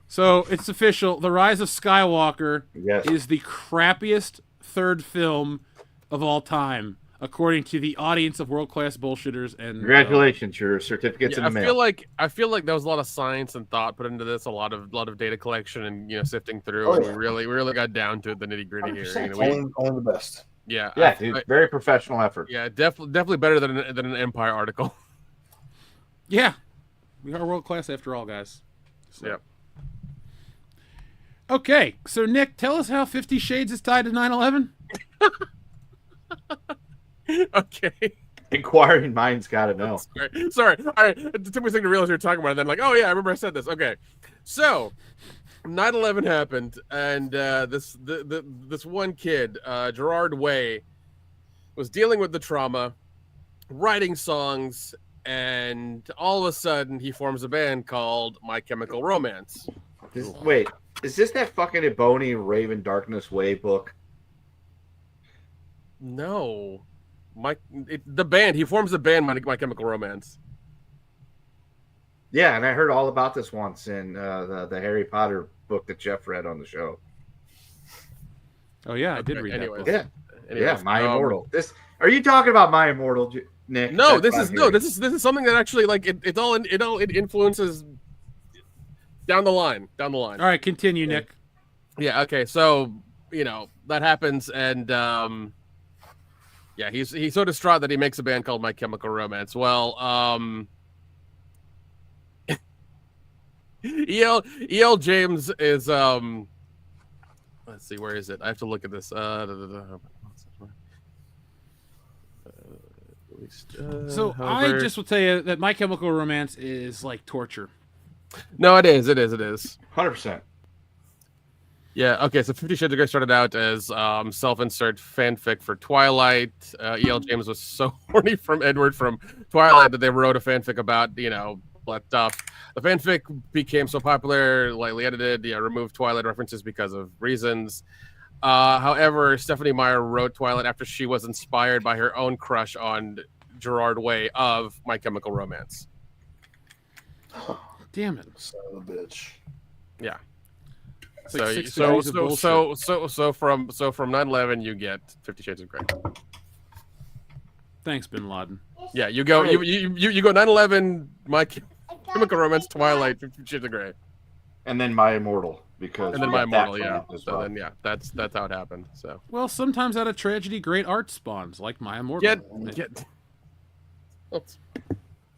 So it's official. The Rise of Skywalker Yes. is the crappiest third film of all time, according to the audience of world-class bullshitters. And Congratulations, your certificate's Yeah, in the mail. I feel like there was a lot of science and thought put into this, a lot of data collection and sifting through. Oh, and yeah. we really got down to the nitty gritty here. 100%. We- Only the best. yeah, Yeah, dude, very professional effort. yeah, definitely better than an Empire article. Yeah. We are world-class after all, guys. So. Yep. Okay. So, Nick, tell us how 50 Shades is tied to 9/11. Okay. Inquiring minds got to know. Sorry. All right. It took me a second to realize you were talking about it. Then, oh yeah, I remember I said this. Okay. So, 9/11 happened, and this one kid, Gerard Way, was dealing with the trauma, writing songs, and all of a sudden he forms a band called My Chemical Romance. Wait, is this that fucking Ebony Raven Darkness Way book? No. The band, he forms a band, My Chemical Romance. Yeah, and I heard all about this once in the Harry Potter book that Jeff read on the show. Oh yeah, I did read that book. Yeah, Anyways, yeah, My Immortal. Are you talking about My Immortal, Nick? No, this is something that actually like it influences down the line. All right, continue, Nick. Yeah. Okay. So that happens, and he's so distraught that he makes a band called My Chemical Romance. Well, E.L. James is let's see, where is it? I have to look at this. So I just will tell you that My Chemical Romance is like torture. No, it is. 100%. Yeah. Okay. So 50 Shades of Grey started out as self-insert fanfic for Twilight. E.L. James was so horny from Edward from Twilight that they wrote a fanfic about blood stuff. The fanfic became so popular, lightly edited, removed Twilight references because of reasons. However, Stephanie Meyer wrote Twilight after she was inspired by her own crush on Gerard Way of My Chemical Romance. Damn it, son of a bitch. Yeah. It's like 6 degrees of bullshit. So from 9/11 you get 50 Shades of Grey. Thanks, Bin Laden. Yeah, you go 9/11, My Chemical Romance, Twilight, 50 Shades of Grey, and then My Immortal and then My Immortal. Yeah. So then that's how it happened. So well, sometimes out of tragedy, great art spawns, like My Immortal.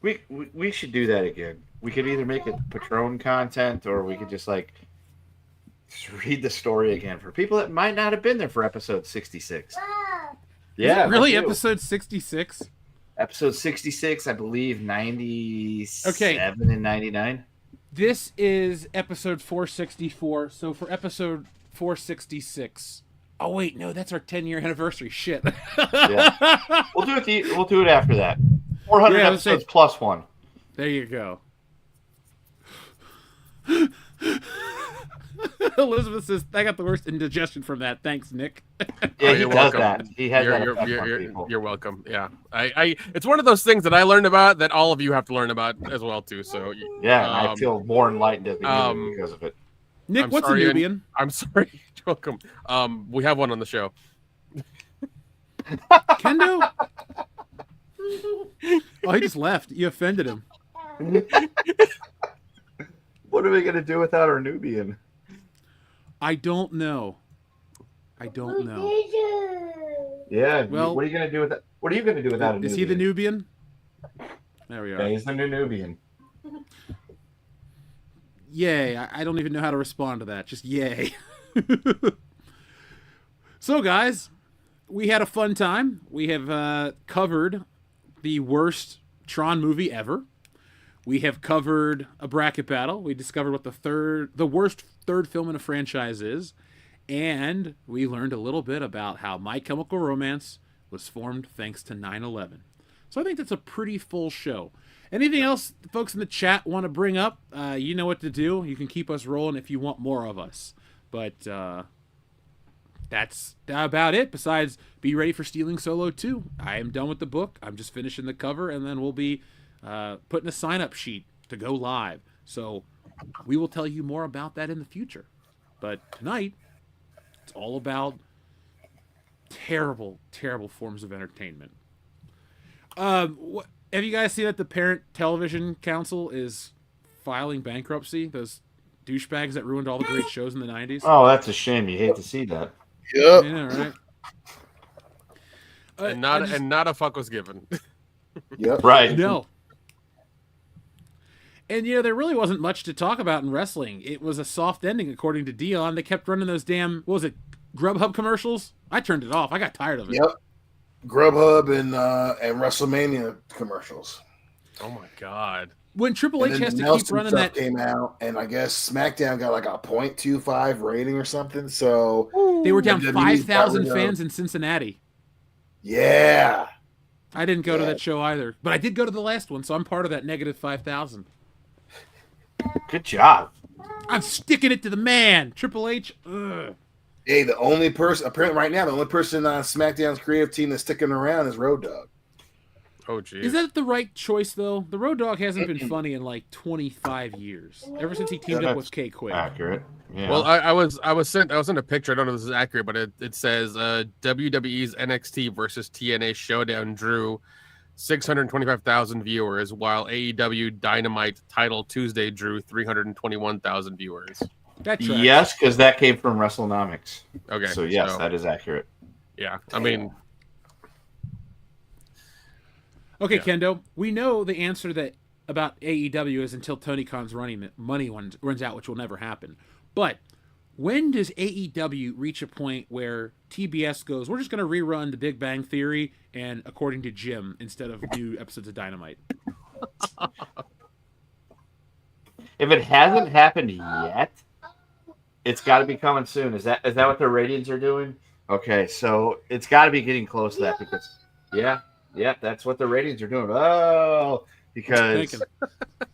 We should do that again. We could either make it Patron content, or we could just read the story again for people that might not have been there for episode 66. Yeah, really, episode 66. Episode 66, I believe 97 and 99. This is episode 464. So for episode 466. Oh wait, no, that's our 10-year anniversary. Shit. Yeah. We'll do it after that. 400 episodes plus one. There you go. Elizabeth says, I got the worst indigestion from that. Thanks, Nick. Yeah, he you're does welcome. that. He has that effect on people. You're welcome. Yeah, it's one of those things that I learned about that all of you have to learn about as well too. So yeah, I feel more enlightened as a human because of it. Nick, what's a Nubian? I'm sorry. You're welcome. We have one on the show. Kendo? Oh, he just left. You offended him. What are we gonna do without our Nubian? I don't know. Yeah. Well, what are you gonna do with that? What are you gonna do without a Nubian? Is he the Nubian? There we are. Yeah, he's the new Nubian. Yay. I don't even know how to respond to that. Just yay. So, guys, we had a fun time. We have covered the worst Tron movie ever. We have covered a bracket battle. We discovered what the worst third film in a franchise is. And we learned a little bit about how My Chemical Romance was formed thanks to 9/11. So I think that's a pretty full show. Anything else the folks in the chat want to bring up? You know what to do. You can keep us rolling if you want more of us. But that's about it. Besides, be ready for Stealing Solo 2. I am done with the book. I'm just finishing the cover, and then we'll be putting a sign-up sheet to go live. So we will tell you more about that in the future. But tonight, it's all about terrible, terrible forms of entertainment. Have you guys seen that the Parent Television Council is filing bankruptcy? Those douchebags that ruined all the great shows in the 90s? Oh, that's a shame. You hate to see that. Yep. Yeah, right. And not a fuck was given. Yep. Right. No. And, there really wasn't much to talk about in wrestling. It was a soft ending, according to Dion. They kept running those damn, what was it, Grubhub commercials? I turned it off. I got tired of it. Yep. Grubhub and WrestleMania commercials. Oh, my God. When Triple H has to keep running stuff that... came out, and I guess SmackDown got like a 0.25 rating or something, so... They were down WWE 5,000 got rid of- fans in Cincinnati. Yeah. I didn't go to that show either, but I did go to the last one, so I'm part of that negative 5,000. Good job. I'm sticking it to the man, Triple H. Ugh. Hey, the only person apparently right now, the only person on SmackDown's creative team that's sticking around is Road Dogg. Oh, geez. Is that the right choice though? The Road Dogg hasn't been funny in like 25 years. Ever since he teamed up with K Quick. Accurate. Yeah. Well, I was sent a picture. I don't know if this is accurate, but it says WWE's NXT versus TNA Showdown drew 625,000 viewers, while AEW Dynamite Title Tuesday drew 321,000 viewers. That tracks. Yes, because that came from WrestleNomics. Okay. So yes, that is accurate. Yeah. I mean. Okay, Kendo, we know the answer that about AEW is until Tony Khan's money runs out, which will never happen. But when does AEW reach a point where TBS goes, we're just going to rerun The Big Bang Theory and According to Jim instead of new episodes of Dynamite? If it hasn't happened yet, it's got to be coming soon. Is that what their ratings are doing? Okay, so it's got to be getting close to that because, yeah, that's what the ratings are doing. Oh, because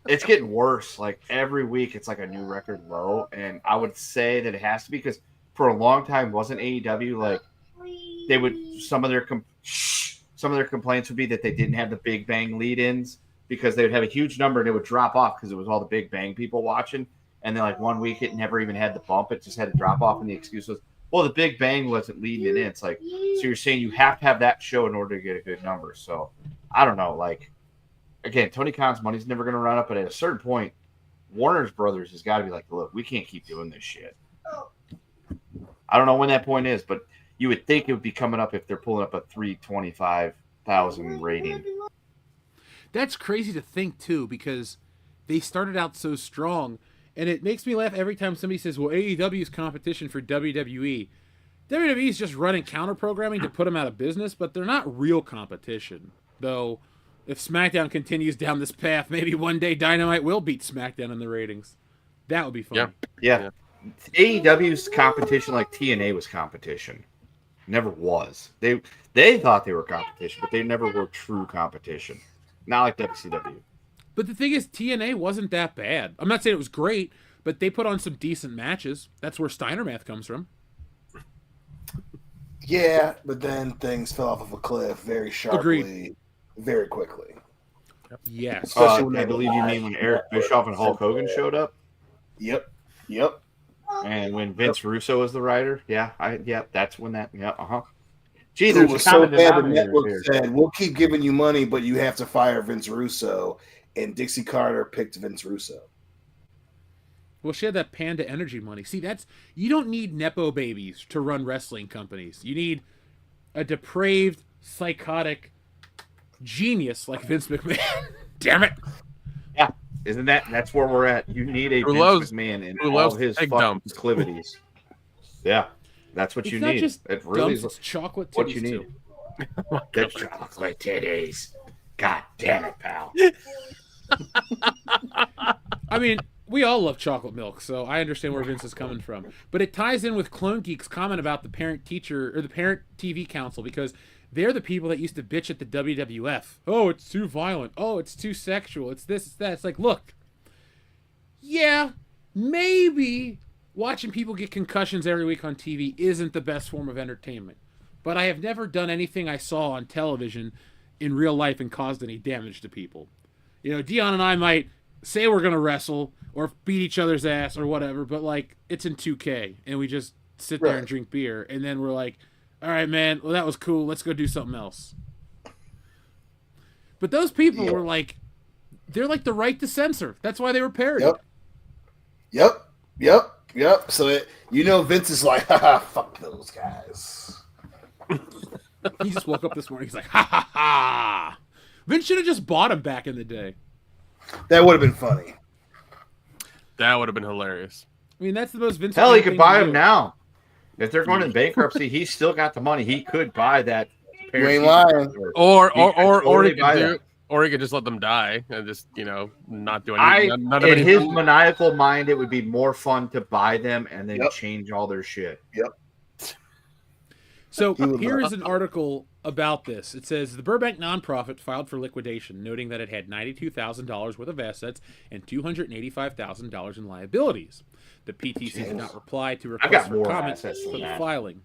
it's getting worse. Like every week, it's like a new record low, and I would say that it has to be because for a long time, wasn't AEW like they would some of their complaints would be that they didn't have the Big Bang lead-ins because they would have a huge number and it would drop off because it was all the Big Bang people watching, and then like one week it never even had the bump; it just had to drop off, and the excuse was, well, the Big Bang wasn't leading it in. It's like, so you're saying you have to have that show in order to get a good number. So I don't know. Like, again, Tony Khan's money's never going to run up, but at a certain point, Warner's Brothers has got to be like, look, we can't keep doing this shit. I don't know when that point is, but you would think it would be coming up if they're pulling up a 325,000 rating. That's crazy to think, too, because they started out so strong. And it makes me laugh every time somebody says, well, AEW's competition for WWE. WWE's just running counter-programming to put them out of business, but they're not real competition. Though, if SmackDown continues down this path, maybe one day Dynamite will beat SmackDown in the ratings. That would be fun. Yeah. AEW's competition like TNA was competition. Never was. They thought they were competition, but they never were true competition. Not like WCW. But the thing is, TNA wasn't that bad. I'm not saying it was great, but they put on some decent matches. That's where Steiner Math comes from. Yeah, but then things fell off of a cliff very sharply, very quickly. Yes. I believe you mean when Eric Bischoff and Hulk Hogan showed up? Yep. And when Vince Russo was the writer? That's when that, Gee, it there's was a so common bad the denominator network here. said, we'll keep giving you money, but you have to fire Vince Russo. And Dixie Carter picked Vince Russo. Well, she had that Panda Energy money. See, you don't need Nepo babies to run wrestling companies. You need a depraved, psychotic genius like Vince McMahon. Damn it. Yeah. Isn't that's where we're at? You need a Vince McMahon and all of his fucking proclivities. Yeah. That's what you need. It's not just it really dumps, it's chocolate titties, what you need. too. The chocolate titties. God damn it, pal. I mean, we all love chocolate milk, so I understand where Vince is coming from. But it ties in with Clone Geek's comment about the parent-teacher or the Parent TV Council because they're the people that used to bitch at the WWF. Oh, it's too violent. Oh, it's too sexual. It's this, it's that. It's like, look, yeah, maybe watching people get concussions every week on TV isn't the best form of entertainment. But I have never done anything I saw on television in real life and caused any damage to people. You know, Dion and I might say we're going to wrestle or beat each other's ass or whatever, but, like, it's in 2K, and we just sit there and drink beer, and then we're like, all right, man, well, that was cool. Let's go do something else. But those people were like, they're like the right to censor. That's why they were parodied. Yep. So, Vince is like, haha, fuck those guys. He just woke up this morning. He's like, ha, ha, ha. Vince should have just bought him back in the day. That would have been funny. That would have been hilarious. I mean, that's the most Vince. Hell, he could buy him now. If they're going into bankruptcy, he's still got the money. He could buy that. You ain't lying. Or he could just let them die and just not do anything. In his maniacal mind, it would be more fun to buy them and then change all their shit. Yep. So here is an article about this. It says the Burbank nonprofit filed for liquidation, noting that it had $92,000 worth of assets and $285,000 in liabilities. The PTC did not reply to requests for comments for the filing.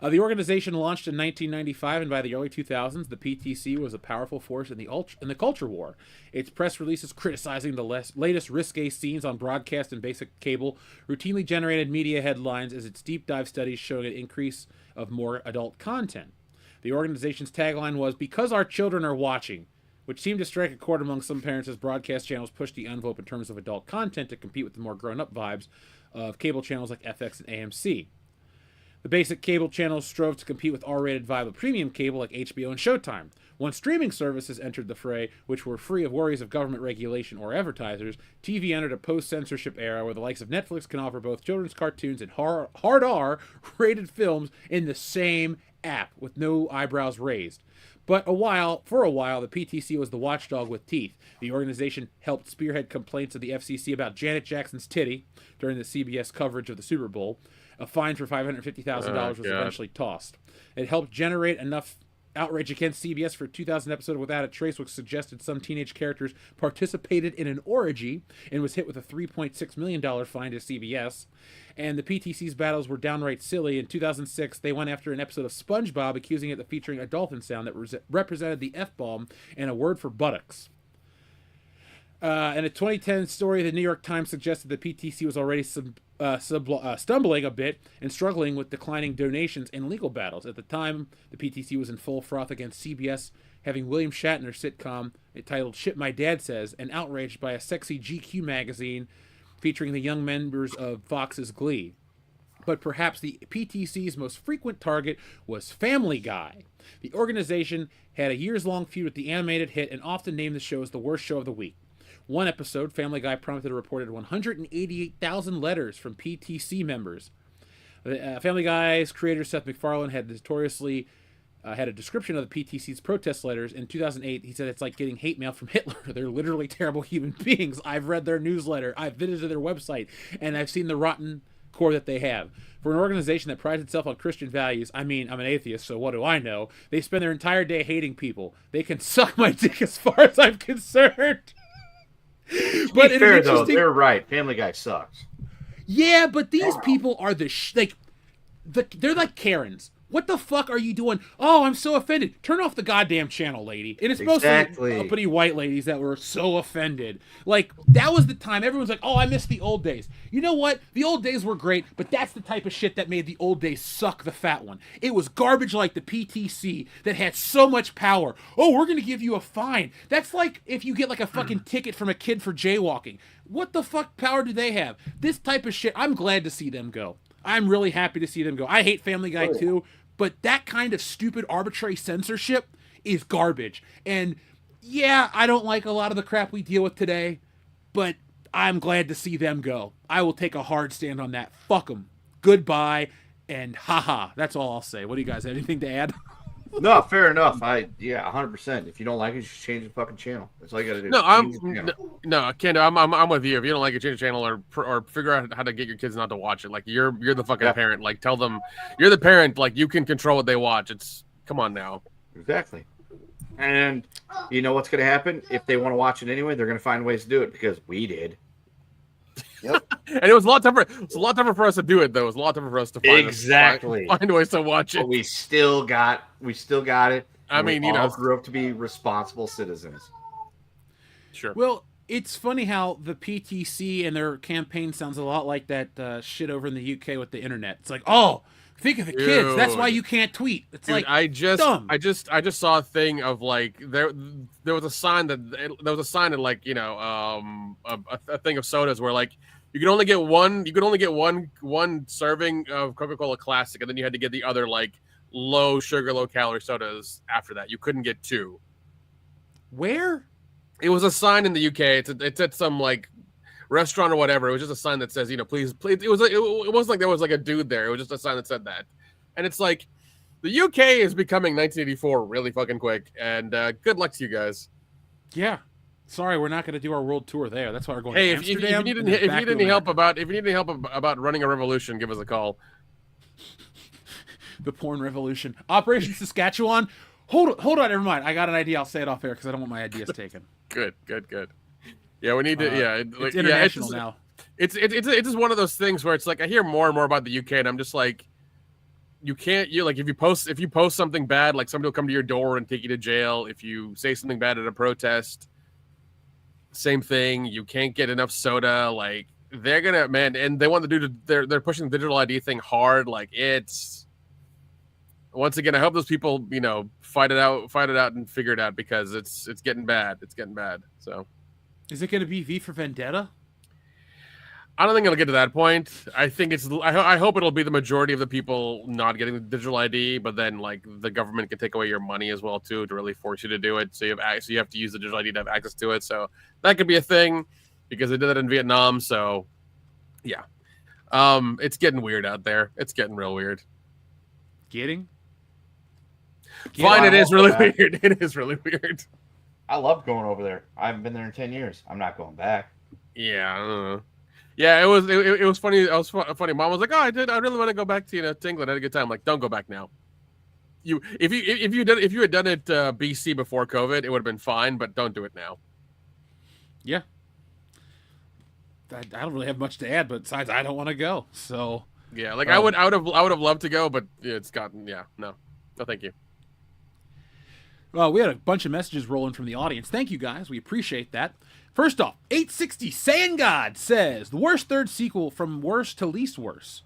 The organization launched in 1995, and by the early 2000s, the PTC was a powerful force in the culture war. Its press releases criticizing the latest risque scenes on broadcast and basic cable routinely generated media headlines as its deep dive studies showing an increase of more adult content. The organization's tagline was, "Because our children are watching," which seemed to strike a chord among some parents as broadcast channels pushed the envelope in terms of adult content to compete with the more grown-up vibes of cable channels like FX and AMC. The basic cable channels strove to compete with R-rated vibe of premium cable like HBO and Showtime. Once streaming services entered the fray, which were free of worries of government regulation or advertisers, TV entered a post-censorship era where the likes of Netflix can offer both children's cartoons and hard R-rated films in the same app with no eyebrows raised. But for a while, the PTC was the watchdog with teeth. The organization helped spearhead complaints of the FCC about Janet Jackson's titty during the CBS coverage of the Super Bowl. A fine for $550,000 was eventually tossed. It helped generate enough outrage against CBS for a 2000 episode of Without a Trace, which suggested some teenage characters participated in an orgy and was hit with a $3.6 million fine to CBS. And the PTC's battles were downright silly. In 2006, they went after an episode of SpongeBob, accusing it of featuring a dolphin sound that represented the F-bomb and a word for buttocks. In a 2010 story, the New York Times suggested the PTC was already stumbling a bit and struggling with declining donations and legal battles. At the time, the PTC was in full froth against CBS, having William Shatner's sitcom titled Shit My Dad Says, and outraged by a sexy GQ magazine featuring the young members of Fox's Glee. But perhaps the PTC's most frequent target was Family Guy. The organization had a years-long feud with the animated hit and often named the show as the worst show of the week. One episode, Family Guy prompted a reported 188,000 letters from PTC members. Family Guy's creator, Seth MacFarlane, had notoriously had a description of the PTC's protest letters. In 2008, he said it's like getting hate mail from Hitler. They're literally terrible human beings. I've read their newsletter, I've visited their website, and I've seen the rotten core that they have. For an organization that prides itself on Christian values, I mean, I'm an atheist, so what do I know? They spend their entire day hating people. They can suck my dick as far as I'm concerned. But fair though, they're right. Family Guy sucks. Yeah, but these people are they're like Karens. What the fuck are you doing? Oh, I'm so offended. Turn off the goddamn channel, lady. And it's mostly uppity white ladies that were so offended. Like, that was the time everyone's like, oh, I miss the old days. You know what? The old days were great, but that's the type of shit that made the old days suck, the fat one. It was garbage like the PTC that had so much power. Oh, we're going to give you a fine. That's like if you get like a fucking ticket from a kid for jaywalking. What the fuck power do they have? This type of shit, I'm glad to see them go. I'm really happy to see them go. I hate Family Guy too. But that kind of stupid arbitrary censorship is garbage. And yeah, I don't like a lot of the crap we deal with today, but I'm glad to see them go. I will take a hard stand on that. Fuck them. Goodbye and haha. That's all I'll say. What do you guys have? Anything to add? No, fair enough. 100%. If you don't like it, just change the fucking channel. That's all you gotta do. No, Ken, I'm with you. If you don't like it, change the channel or figure out how to get your kids not to watch it. Like you're the fucking parent. Like tell them you're the parent. Like you can control what they watch. Come on now. Exactly. And you know what's gonna happen if they want to watch it anyway? They're gonna find ways to do it because we did. Yep. And it was a lot tougher. It's a lot tougher for us to do it, though. It was a lot tougher for us to find ways to watch it. But we still got it. I mean, we all grew up to be responsible citizens. Sure. Well, it's funny how the PTC and their campaign sounds a lot like that shit over in the UK with the internet. It's like, oh, think of the kids. That's why you can't tweet. It's like dumb. I just saw a thing of like there was a sign that like a thing of sodas where like you could only get one serving of Coca-Cola Classic, and then you had to get the other like low sugar, low calorie sodas after that. You couldn't get two. Where? It was a sign in the UK. It's at some like restaurant or whatever. It was just a sign that says, please. It wasn't like there was like a dude there. It was just a sign that said that. And it's like, the UK is becoming 1984 really fucking quick. And good luck to you guys. Yeah. Sorry, we're not going to do our world tour there. That's why we're going to Amsterdam. If you need any help about running a revolution, give us a call. The porn revolution. Operation Saskatchewan. Hold on, never mind. I got an idea. I'll say it off air because I don't want my ideas taken. Good. Yeah, we need to. It's international now. It's just one of those things where it's like I hear more and more about the UK, and I'm just like, if you post something bad, like somebody will come to your door and take you to jail. If you say something bad at a protest, same thing. You can't get enough soda. Like they're gonna and they want to do they're pushing the digital ID thing hard. Like it's once again, I hope those people fight it out and figure it out because it's getting bad. It's getting bad. So is it going to be V for Vendetta? I don't think it'll get to that point. I think I hope it'll be the majority of the people not getting the digital ID, but then like the government can take away your money as well too to really force you to do it. So you have to use the digital ID to have access to it. So that could be a thing because they did that in Vietnam. So yeah, it's getting weird out there. It's getting real weird. Fine, it is really weird. It is really weird. I love going over there. I haven't been there in 10 years. I'm not going back. Yeah, I don't know. Yeah, it was funny. It was funny. Mom was like, "Oh, I really want to go back to to England. I had a good time." I'm like, don't go back now. If you had done it BC before COVID, it would have been fine. But don't do it now. Yeah, I don't really have much to add. But besides, I don't want to go. So yeah, like I would have loved to go, but it's gotten no, thank you. Well, we had a bunch of messages rolling from the audience. Thank you guys. We appreciate that. First off, 860 Saiyan God says, the worst third sequel from worst to least worst.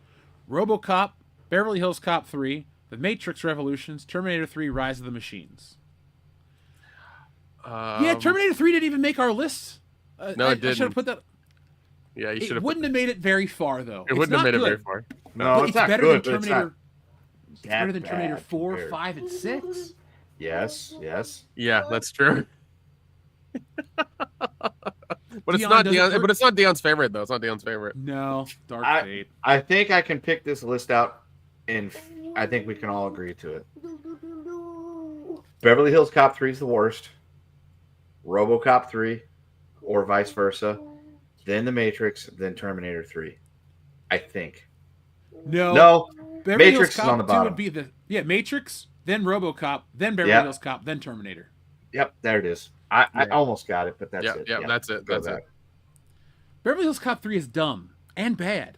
RoboCop, Beverly Hills Cop 3, The Matrix Revolutions, Terminator 3, Rise of the Machines. Yeah, Terminator 3 didn't even make our list. No, it didn't. I should have put that. Yeah, you should have. It wouldn't have made it very far, though. It wouldn't have made it very far. No, but it's not better good. Than Terminator. It's better than bad Terminator 4, compared. 5, and 6. Yes. Yeah, that's true. But Dion it's not Dion's favorite though. It's not Dion's favorite. No, Dark Fate. I think I can pick this list out, and I think we can all agree to it. Beverly Hills Cop 3 is the worst. RoboCop 3, or vice versa. Then The Matrix, then Terminator 3. I think. No. Beverly Matrix Hills Cop is on the 2 bottom. would be Matrix, then RoboCop, then Beverly Hills Cop, then Terminator. Yep, there it is. I almost got it, but that's it. Yeah, that's it. That's it. Beverly Hills Cop 3 is dumb and bad,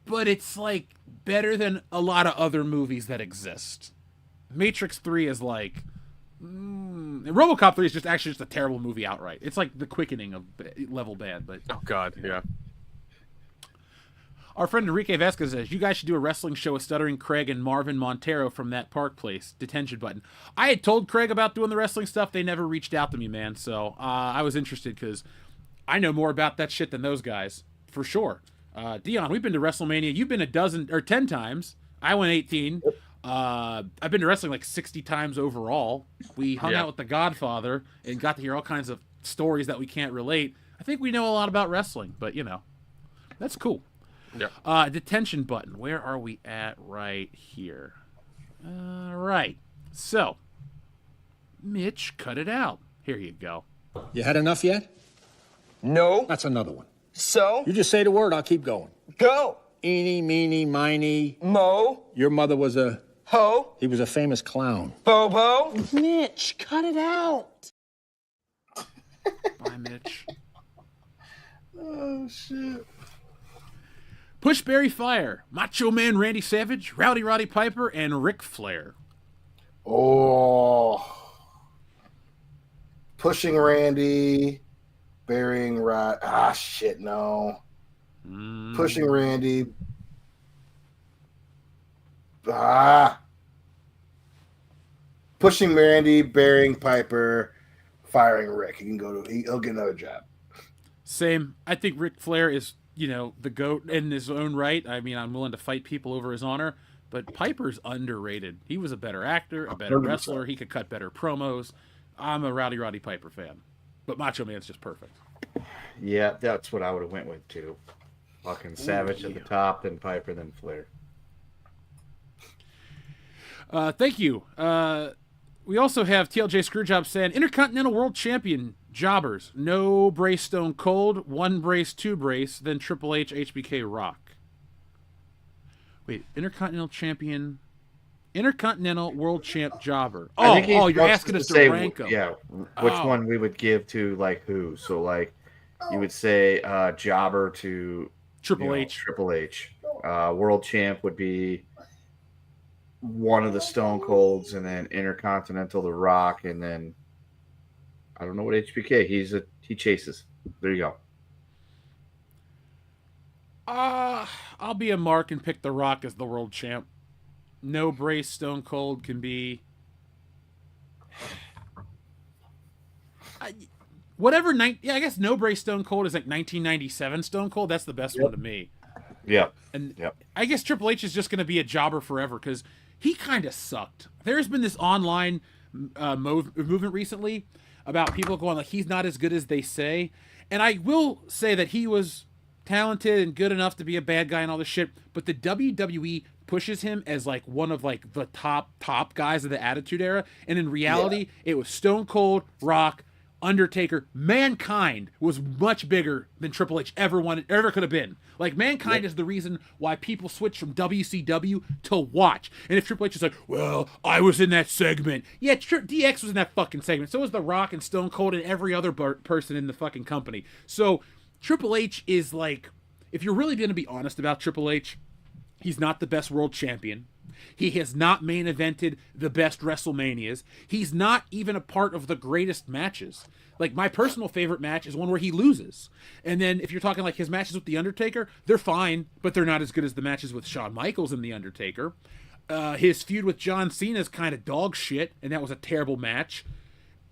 but it's like better than a lot of other movies that exist. Matrix 3 is like, and RoboCop 3 is just a terrible movie outright. It's like The Quickening of level bad. But oh god, yeah. Our friend Enrique Vasquez says, you guys should do a wrestling show with Stuttering Craig and Marvin Montero from That Park Place. Detention Button. I had told Craig about doing the wrestling stuff. They never reached out to me, man. So I was interested because I know more about that shit than those guys, for sure. Dion, we've been to WrestleMania. You've been 10 times. I went 18. I've been to wrestling like 60 times overall. We hung out with The Godfather and got to hear all kinds of stories that we can't relate. I think we know a lot about wrestling, but that's cool. Yeah. Detention Button. Where are we at right here? Right. So, Mitch, cut it out. Here you go. You had enough yet? No. That's another one. So? You just say the word, I'll keep going. Go. Eeny, meeny, miny. Mo. Your mother was a... Ho. He was a famous clown. Bobo. Mitch, cut it out. Bye, Mitch. Oh, shit. Pushberry Fire, Macho Man Randy Savage, Rowdy Roddy Piper, and Ric Flair. Oh. Pushing Randy, burying Rod. Ah, shit, no. Pushing Randy. Pushing Randy, burying Piper, firing Rick. He'll get another job. Same. I think Ric Flair is, the GOAT in his own right. I mean, I'm willing to fight people over his honor, but Piper's underrated. He was a better actor, a better 100%. wrestler. He could cut better promos. I'm a Rowdy Roddy Piper fan, but Macho Man's just perfect. Yeah, that's what I would have went with too. Fucking Savage at the top, then Piper, then Flair. Thank you. We also have TLJ Screwjob saying, Intercontinental World Champion jobbers, no brace Stone Cold, 1 brace, 2 brace, then Triple H, HBK, Rock. Wait, Intercontinental Champion Intercontinental World Champ jobber. I think he You're wants asking us to say, rank them. Yeah, which Oh. one we would give to like who? So like, you would say jobber to Triple H. Triple H. World Champ would be one of the Stone Colds, and then Intercontinental The Rock, and then I don't know what HBK. He chases. There you go. I'll be a mark and pick The Rock as the world champ. No brace Stone Cold can be whatever. I guess no brace Stone Cold is like 1997 Stone Cold. That's the best one to me. Yeah. And I guess Triple H is just going to be a jobber forever because he kind of sucked. There's been this online movement recently about people going like he's not as good as they say. And I will say that he was talented and good enough to be a bad guy and all this shit. But the WWE pushes him as like one of like the top guys of the Attitude Era. And in reality, it was Stone Cold, Rock, Undertaker. Mankind was much bigger than Triple H ever could have been. Like Mankind is the reason why people switch from WCW to watch. And if Triple H is like, well, I was in that segment. Yeah, DX was in that fucking segment. So was The Rock and Stone Cold and every other person in the fucking company. So Triple H is like, if you're really going to be honest about Triple H, he's not the best world champion. He has not main evented the best WrestleManias. He's not even a part of the greatest matches. Like, my personal favorite match is one where he loses. And then if you're talking like his matches with The Undertaker, they're fine, but they're not as good as the matches with Shawn Michaels and The Undertaker. His feud with John Cena is kind of dog shit, and that was a terrible match.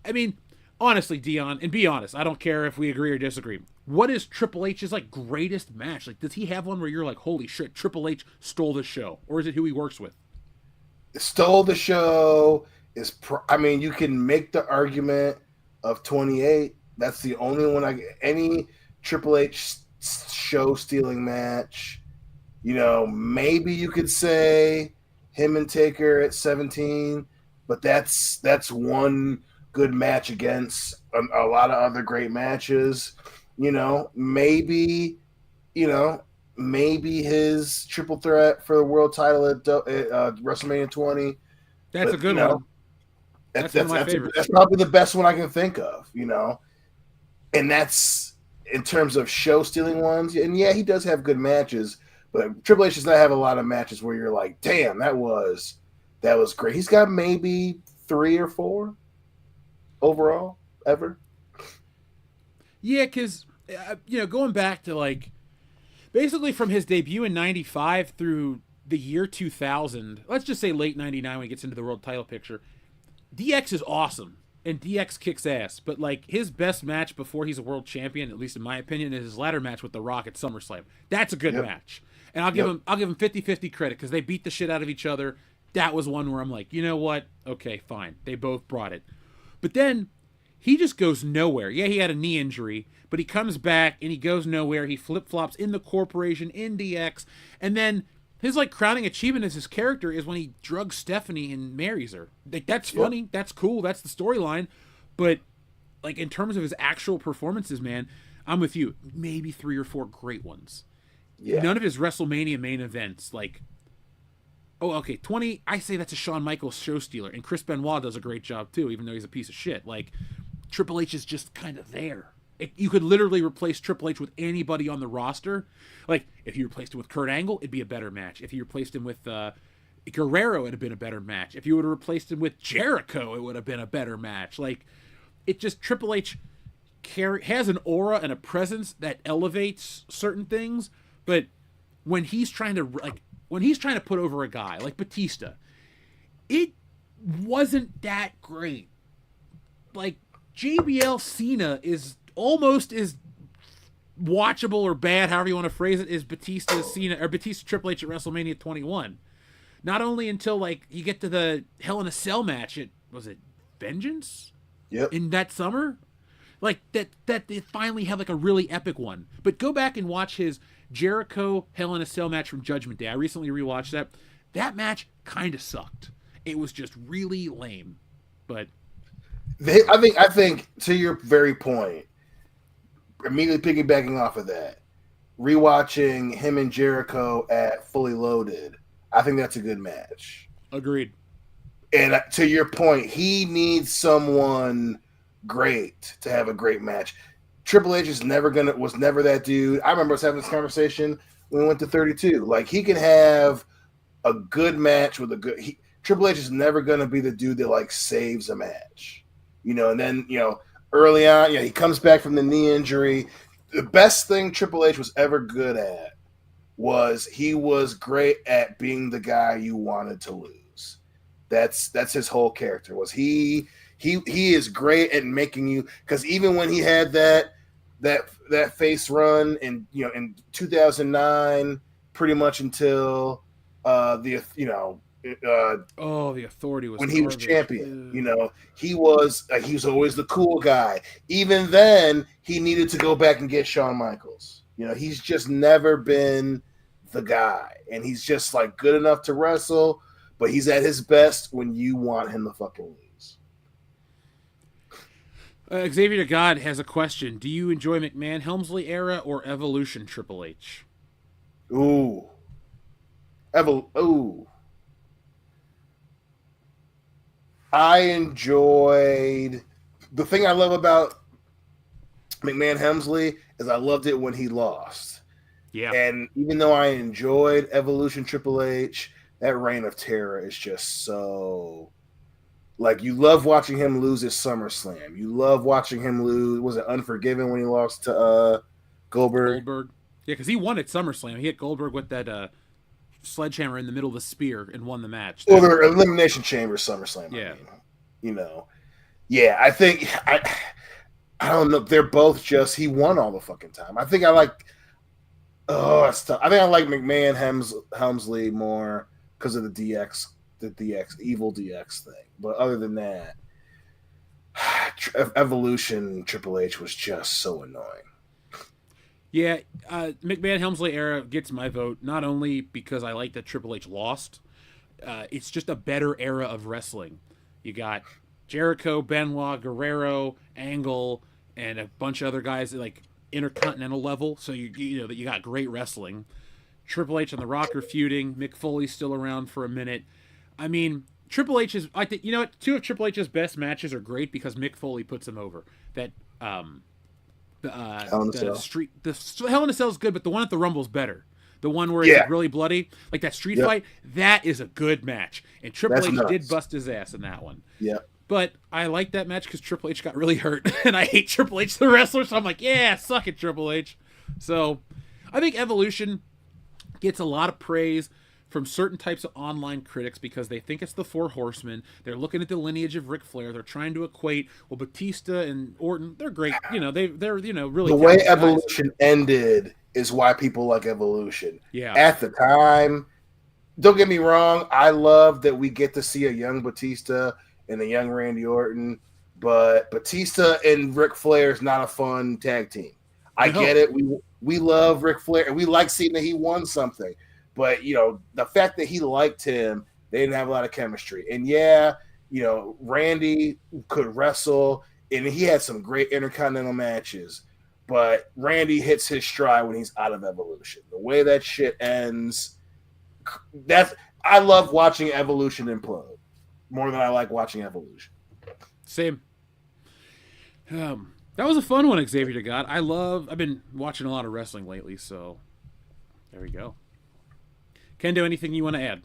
I mean, honestly, Dion, and be honest, I don't care if we agree or disagree. What is Triple H's like greatest match? Like, does he have one where you're like, holy shit, Triple H stole the show? Or is it who he works with? Stole the show is, I mean, you can make the argument of 28. That's the only one any Triple H show stealing match. You know, maybe you could say him and Taker at 17, but that's one good match against a lot of other great matches. You know, maybe his triple threat for the world title at WrestleMania 20. That's a good one. That's probably the best one I can think of, you know. And that's in terms of show stealing ones. And yeah, he does have good matches, but Triple H does not have a lot of matches where you're like, damn, that was great. He's got maybe 3 or 4 overall ever. Yeah, because, going back to, like, basically from his debut in 95 through the year 2000, let's just say late 99 when he gets into the world title picture, DX is awesome, and DX kicks ass. But, like, his best match before he's a world champion, at least in my opinion, is his ladder match with The Rock at SummerSlam. That's a good match. And I'll give him 50-50 credit because they beat the shit out of each other. That was one where I'm like, you know what? Okay, fine. They both brought it. But then he just goes nowhere. Yeah, he had a knee injury, but he comes back and he goes nowhere. He flip-flops in the corporation, in DX, and then his, like, crowning achievement as his character is when he drugs Stephanie and marries her. Like, that's funny. Yep. That's cool. That's the storyline. But, like, in terms of his actual performances, man, I'm with you. Maybe 3 or 4 great ones. Yeah. None of his WrestleMania main events, like, 20, I say that's a Shawn Michaels show stealer, and Chris Benoit does a great job, too, even though he's a piece of shit. Like, Triple H is just kind of there. You could literally replace Triple H with anybody on the roster. Like, if you replaced him with Kurt Angle, it'd be a better match. If you replaced him with Guerrero, it'd have been a better match. If you would have replaced him with Jericho, it would have been a better match. Like, it just, Triple H has an aura and a presence that elevates certain things, but when he's trying to put over a guy like Batista, it wasn't that great. Like, JBL Cena is almost as watchable or bad, however you want to phrase it, is Batista Triple H at WrestleMania 21. Not only until, like, you get to the Hell in a Cell match at, was it Vengeance? Yep. In that summer? Like, that they finally have, like, a really epic one. But go back and watch his Jericho Hell in a Cell match from Judgment Day. I recently rewatched that. That match kind of sucked. It was just really lame. But I think to your very point, immediately piggybacking off of that, rewatching him and Jericho at Fully Loaded, I think that's a good match. Agreed. And to your point, he needs someone great to have a great match. Triple H was never that dude. I remember us having this conversation when we went to 32. Like, he can have a good match with a good. Triple H is never gonna be the dude that like saves a match, And then early on, he comes back from the knee injury. The best thing Triple H was ever good at was he was great at being the guy you wanted to lose. That's his whole character. Was he is great at making you, because even when he had that face run in 2009, pretty much until the Authority was when he was champion. He was always the cool guy. Even then, he needed to go back and get Shawn Michaels. He's just never been the guy, and he's just like good enough to wrestle, but he's at his best when you want him to fucking lose. Xavier to God has a question. Do you enjoy McMahon Helmsley era or Evolution Triple H? Ooh. I enjoyed the thing I love about McMahon Helmsley is I loved it when he lost. Yeah. And even though I enjoyed Evolution Triple H, that reign of terror is just so like, you love watching him lose his SummerSlam. You love watching him lose. Was it Unforgiven when he lost to Goldberg? Yeah, because he won at SummerSlam. He hit Goldberg with that sledgehammer in the middle of the spear and won the match. Well, their Elimination Chamber SummerSlam. Yeah. Yeah, I think I don't know. They're both just, he won all the fucking time. I think I like. Oh, it's tough. I think I like McMahon Helmsley more because of the evil DX thing. But other than that, Evolution Triple H was just so annoying. Yeah, McMahon Helmsley era gets my vote, not only because I like that Triple H lost, it's just a better era of wrestling. You got Jericho, Benoit, Guerrero, Angle, and a bunch of other guys at like intercontinental level. So you got great wrestling. Triple H and The Rock are feuding. Mick Foley's still around for a minute. I mean, Triple H is, I think, two of Triple H's best matches are great because Mick Foley puts him over. That Hell in a Cell is good, but the one at the Rumble is better. The one where it's like really bloody, like that street fight, that is a good match. And Triple H did bust his ass in that one. Yeah. But I like that match because Triple H got really hurt, and I hate Triple H the wrestler, so I'm like, yeah, suck it, Triple H. So I think Evolution gets a lot of praise from certain types of online critics because they think it's the Four Horsemen. They're looking at the lineage of Ric Flair. They're trying to equate, well, Batista and Orton, they're great. They're really. The way Evolution ended is why people like Evolution. Yeah. At the time, don't get me wrong, I love that we get to see a young Batista and a young Randy Orton, but Batista and Ric Flair is not a fun tag team. I get it. We love Ric Flair, and we like seeing that he won something. But, the fact that he liked him, they didn't have a lot of chemistry. And, Randy could wrestle, and he had some great intercontinental matches. But Randy hits his stride when he's out of Evolution. The way that shit ends, I love watching Evolution implode more than I like watching Evolution. Same. That was a fun one, Xavier to God. I've been watching a lot of wrestling lately, so there we go. Kendo, anything you want to add?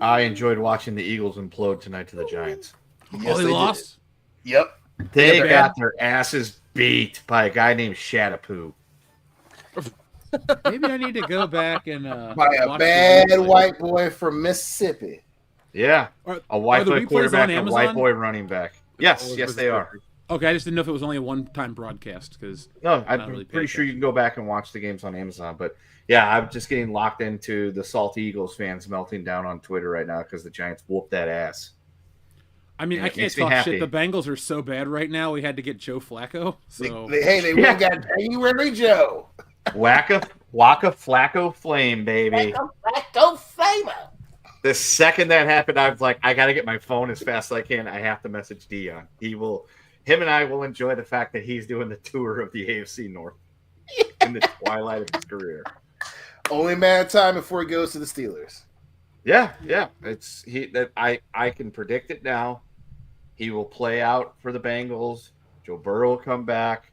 I enjoyed watching the Eagles implode tonight to the Giants. Yes, they lost? Yep. They got their asses beat by a guy named Shatapoo. Maybe I need to go back and by a bad white boy from Mississippi. Yeah. A white boy quarterback and a white Amazon? boy running back. Yes, they are. Okay, I just didn't know if it was only a one-time broadcast. I'm really pretty sure you can go back and watch the games on Amazon. But, yeah, I'm just getting locked into the salty Eagles fans melting down on Twitter right now because the Giants whooped that ass. I mean, I can't talk shit. The Bengals are so bad right now, we had to get Joe Flacco. So they went got January Joe. Waka Flacco Flame, baby. Flacco Flamer. The second that happened, I was like, I got to get my phone as fast as I can. I have to message Dion. Him and I will enjoy the fact that he's doing the tour of the AFC North in the twilight of his career. Only matter of time before he goes to the Steelers. Yeah. I can predict it now. He will play out for the Bengals. Joe Burrow will come back.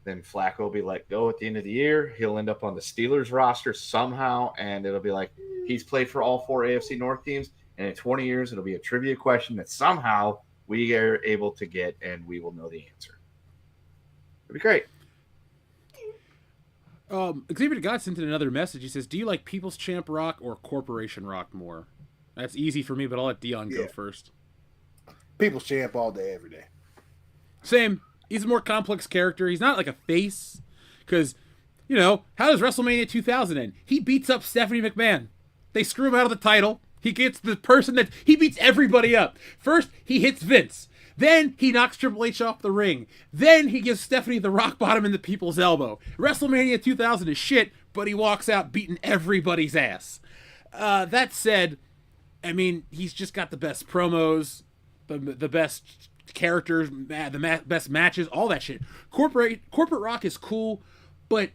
Then Flacco will be let go at the end of the year. He'll end up on the Steelers roster somehow, and it'll be like he's played for all 4 AFC North teams. And in 20 years, it'll be a trivia question that somehow we are able to get, and we will know the answer. It'll be great. Xavier got sent in another message. He says, "Do you like People's Champ Rock or Corporation Rock more?" That's easy for me, but I'll let Dion go first. People's Champ all day, every day. Same. He's a more complex character. He's not like a face. Because, you know, how does WrestleMania 2000 end? He beats up Stephanie McMahon. They screw him out of the title. He gets the person that... He beats everybody up. First, he hits Vince. Then, he knocks Triple H off the ring. Then, he gives Stephanie the rock bottom in the people's elbow. WrestleMania 2000 is shit, but he walks out beating everybody's ass. That said, I mean, he's just got the best promos, the best... characters, best matches, all that shit. Corporate Rock is cool, but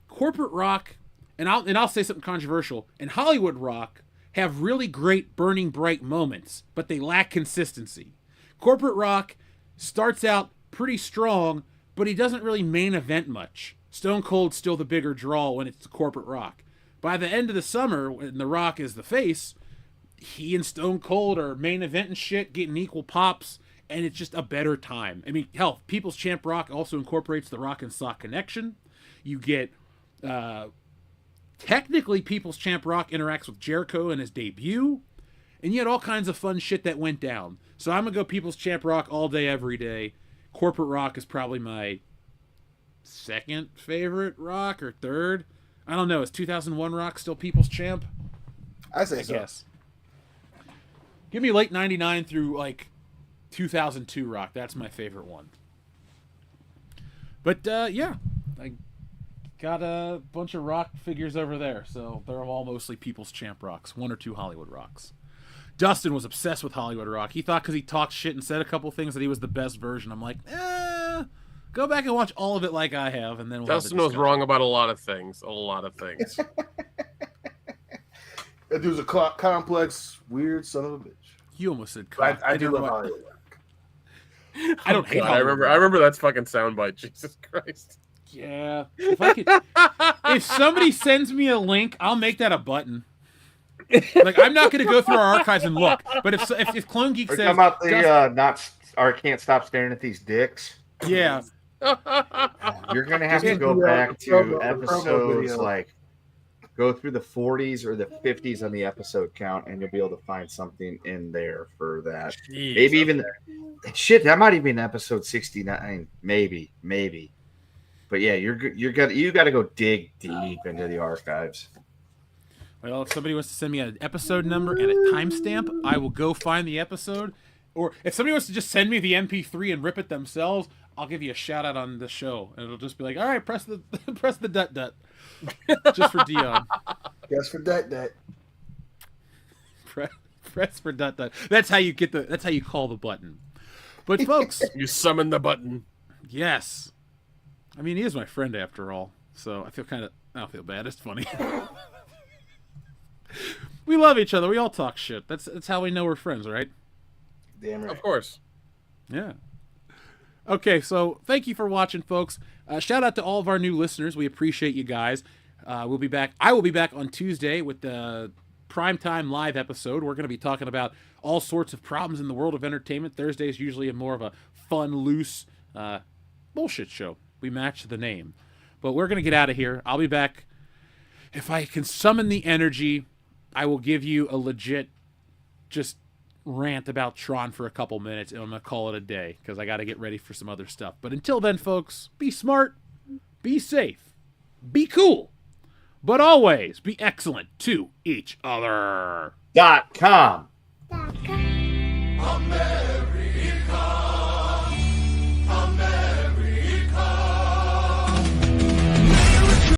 Corporate Rock, and I'll say something controversial, and Hollywood Rock have really great burning bright moments, but they lack consistency. Corporate Rock starts out pretty strong, but he doesn't really main event much. Stone Cold's still the bigger draw when it's Corporate Rock. By the end of the summer, when The Rock is the face, he and Stone Cold are main event and shit, getting equal pops, and it's just a better time. I mean, hell, People's Champ Rock also incorporates the Rock and Sock connection. You get, technically, People's Champ Rock interacts with Jericho in his debut. And you had all kinds of fun shit that went down. So I'm going to go People's Champ Rock all day, every day. Corporate Rock is probably my second favorite Rock, or third. I don't know. Is 2001 Rock still People's Champ? I say so. Guess. Give me late 99 through, like... 2002 Rock. That's my favorite one. But yeah, I got a bunch of Rock figures over there, so they're all mostly People's Champ Rocks, 1 or 2 Hollywood Rocks. Dustin was obsessed with Hollywood Rock. He thought because he talked shit and said a couple things that he was the best version. I'm like, go back and watch all of it like I have, and then we'll Dustin was wrong about a lot of things. That dude's a complex, weird son of a bitch. You almost said I do love Hollywood Rock. I don't hate God, I remember that fucking soundbite. Jesus Christ. Yeah. If somebody sends me a link, I'll make that a button. Like, I'm not going to go through our archives and look. But if Clone Geek says, about the can't stop staring at these dicks. Yeah. You're gonna have to go back to episodes like go through the 40s or the 50s on the episode count, and you'll be able to find something in there for that. Jeez, maybe even shit. That might even be episode 69. Maybe. But yeah, you got to go dig deep into the archives. Well, if somebody wants to send me an episode number and a timestamp, I will go find the episode. Or if somebody wants to just send me the MP3 and rip it themselves, I'll give you a shout out on the show, and it'll just be like, all right, press the dut. Just for Dion. Yes, for dut. Press for dut. That's how you get that's how you call the button. But folks, you summon the button. Yes. I mean, he is my friend after all, so I don't feel bad. It's funny. We love each other. We all talk shit. That's how we know we're friends, right? Damn right. Of course. Yeah. Okay, so thank you for watching, folks. Shout out to all of our new listeners. We appreciate you guys. We'll be back. I will be back on Tuesday with the primetime live episode. We're going to be talking about all sorts of problems in the world of entertainment. Thursday is usually more of a fun, loose bullshit show. We match the name. But we're going to get out of here. I'll be back. If I can summon the energy, I will give you a legit just rant about Tron for a couple minutes, and I'm going to call it a day because I got to get ready for some other stuff. But until then, folks, be smart, be safe, be cool, but always be excellent to each other. .com. Amen.